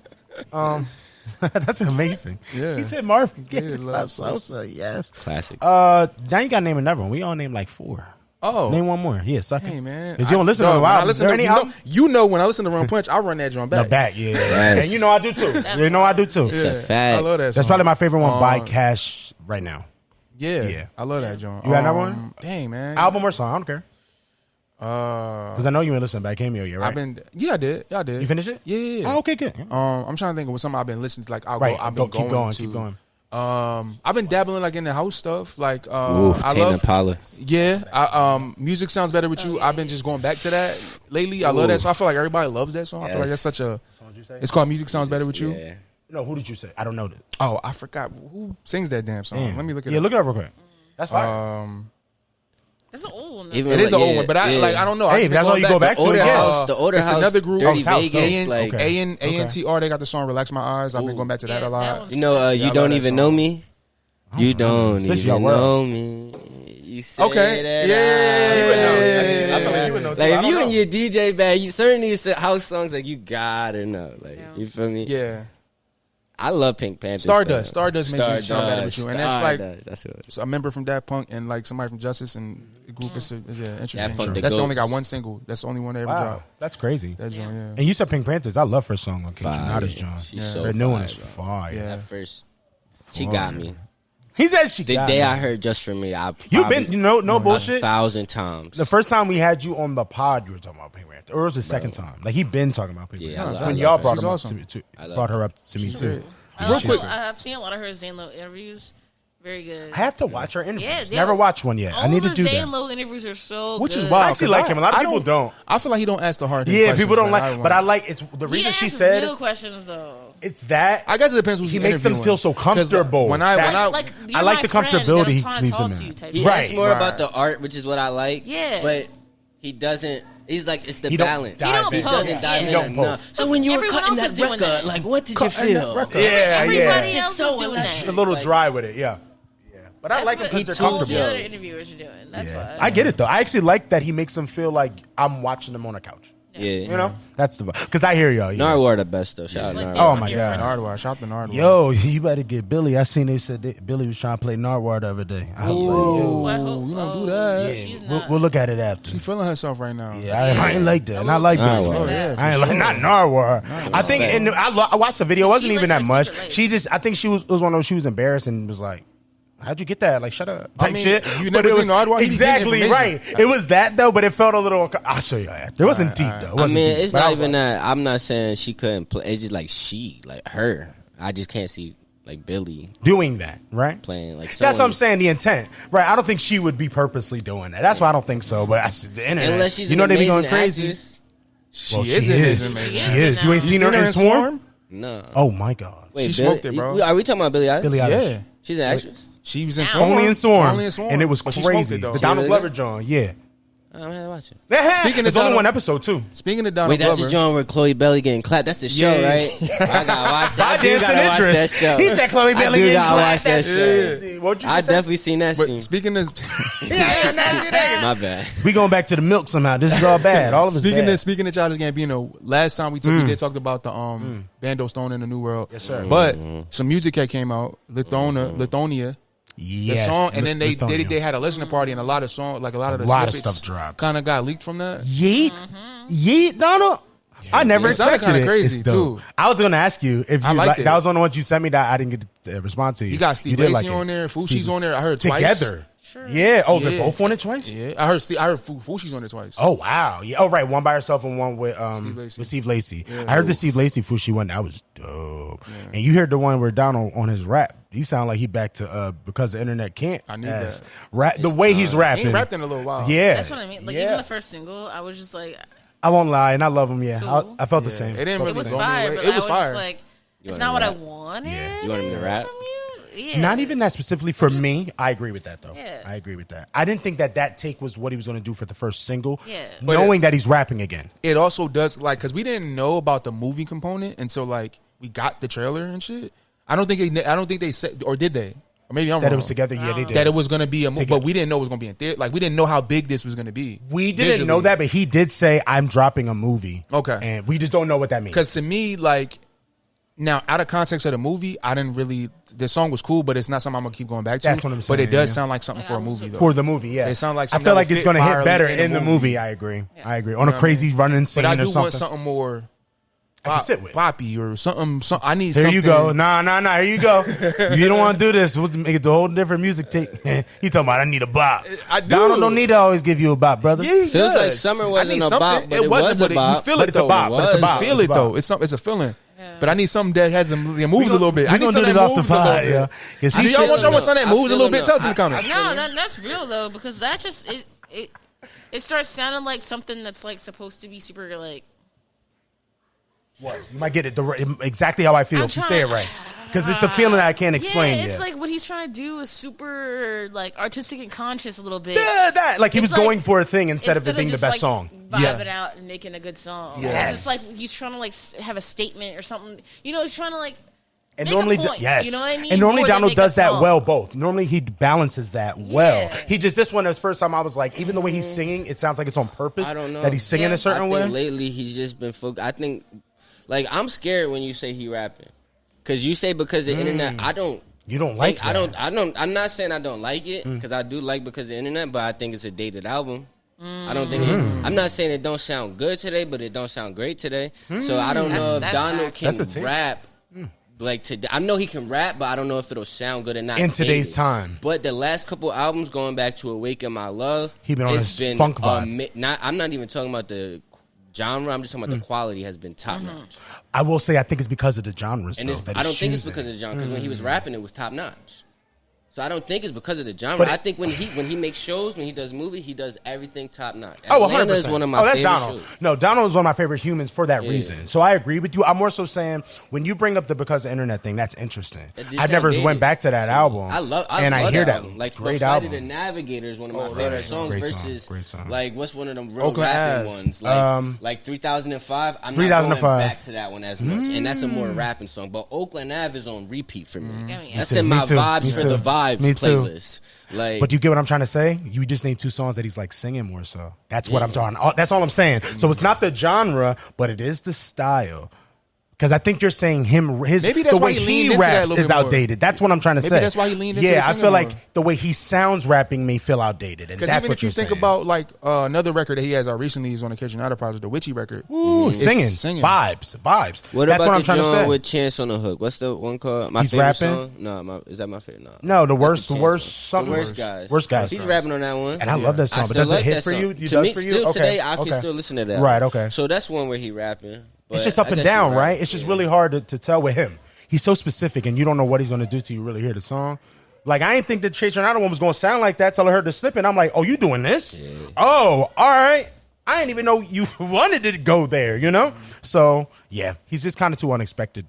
That's amazing. Yeah. He said Marvin Gaye, Yeah, Love Sosa. Yes. classic. Now you got to name another one. We all named like 4. Oh, Name one more. Yeah, suck it. hey man, Because you don't listen to Dog, a when I lot. Is listen there to any album? you know when I listen to Run Punch, I run that drum The back. back, yeah. Yes. And you know I do too. You know I do too. It's a Yeah, fact. I love that. That's song. probably my favorite one by Cash right now. Yeah, Yeah. I love that joint. You got another one? Dang man, Album or song? I don't care. Uh, Because I know you been listening back Cameo, yeah, right? I did. You finished it? Yeah. Oh, okay, good. I'm trying to think of something I've been listening to. Like, Right, I've been keep going to. keep going. I've been dabbling like in the house stuff. Like I Tame love Impala. Yeah. Music Sounds Better With You. I've been just going back to that lately. I love that song. I feel like everybody loves that song. I feel like that's such a. It's called Music Sounds Better With You. Yeah. No, who did you say? I don't know that. Oh, I forgot who sings that damn song. Let me look it up. Yeah, look it up real quick. That's fine. That's an old one. Even It is an old yeah, one, but I don't know. Hey, that's all you go back to. Older Yeah. house, the older It's house, another group. Dirty House, Vegas, though. like Okay. ANTR. They got the song "Relax My Eyes." I've been going back to that a lot. you know, I you love don't that even song. know me. You don't Since y'all even were. know me. You say Okay. that Yeah. I feel like you would know too. Like I if don't you know. in your DJ bag, you certain these house songs like you gotta know. Like you feel me? Yeah. I love Pink Panther. Stardust. stuff. Stardust makes me sound better with you, and that's like That's what it is. a member from Daft Punk and like somebody from Justice and the group. It's interesting. Daft Punk, the That's only goats. got one single. That's the only one they ever Wow, dropped. that's crazy. That joint, yeah. And you said Pink Panthers. I love her song on King Fire. Trinada's John. She's Yeah. so Her new one fire, is bro. fire. Yeah. That first, she got me. He said she The got day me. I heard Just For Me, You've been, no bullshit. 1,000 times. The first time we had you on the pod, you were talking about Pink Panther, or it was the second time. Like he been talking about Pink Yeah, Panther. I love when her. y'all She's brought him awesome. up to I love brought her her. up to me She's too. great. Real quick. I've seen a lot of her Zane Lowe interviews. Very good. I have to watch her interviews. Yeah, they- Never watched one yet. I All need to the do Zane that. Lowe interviews are so Which is good. wild. I actually 'cause like him. A lot of people don't. I feel like he don't ask the hard. Yeah, people don't questions, like. But I like it's the He reason she asks said real questions though. it's that. I guess it depends who's He makes them interviewing. feel so 'Cause, comfortable. When I Like you're I like my the friend, comfortability then he I'm trying to leaves talk him to in. you type He of Right. asks more Right. about the art, which is what I like. Yeah. But he doesn't. He's like, it's the He don't balance. dive He don't in. He poke. doesn't dive Yeah. in He don't enough. poke. So when you were Everyone cutting else is that doing record, that. like, what did you Cutting that feel? record. Like, Everybody yeah. else so is doing electric. A little Like, dry with it. Yeah. But I That's like it what because they're told all comfortable. the you. other interviewers are doing. That's Yeah. why I get it though. I actually like that he makes them feel like I'm watching them on a couch. Yeah. You know, that's the because I hear y'all. Yeah. Nardwar the best though. Shout out like Nardwar. they Oh want my your God. friend. Nardwar. Shout out to Nardwar. Yo, you better get Billy. I seen they said that Billy was trying to play Nardwar the other day. I was like, yo, Well, you don't do that. yeah, She's we'll, not. we'll look at it after. She feeling herself right now. Yeah, I ain't like that. And I like Nardwar. Billy. Oh, yeah, I ain't like not Narwhal. I think, and I watched the video. It wasn't She even likes that her much. secret life. She just, I think it was one of those. She was embarrassed and was like, "How'd you get that? Like, shut up." Type mean, shit. you But never it seen was Nardwar? He be getting exactly information. right. It was that though, but it felt a little. I'll show you after. It wasn't deep though. It I wasn't mean, deep. it's But I not was even like, that. I'm not saying she couldn't play. It's just like her. I just can't see like Billy doing that, right? playing like. That's what I'm someone- saying. The intent, right? I don't think she would be purposely doing that. That's why I don't think so. But the internet, Unless she's you know, an they be amazing going crazy. actress. She Well, is. she is. amazing. She is. You ain't seen her in Swarm? No. Oh my God. Wait, She smoked it, bro. Are we talking about Billie Eilish? Billie Eilish. Yeah. She's an actress. She was in Now. Swarm. Only in Swarm. Only in Swarm. And it was But she smoked crazy. it, though. The Donald She Glover really John, yeah. I'm gonna have to watch it. Speaking of There's only Donald- one episode too. Speaking of Donald Wait, that's Glover, the joint where Chloe Belly getting clapped. That's the show, Yeah. right? I gotta watch that. I By do dancing gotta watch that interest. show. He said Chloe Bailey I do getting gotta clapped. watch that That's show. crazy. What'd you I say? definitely seen that but scene. speaking of My bad. We going back to the milk somehow. This is all bad. All of it's bad. speaking of Childish Gambino, last time we did talked about the Bando Stone in the New World. Yes, sir. But some music had came out, Lithonia. The Yes, song, and then Lithonia. they had a listening party, and a lot of song, like a lot of the lot of snippets stuff dropped. kind of got leaked from that. Yeet, yeet, Donald. I never It sounded expected kinda it. crazy, It's dope. too. I was going to ask you if you I liked like, it. that was one of the ones you sent me that I didn't get to respond to you. You got Steve You did Lacy like it. on there, Fushi's Steve- on there. I heard twice together. Yeah. Oh, they're Yeah. both on it twice. Yeah, I heard Fushi's on there twice. Oh wow! Yeah. Oh right, one by herself and one with Lacy. Steve Lacy. Yeah. I heard the Steve Lacy Fushi one. That was dope. And you heard the one where Donald on his rap. You sound like he back to because the internet can't. I need as that. Rap the way he's He rapping. ain't rapped in a little while. Yeah, That's what I mean. Like yeah. even the first single, I was just like, I won't lie, and I love him. Yeah, Cool. I felt the Yeah. same. It didn't Felt really it the was same. go fire, away. but It I was was fire. just like, it's wanna not what I rap? wanted. Yeah. You want him to rap? from you? Yeah. Not even that specifically for me. I agree with that though. Yeah. I agree with that. I didn't think that take was what he was going to do for the first single. Yeah. knowing that he's rapping again. It also does like because we didn't know about the movie component until like we got the trailer and shit. I don't think they said, or did they? Or maybe I'm That wrong. it was together. Yeah, they did. That it was gonna be a movie, Together. but we didn't know it was gonna be in theater. Like we didn't know how big this was gonna be. We didn't visually. know that, but he did say, "I'm dropping a movie." Okay. and we just don't know what that means. Because to me, like now out of context of the movie, I didn't really. The song was cool, but it's not something I'm gonna keep going back to. That's what I'm But saying, it does yeah. sound like something for a movie though. For the movie, yeah. It sounds like I something feel that like would it's fit going to hit virally better in in the the movie. movie. I agree. I agree. On You know a what crazy I mean? running scene But I or do something. want something more. I can sit with. Poppy or something. I need. Here something. you go. Nah. Here you go. You don't want to do this. We'll make it a whole different music take. He talking about I need a bop. I do. Donald don't need to always give you a bop, brother. Yeah, he Feels does. like Summer I wasn't need a something. bop, but it was wasn't, a but bop. You feel But it it's a though. bop, but it's a bop. You feel It's it a though. bop. It's a feeling. But I need something that has that moves a little bit. I need something that moves a little bit. Yeah. Do y'all want something that moves a little bit? Tell us in the comments. No, that's real though, because that just it starts sounding like something that's like supposed to be super like. What? You might get it exactly how I feel if you say it right. Because it's a feeling that I can't explain. Yeah, it's like what he's trying to do is super like artistic and conscious a little bit. Yeah, that like he was like, going for a thing instead of it being the best like song. Vibing out and making a good song. Yes. It's just like he's trying to like have a statement or something. You know, he's trying to like. And make normally, a point, yes. You know what I mean? And normally More than Donald make a does that song. well. Both. Normally he balances that well. Yeah. He just this one. The first time I was like, even the way he's singing, it sounds like it's on purpose. I don't know That he's singing a certain way. Lately he's just been I think, like I'm scared when you say he rapping, because you say because the internet. I don't. You don't like I that. don't. I'm not saying I don't like it because I do like because of the internet, but I think it's a dated album. I don't think I'm not saying it don't sound good today, but it don't sound great today. So I don't know if that's Donald fact. can rap like today. I know he can rap, but I don't know if it'll sound good or not In today's dated. time. But the last couple albums, going back to Awaken My Love, He been on it's his funk vibe. I'm not even talking about the genre. I'm just talking about the quality has been top notch. I will say I think it's because of the genres. And though, it's, that I he's don't think it's choosing. because of the genre, because when he was rapping, it was top notch. So I don't think it's because of the genre. But I think when he makes shows, when he does movies, he does everything top notch. Oh, Atlanta 100%. is one of my that's favorite Donald. shows. No, Donald is one of my favorite humans for that Yeah. reason. So I agree with you. I'm more so saying when you bring up the because of internet thing, that's interesting. This I never outdated. went back to that album. I love I love hear that album. Like great Flight album. of the Navigator is one of my right. favorite songs Great song. versus Great song. like what's one of them real Oakland rapping Ave. ones like 3005. I'm not 3005. going back to that one as much, and that's a more rapping song. But Oakland Ave is on repeat for me. That's too. in Me my too. vibes Me for too. the vibes Me too. playlist. Like, But you get what I'm trying to say? You just named two songs that he's like singing more so. That's what I'm talking. That's all I'm saying. So it's not the genre, but it is the style. Because I think you're saying Maybe that's the why way he he leaned into that a raps little is bit more. outdated. That's what I'm trying to say. Maybe that's why he leaned into the I singing feel like more. the way he sounds rapping may feel outdated, and Because that's even what if you you're think saying. about like another record that he has out recently, he's on the Kitchen Outer Project, the Witchy record. Ooh, It's singing vibes. what That's about what I'm the trying to joint say. with Chance on the Hook? What's the one called? My He's favorite rapping? song? No, is that my favorite? No, the That's worst, Chance worst, one. something The worst guys. Worst guys. He's rapping on that one, And I love that song. I But still does like it hit that for song. you? To me, still Okay. today, I can Okay. still listen to that. Right, okay. So that's one where he rapping. It's but just up I and guess down, you're right? It's just really hard to tell with him. He's so specific, and you don't know what he's going to do till you really hear the song. Like, I didn't think the Chase Another one was going to sound like that till I heard the snippet. I'm like, oh, you doing this? Yeah. Oh, all right. I didn't even know you wanted it to go there, you know? So, yeah, he's just kind of too unexpected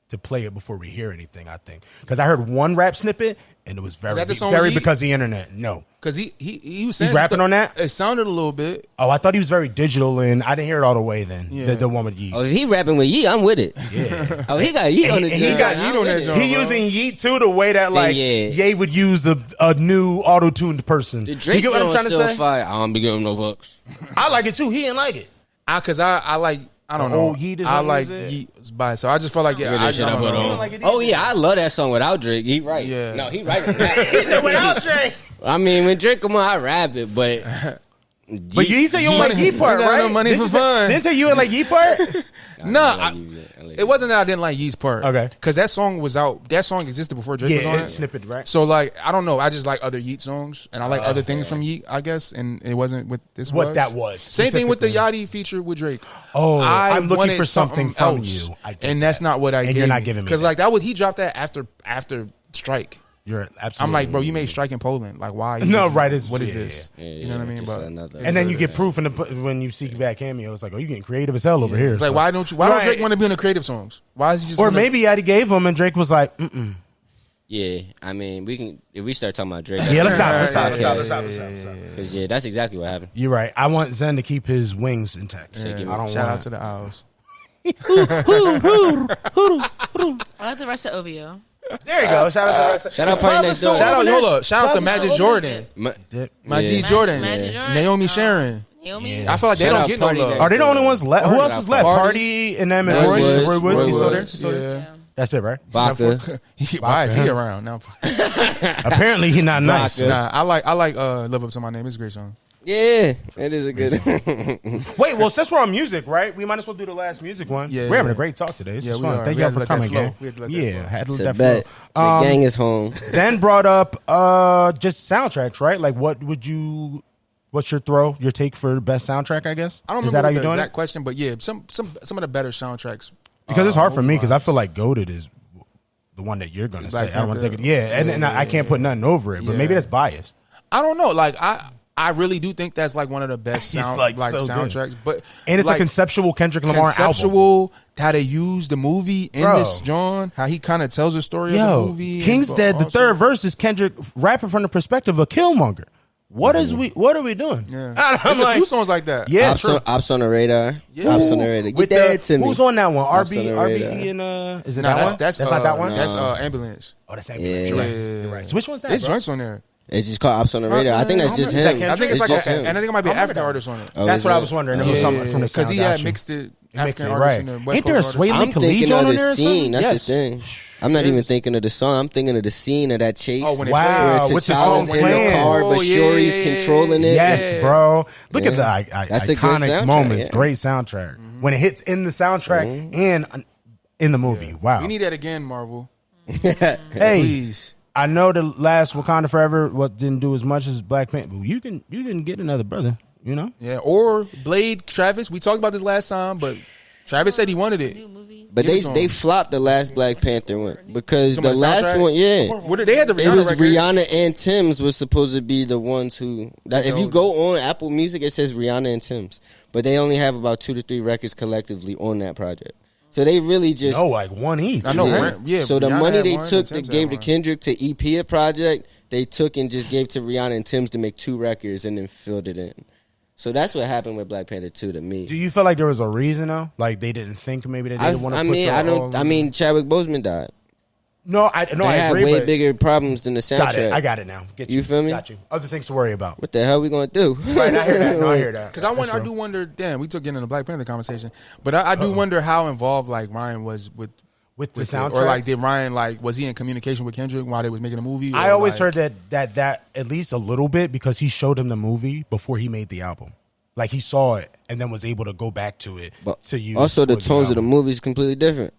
to play it before we hear anything, I think. Because I heard one rap snippet, and it was very that the song very with Yeet? because of the internet. No. Because he was saying He's rapping on that? It sounded a little bit. Oh, I thought he was very digital, and I didn't hear it all the way then. Yeah. The one with Yeet. Oh, if he rapping with Yeet, I'm with it. Yeah. Oh, he got Yeet on the He joint. got I'm Yeet on with that it. joint. He bro. using Yeet too, the way that like yeah. Ye would use a new auto-tuned person. The You Drake get what I'm joint trying to still say? fire. I don't be giving no fucks. I like it too. He didn't like it. Because I like, I don't The know. old Yeet is I on like music? Yeet's by. So I just felt like, yeah, Really I shit I don't put know. on. like it Oh either. yeah, I love that song without Drake. He right. Yeah. No, he right. With that. Without Drake. I mean, when Drake come on, I rap it, but But you said you don't like Yeet part, You got no right? money Didn't for you say- fun. Didn't say you didn't like Yeet part? No, it wasn't that I didn't like Yeet's part. Okay. Because that song was out. That song existed before Drake was on Yeah, it. snippet, right? So like, I don't know. I just like other Yeet songs, and I like other things from Yeet, I guess. And it wasn't with this. What that was, Same thing with the specifically. Yachty feature with Drake. Oh, I'm looking wanted for something from else, you. I get and that's that. not what I. And you're not giving me because that. like that was he dropped that after Strike. You're absolutely. I'm like, bro, you made Strike in Poland. Like, why? No, right, it's- What is yeah, this? yeah. You know what I mean? Just But another- And then you get proof when you see back cameo. It's like, oh, you getting creative as hell over here. it's like, So- why don't Right. Drake want to be in the creative songs? Why is he just? Or gonna- maybe Yachty gave him, and Drake was like, mm. Yeah, I mean, we can if we start talking about Drake. Yeah, let's stop. Because yeah, that's exactly what happened. You're right. I want Zen to keep his wings intact. Yeah, I don't shout want out to the Owls. I like the rest of OVO. There you go. Shout out to the rest. Shout out Party Next Door. Shout out, hold up. Shout out to Plaza Magic still Jordan, my G Yeah. Jordan, Magic Jordan. Naomi Sharon. Naomi. Yeah. I feel like they Shout don't out get no Party love. Next Are they the only ones left? Who else is left? Party. Party and them and Roy Roy. Woods. Roy Woods. He's still there? Yeah. That's it, right? Vodka. Why is he around now? Apparently, he's not nice. Vodka. Nah, I like Live Up to My Name. It's a great song. Yeah, it is a good. Wait, well, since we're on music, right? We might as well do the last music one. Yeah, we're having yeah. a great talk today. This Yeah, is we fun. are. Thank We y'all had to for let that coming, flow. gang. We had to let that Yeah, flow. had to It's let a that bet. flow. The gang is home. Zen brought up just soundtracks, right? Like, what's your take for best soundtrack? I guess I don't is that remember how you're the doing exact it? question, but yeah, some of the better soundtracks. Because it's hard for me because I feel like Goated is the one that you're going to say. I don't want to take it. Yeah, and I can't put nothing over it, but maybe that's biased. I don't know. Like I really do think that's like one of the best soundtracks. But and it's a conceptual Kendrick Lamar album. How they use the movie in this John, how he kind of tells the story of the movie. King's Dead, the third verse is Kendrick rapping from the perspective of Killmonger. What are we doing? Yeah. There's a few songs like that. Yeah, Ops on the Radar. Yeah. Ops on the Radar. Get that to me. Who's on that one? RBE and is it that one? That's not that one. That's Ambulance. Oh, that's Ambulance. You're right. So which one's that? There's joints on there. It's just called Ops on the Radar. I think that's just him. I think it's like him. And I think it might be an African artist on it. That's what I was wondering. It was something from the sound. Because he had mixed it. African artist and the West Ain't there a Coast Sway artist. Lee I'm thinking of the scene. Yes. That's the thing. I'm not even thinking of the song. I'm thinking of the scene of that chase. Oh, when it wow, where with the T'Challa's song in the playing. car, but Shuri's controlling it. Yes, bro. Look at the That's a good iconic soundtrack, moments. yeah. Great soundtrack. When it hits in the soundtrack and in the movie. Wow. We need that again, Marvel. Hey, Please. I know the last Wakanda Forever didn't do as much as Black Panther, but you can get another brother, you know? Yeah, or Blade, Travis. We talked about this last time, but Travis said he wanted it. But they flopped the last Black Panther one because the last one, They had the Rihanna it was record. Rihanna and Tim's was supposed to be the ones who. If you go on Apple Music, it says Rihanna and Tim's, but they only have about 2 to 3 records collectively on that project. So they really just like one each. I know. So the Rihanna money had they one, took and that Tim's gave had to one. Kendrick to EP a project, they took and just gave to Rihanna and Tim's to make 2 records and then filled it in. So that's what happened with Black Panther 2 to me. Do you feel like there was a reason though? Like they didn't think maybe they didn't want to put I mean, Chadwick Boseman died. I They had agree, way but bigger problems than the soundtrack. I got it now. Get You feel me? Got you. Other things to worry about. What the hell we gonna do? Right, I hear that. No, I hear that. Because I do wonder. Damn, we took in the Black Panther conversation, but I do wonder how involved like Ryan was with the soundtrack, or like did Ryan was he in communication with Kendrick while they was making the movie? I always heard that at least a little bit because he showed him the movie before he made the album. Like he saw it and then was able to go back to it to use. Also, the tones of the movie is completely different.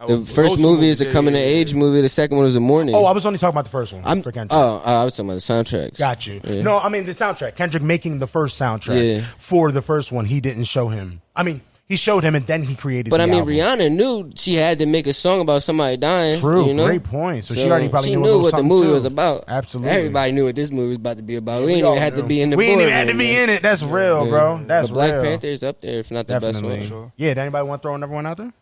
The first movie is a coming of age movie. The second one is a mourning. Oh, I was only talking about the first one. I was talking about the soundtracks. Got you. Yeah. No, I mean the soundtrack. Kendrick making the first soundtrack for the first one. He didn't show him. I mean, he showed him and then he created. But the album. Rihanna knew she had to make a song about somebody dying. True, you know? Great point. So she already probably knew what the movie was about. Absolutely, everybody knew what this movie was about to be about. We didn't even have to be in the. We didn't even have to be in it. That's real, bro. That's but Black real. Panther is up there, if not the best one. Sure. Yeah. Did anybody want to throw another one out there?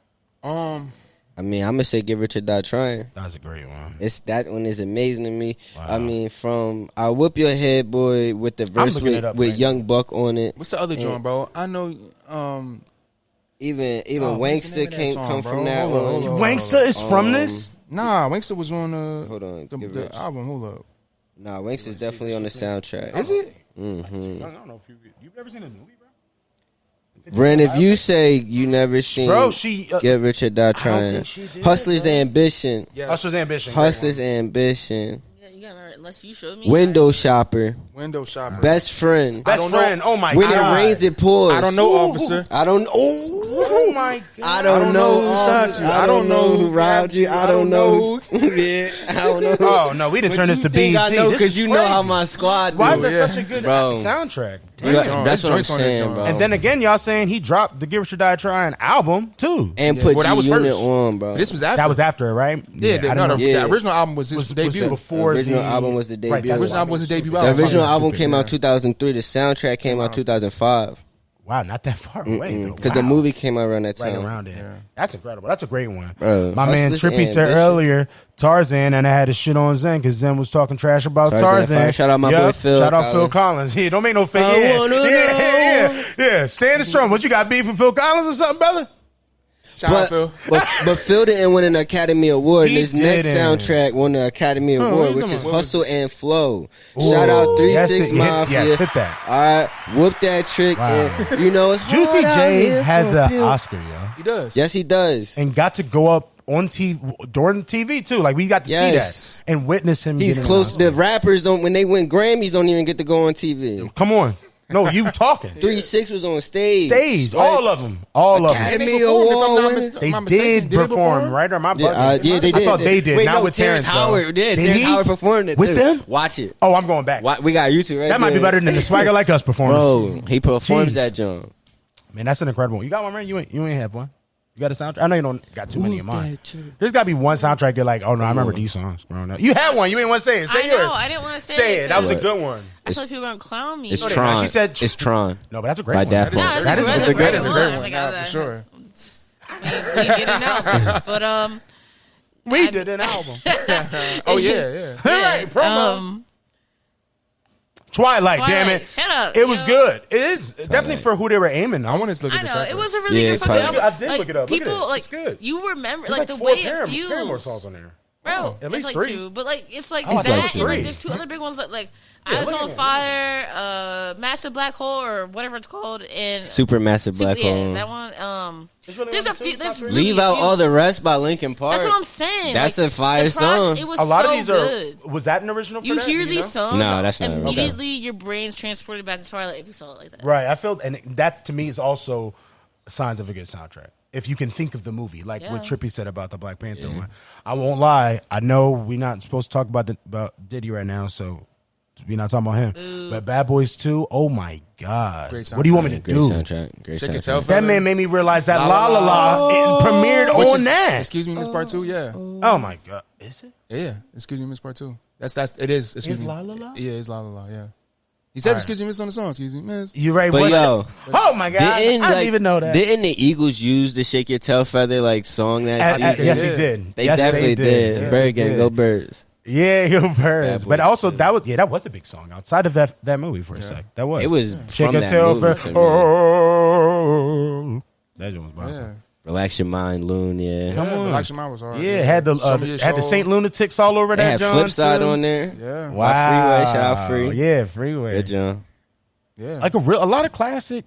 I mean, I'm gonna say "Get Rich or Die Trying." That's a great one. That one is amazing to me. Wow. I mean, from "I'll Whoop Your Head, Boy" with the verse with Young Buck on it. What's the other joint, bro? I know. Even Wankster can't come from that one. Wankster is from this? Nah, Wankster was on Hold on, the album. Hold up. Nah, Wankster's definitely on the soundtrack. Is it? Mm-hmm. I don't know if you've never seen a movie, bro. Ren, if you say you never seen Get Rich or Die Trying, Hustler's Ambition. Yes. Hustler's Ambition. Hustler's Ambition. You gotta remember, unless you showed me. Window Shopper. Best Friend. Best Friend. Oh my When god. It Rains, It Pours. I don't know, officer. I don't. Oh my god. I don't know who shot you. I don't know who robbed you. I don't know. Yeah, I don't know. Oh no, we didn't turn this to BET. I know because you know how my squad do. Why is that such a good soundtrack? That's what I'm saying, bro. And then again, y'all saying he dropped the Get Rich or Die Trying album too, and put that was G-Unit first. on, bro. This was after. That was after, right? Yeah, the original album was his debut. Before the original album was the debut. Right, the original album was his debut. The original album came out 2003. The soundtrack came out 2005. Wow, not that far away though. Because the movie came out around that time. Right around it. Yeah. That's incredible. That's a great one. Bro, my man Trippy said earlier Tarzan, and I had his shit on Zen because Zen was talking trash about Tarzan. Shout out my boy Phil. Shout out Phil Collins. Yeah, don't make no fake. Yeah. Stand strong. What you got beef with Phil Collins or something, brother? Shout out Phil. But Phil didn't win an Academy Award. He His next didn't. soundtrack won the Academy Award, which is Hustle and Flow. Ooh, Shout out 3 yes, 6 Mafia. Yes, hit that. All right, whoop that trick. Wow. And, you know, it's hard Juicy out J here has for an Bill. Oscar, yo. He does. Yes, he does. And got to go up on TV during TV too. Like we got to see that and witness him. He's close. The rappers don't when they win Grammys don't even get to go on TV. Come on. No, you talking. 3 6 was on stage. All of them. All of them. Academy Award. They did perform, right? Or am I bugging? Yeah, they did. I thought they did. Wait, not no, with Terrence Howard. Yeah, Did Terrence he? Howard performed it with too. them. Watch it. Oh, I'm going back. We got YouTube right That might be better than the Swagger Like Us performance. Bro, he performs Jeez. that joint. Man, that's an incredible one. You got one, man? You ain't have one. You got a soundtrack? I know you don't got too many in mind. There's got to be one soundtrack you're like, oh no, I remember these songs growing up. You had one. You ain't want to say it. Say yours. I didn't want to say it. Say it. That was a good one. I feel like people are going to clown me. It's No, Tron. she said it's Tron. No, but that's a great By one. Daft Punk. No, That is a great That is a great one. Nah, Nah, for sure. We did an album, but We did an album. Oh yeah. All right, promo. Twilight, damn it. Shut up. It was good. It is definitely for who they were aiming. I wanted to look at I the know track. it was a really Yeah, good fucking Twilight. album. I did look it up. Look at People it. like It's good. you remember There's like the four way it feels. Paramore songs on there. Bro, at least it's like three. two, but like it's like Oh, I thought it that, was and like three. there's two other big ones like Yeah, Eyes look on at it. Fire, Massive Black Hole or whatever it's called, and Supermassive Black Hole. Yeah, that one. It's really There's only a few. two There's top three? really Leave a out few. all the rest by Linkin Park. That's what I'm saying. That's like, a fire the song. It was A lot so of these good. are. Was that an original? For You that? hear know? these songs, No, that's not immediately your brain's transported back to Twilight if you saw it like that. Right. I feel, and that to me is also signs of a good soundtrack. If you can think of the movie, like what Trippy said about the Black Panther one. I won't lie. I know we're not supposed to talk about Diddy right now, so we're not talking about him. But Bad Boys 2, oh my God. Great What do you want me to Great do? soundtrack. Great Check it soundtrack. out. That man made me realize that La La La, it premiered Which on is- that. Excuse me, Miss Part 2. Yeah. Oh my God. Is it? Yeah. Excuse me, Miss Part 2. That's it is. Excuse Is me. La La La? Yeah, it's La La La. Yeah. He says, All right. "Excuse me, Miss" on the song. Excuse me, Miss. You right? But What's yo, oh my God. I didn't even know that. Didn't the Eagles use the "Shake Your Tail Feather" like song that season? Yes, Yeah. he did. They Yes, definitely did. Yes, Bird they Gang, did. go Birds. Yeah, go Birds. Bad But Boys also 2. that was a big song outside of that movie for a sec. That was. It was Shake from Your that Tail movie. for to me. oh. That joint was bomb. Yeah. Relax your mind, Loon. Yeah, Come on. Relax Your Mind was hard. Yeah, had the Some of your had the soul. Saint Lunatics all over they that. had John Flipside too. on there. Yeah. Wow, Freeway, shout out Free. Yeah, Freeway. Good John. Yeah. Like a lot of classic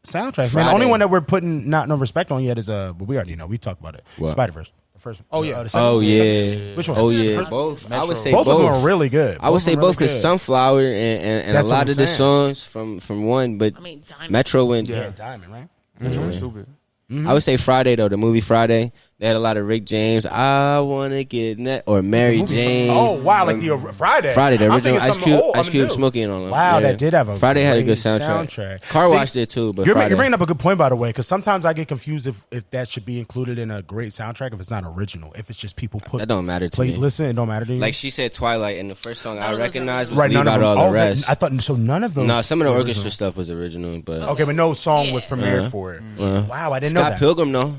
soundtracks. Man, the Friday. only one that we're putting not no respect on yet is but we already know. We talked about it. What? Spider-Verse. The first one. Oh, yeah. The second Oh one. yeah. Which one? Oh yeah. First- Both. I Metro. would say Both both. of them are really good. I would say of them both really because good. Sunflower and a That's what lot I'm of the saying. songs from one, but I mean, Diamond. Metro went. Yeah. Yeah, Diamond, right? Metro was stupid. I would say Friday though. The movie Friday, they had a lot of Rick James. I wanna get net or Mary Jane. Oh wow, like the Friday. Friday, the I'm original thinking Ice something Cube, old, Ice Cube new. smoking on them. Wow, Yeah. that did have a Friday had a great good soundtrack. Car See, Wash did too, but You're Friday. bringing up a good point, by the way, because sometimes I get confused if that should be included in a great soundtrack if it's not original. If it's just people put That don't matter to play, me. listen, it don't matter to you. Like she said, Twilight, and the first song I None of those recognized was are right, Leave none of Out them. All the Oh, Rest. I thought so. None of those. No, some of the were orchestra original. stuff was original, but Okay, but no song was Yeah. premiered for it. Wow, I didn't know Scott that. Pilgrim, no.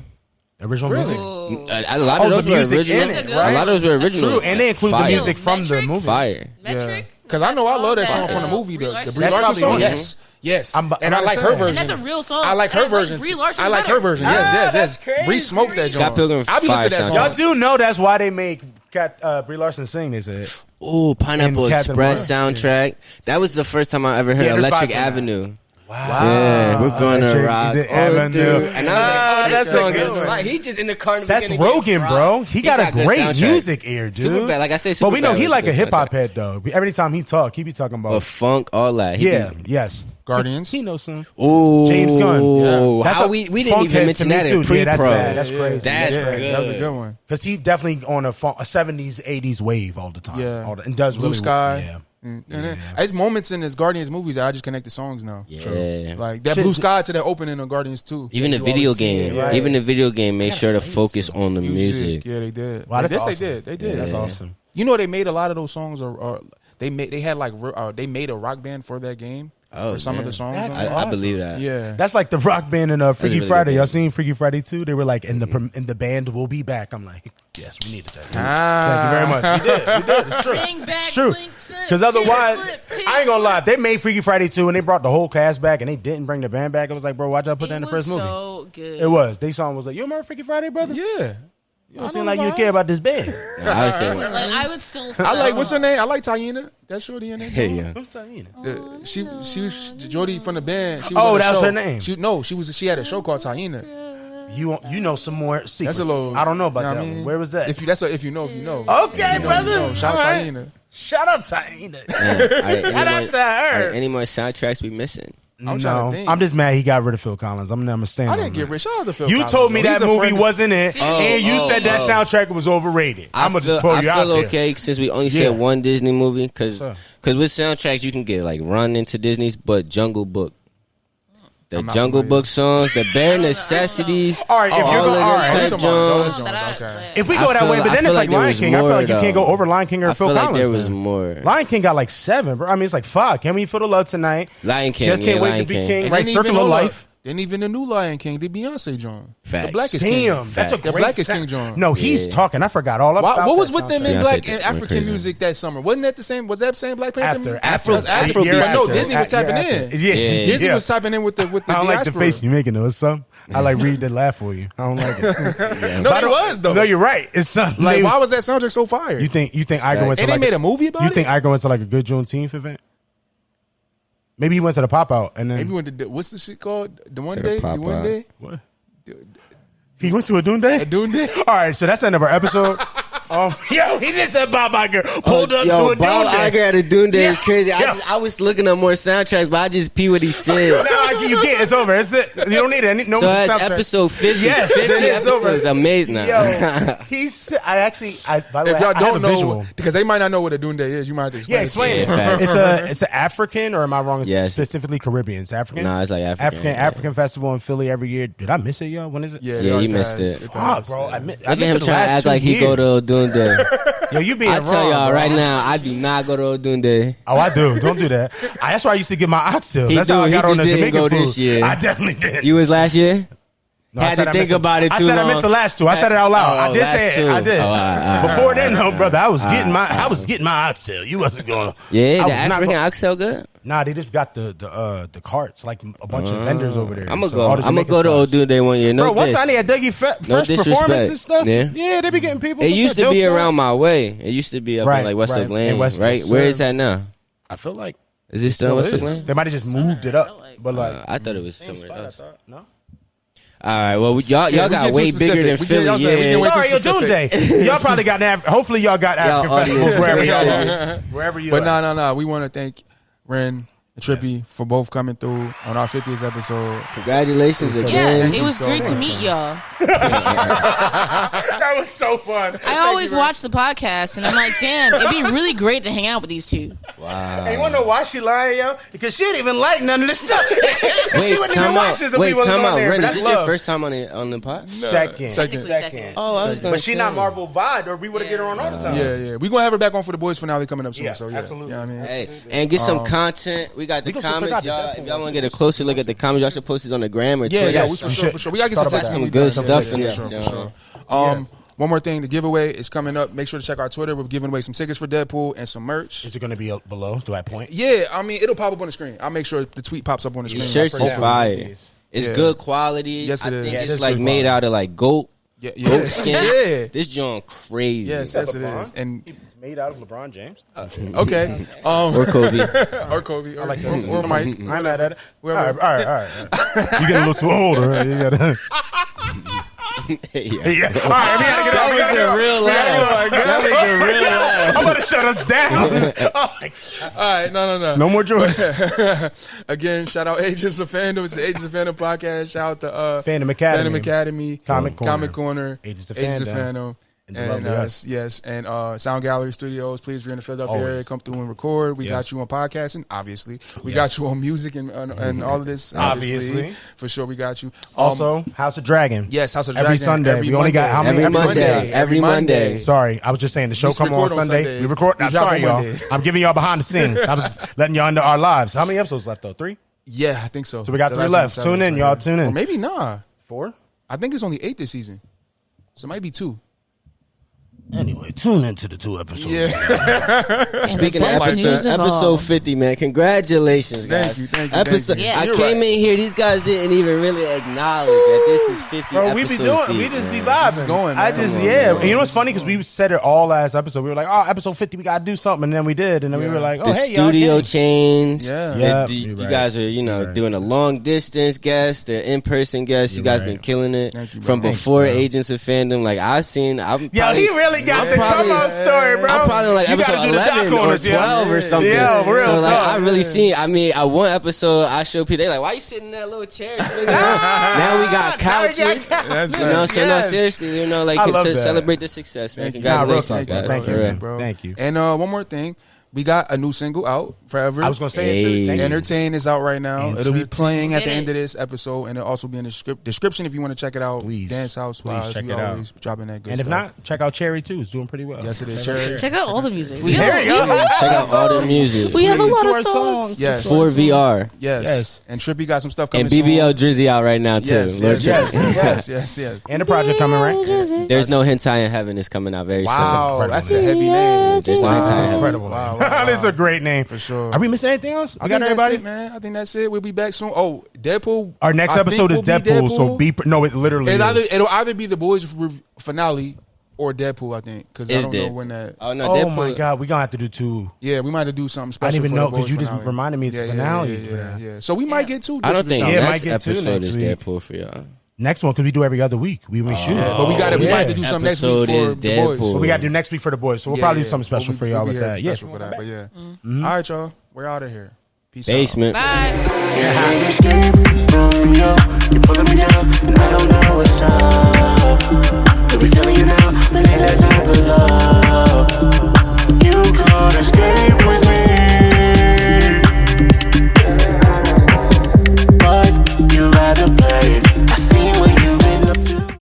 Original music. Ooh. A lot Oh, of those the were music original. in it, A right? lot of those were That's original. True, and they include the Fire. music from the Metric? movie. Fire. Metric. Because I know I love that That song song from the that, movie, Brie the Larson Brie That's Larson probably song. it. Yes, yes. I'm And I like her saying. version. And that's a real song. I like her And version. Brie Larson's I like her better. version. Yes, that's yes. Bree smoked that Scott joint. Pilgrim, I be listening to that fire song. Y'all do know that's why they make Brie Larson sing. They said Ooh, Pineapple And Captain Express Marvel. soundtrack. That was the first time I ever heard Yeah, there's Electric vibes on that. Avenue. Wow. Yeah, we're gonna Electric rock. Avenue. Dude. And I was like, oh, That's this a song good is one. right. He just in the car. in the Seth beginning getting Rogen, fried. bro. He got a good great soundtrack. music ear, dude. Superbad, like I say, But we know Superbad he was like good a hip hop soundtrack. head though. Every time he talk, he be talking about But funk, all that. He yeah, be- yes. Guardians. He knows some. Ooh, James Gunn. Yeah. That's How a we didn't funk even head mention to me that too. in pre-pro. Yeah, that's bad. That's Yeah, crazy. That's yeah. good. That was a good one. Because he definitely on a 70s, 80s wave all the time. Yeah. And does Blue really Sky. Yeah. It's moments in his Guardians movies that I just connect the songs now. Yeah. Like that Shit. Blue Sky to that opening of Guardians 2. Even the you video always see game, it, right? even the video game made sure to focus on the Music. music. Yeah, they did. Wow, that's Yes, awesome. they did. They did. That's Yeah. awesome. You know, they made a lot of those songs, or they had like they made a rock band for that game. Oh, for some of damn. the songs. That's on it. I awesome. believe that. Yeah. That's like the rock band in Freaky really Friday. good Y'all band. seen Freaky Friday 2? They were like, and the band will be back. I'm like, yes, we needed that. Ah. Thank you very much. We did. It's true. Bring back It's true. Blink Slip, Because otherwise, Pink Slip, I ain't gonna Pink lie. If they made Freaky Friday 2 and they brought the whole cast back and they didn't bring the band back, it was like, bro, why'd y'all put that in the first movie? So good. It was. They song was like, you remember Freaky Friday, brother? Yeah. You don't seem like you care about this band. Nah, I was thinking, Like I would still. I like what's her name? I like Taina. That shorty in there. hey, yeah. Who's Taina? She was Jody from the band. She was Oh, on a that was show. her name. She had a show called Taina. You know some more secrets. That's a little. I don't know about you that what I one. mean? Where was that? If you know, you know. Okay, You know, brother. you know. Shout out All right. Taina. Shout out Taina. Shout out to her. Any more soundtracks we missing? I'm trying No, to think. I'm just mad he got rid of Phil Collins. I'm never staying. I didn't get rich. Shout out to Phil You Collins, told me though. that He's a movie friend. wasn't it, and you said that oh. soundtrack was overrated. I'm gonna just pull I you out feel there. okay since we only Yeah. said one Disney movie because Sure. with soundtracks you can get like Run into Disney's, but Jungle Book. The Jungle Book songs, the bare necessities. All right, if you're all going, all of right. them type Jones. If we go that way, but then it's like Lion King. I feel like you can't go over Lion King or Phil Collins. I feel like there was more. Lion King got like 7, bro. I mean, it's like, fuck. Can we feel the love tonight? Lion King, Just can't wait to be king. Right, Circle of Life. Then even the new Lion King, the Beyonce John. Facts. The Blackest King. Damn, that's a The great Blackest sound. King John. No, he's talking. I forgot all about that. What was with them in Beyonce Black did and went African crazy. music that summer? Wasn't that the same? Was that the same Black Panther? After Afrobeat. No, Disney was tapping in. Yeah. Disney was tapping in with the I don't like the diaspora. face you making though. It's something. I like read the laugh for you. I don't like it. No, it was though. No, you're right. It's something. Like, why was that soundtrack so fire? You think Iger went to And they made a movie about it? You think Iger went to like a good Juneteenth event? Maybe he went to the pop out and then Maybe went to what's the shit called? The one To the day? The pop one out. day? what? He went to a Dune Day? A Dune Day? All right, so that's the end of our episode. Yo, he just said Bob Iger pulled up to a Dune Bob Day. Iger at a Dune Day is crazy. Yeah. I was looking up more soundtracks, but I just pee what he said. No, you can't. It's over. It's it. You don't need it. No So that's soundtrack. episode 50. Yes, 50 it's over. episodes. Amazing. Yo, by the way, If y'all I have don't a know, visual. because they might not know what a Dune Day is, you might have to explain. Yeah, explain it. Yeah, It's an African, or am I wrong? It's Yes. specifically Caribbean. It's African. Nah, it's like African. African festival in Philly every year. Did I miss it, yo? When is it? Yeah, Yeah, you missed it. Fuck, bro. I missed Look at him it the trying to last act 2 like he go years. to Dune Day. Yo, you being I wrong, tell y'all bro. right now, I do not go to Dune Day. Oh, I do. Don't do that. That's why I used to get my oxtails. He That's do. how I He got on just the didn't Jamaican go food. this year. I definitely did. You was last year? No, I Had said to I think missed about it too I said long. I missed the last 2. I said it out loud. I did last say it. two. I did. Oh, all right. Before then, no, brother. I was getting my oxtail. You wasn't going to. Yeah, the African oxtail good? Nah, they just got the carts, like a bunch of vendors over there. I'm gonna So go. all the I'm gonna Jamaican go to spots. Dune Day one year. No, Bro, one diss. time they had Dougie Fresh disrespect. performance and stuff. Yeah. They be getting people. It some used stuff. to be Joe Snow. around my way. It used to be up Right, in like West right. Oak Lane, In West- right? yes, Where sir. is that now? I feel like Is it still in West Oak Lane? they might have just moved it up, but like I thought it was somewhere else. no. All right, well, y'all we got get way too bigger than specific. We get- Philly. y'all said we Yeah. get way Sorry, too yo, Dune Day. Y'all probably got hopefully y'all got African Y'all festivals audience. wherever y'all are. Wherever you But are. no. We want to thank Ren and Trippy for both coming through on our 50th episode. Congratulations Yeah, again. you it was so great to much. meet y'all. That was so fun. I always watch the podcast, and I'm like, damn, it'd be really great to hang out with these two. And you wanna know why she lying, yo? Because she didn't even like none of this stuff. Wait, time out. Wait, time out. Ren, is this your first first time on the pod? Second. Second. Oh, I was gonna But she say. not Marvel Vide, or we would have get her on all the time. Yeah. We're going to have her back on for the boys finale coming up soon. Yeah, So, yeah. absolutely. You know what I mean? Hey, and get some content. We got the gonna check out comments, the y'all. Deadpool If y'all one, want to get a closer look at the comments, y'all should post this on the gram or Twitter. Yeah, Yes, for we sure, should. for sure. We got to get some Thought about facts that. in. Some good For stuff sure, in for this, sure, for John. sure. One more thing, the giveaway is coming up. Make sure to check our Twitter. We're giving away some tickets for Deadpool and some merch. Is it going to be below? Do I point? Yeah, I mean, it'll pop up on the screen. I'll make sure the tweet pops up on the screen. Your shirts is Yeah. fire. It's Yeah. good quality. Yes, it I is. think Yeah, it it's is like good made quality. out of like goat Yeah. skin. Yeah. This joint crazy. Yes, it is. And It's made out of LeBron James. okay, Or Kobe. or Kobe, or, like or, that. or Mike. I'm mad at it. All Whoever. right. You get a little too old, right? You gotta. Yeah. Yeah. All right, we gotta get That was a real laugh. That was a real laugh. I'm gonna shut us down. Oh my God. All right, no. No more Jordan. Again, shout out Agents of Fandom. It's the Agents of Fandom podcast. Shout out to Fandom Academy. Fandom Academy, Comic Corner, Agents of Agents of Fandom. Fandom. And the lovely us. Yes, and Sound Gallery Studios. Please, if you're in the Philadelphia Always. area, come through and record. We Yes. got you on podcasting, obviously. We got you on music and all of this, Obviously. for sure. We got you. Also, House of Dragon. Yes, House of Every Dragon. Sunday. We only got how many Every episodes? Monday. Sorry, I was just saying the show We come on record on Sunday. Sundays. We record. We I'm drop sorry, on y'all. Mondays. I'm giving y'all behind the scenes. I was letting y'all into our lives. How many episodes left though? 3? Yeah, I think so. So we got The 3 last left. one was Tune in, 7, y'all. Tune in. Or maybe not. 4? I think it's only 8 this season. So it might be 2. Anyway, tune into the 2 episodes. Yeah. Speaking of News episode involved. 50, man, congratulations, guys. Thank you. Episode. Yeah. I You're came in here; these guys didn't even really acknowledge that this is 50 Bro, we episodes be doing. deep, We just be man. vibing. Just going, I man. just Come on, yeah. man. And you know what's funny? Because we said it all last episode. We were like, oh, episode 50, we gotta do something, and then we did, and then we were like, oh, The hey, y'all. studio came. changed. Yeah. Yeah. You You're right. guys are, You're right. doing a long distance guest, the in person guest. You You're guys right. been killing it Thank you, bro. from Thanks, before bro. Agents of Fandom. Like I'm Yo, probably, he really got I'm the probably- come out story, bro. I'm probably like You gotta episode do the 11 doc on or us, yo. 12 or something. Yeah, real so like talk. I really seen. I mean, at one episode I showed people they like, why you sitting in that little chair? Swinging around? Now we got couches. That's You know, right. so no, Yes. seriously, I love that. celebrate the success, man. Thank you. Nah, real Congratulations, talk, guys. Thank For you, real. bro. Thank you. And one more thing. We got a new single out, Forever. I was gonna say it too. Thank you. Entertain is out right now. It'll be playing at the Get end it. of this episode, and it'll also be in the description if you want to check it out. Please. Dance House Please Vibes. check We it out. always dropping that good And if stuff. not, check out Cherry too. It's doing pretty well. Yes, it is. Cherry. Check out all the music. Please. There you go. Check out all the music. We have a Listen lot to of our songs. Yes. For VR. Yes. And Trippy got some stuff coming And BBL soon. Drizzy out right now, too. Yes, Lord yes, Trippy. yes. And the project coming, right? There's no Hentai in Heaven is coming out very Wow, incredible that's name. a heavy name. There's no Wow, Hentai in that's Heaven. incredible. Wow, name. wow, This is a great name For sure. Are we missing anything else? I We got think everybody. that's it, man. I think that's it. We'll be back soon. Oh, Deadpool. Our next I episode is think will be Deadpool, so be no, it literally is. It'll either be the boys finale or Deadpool. I think because I Is don't know Dead. when that. Oh, no, Oh Deadpool. my god, we gonna have to do two. Yeah, we might have to do something special. I didn't even for know the because boys you just finale. reminded me it's finale. Yeah. So we might get two. I don't think Yeah, might next get two episode next is week. Deadpool for y'all. Next one because we do every other week. We shoot. But we got to. We might have to do something next week Episode for is the boys. Deadpool. But we got to do next week for the boys, so we'll probably do something special for y'all with that. Special for that. But yeah. All right, y'all. We're out of here. Peace out. Basement. Bye. Escape from you. You're pulling me down.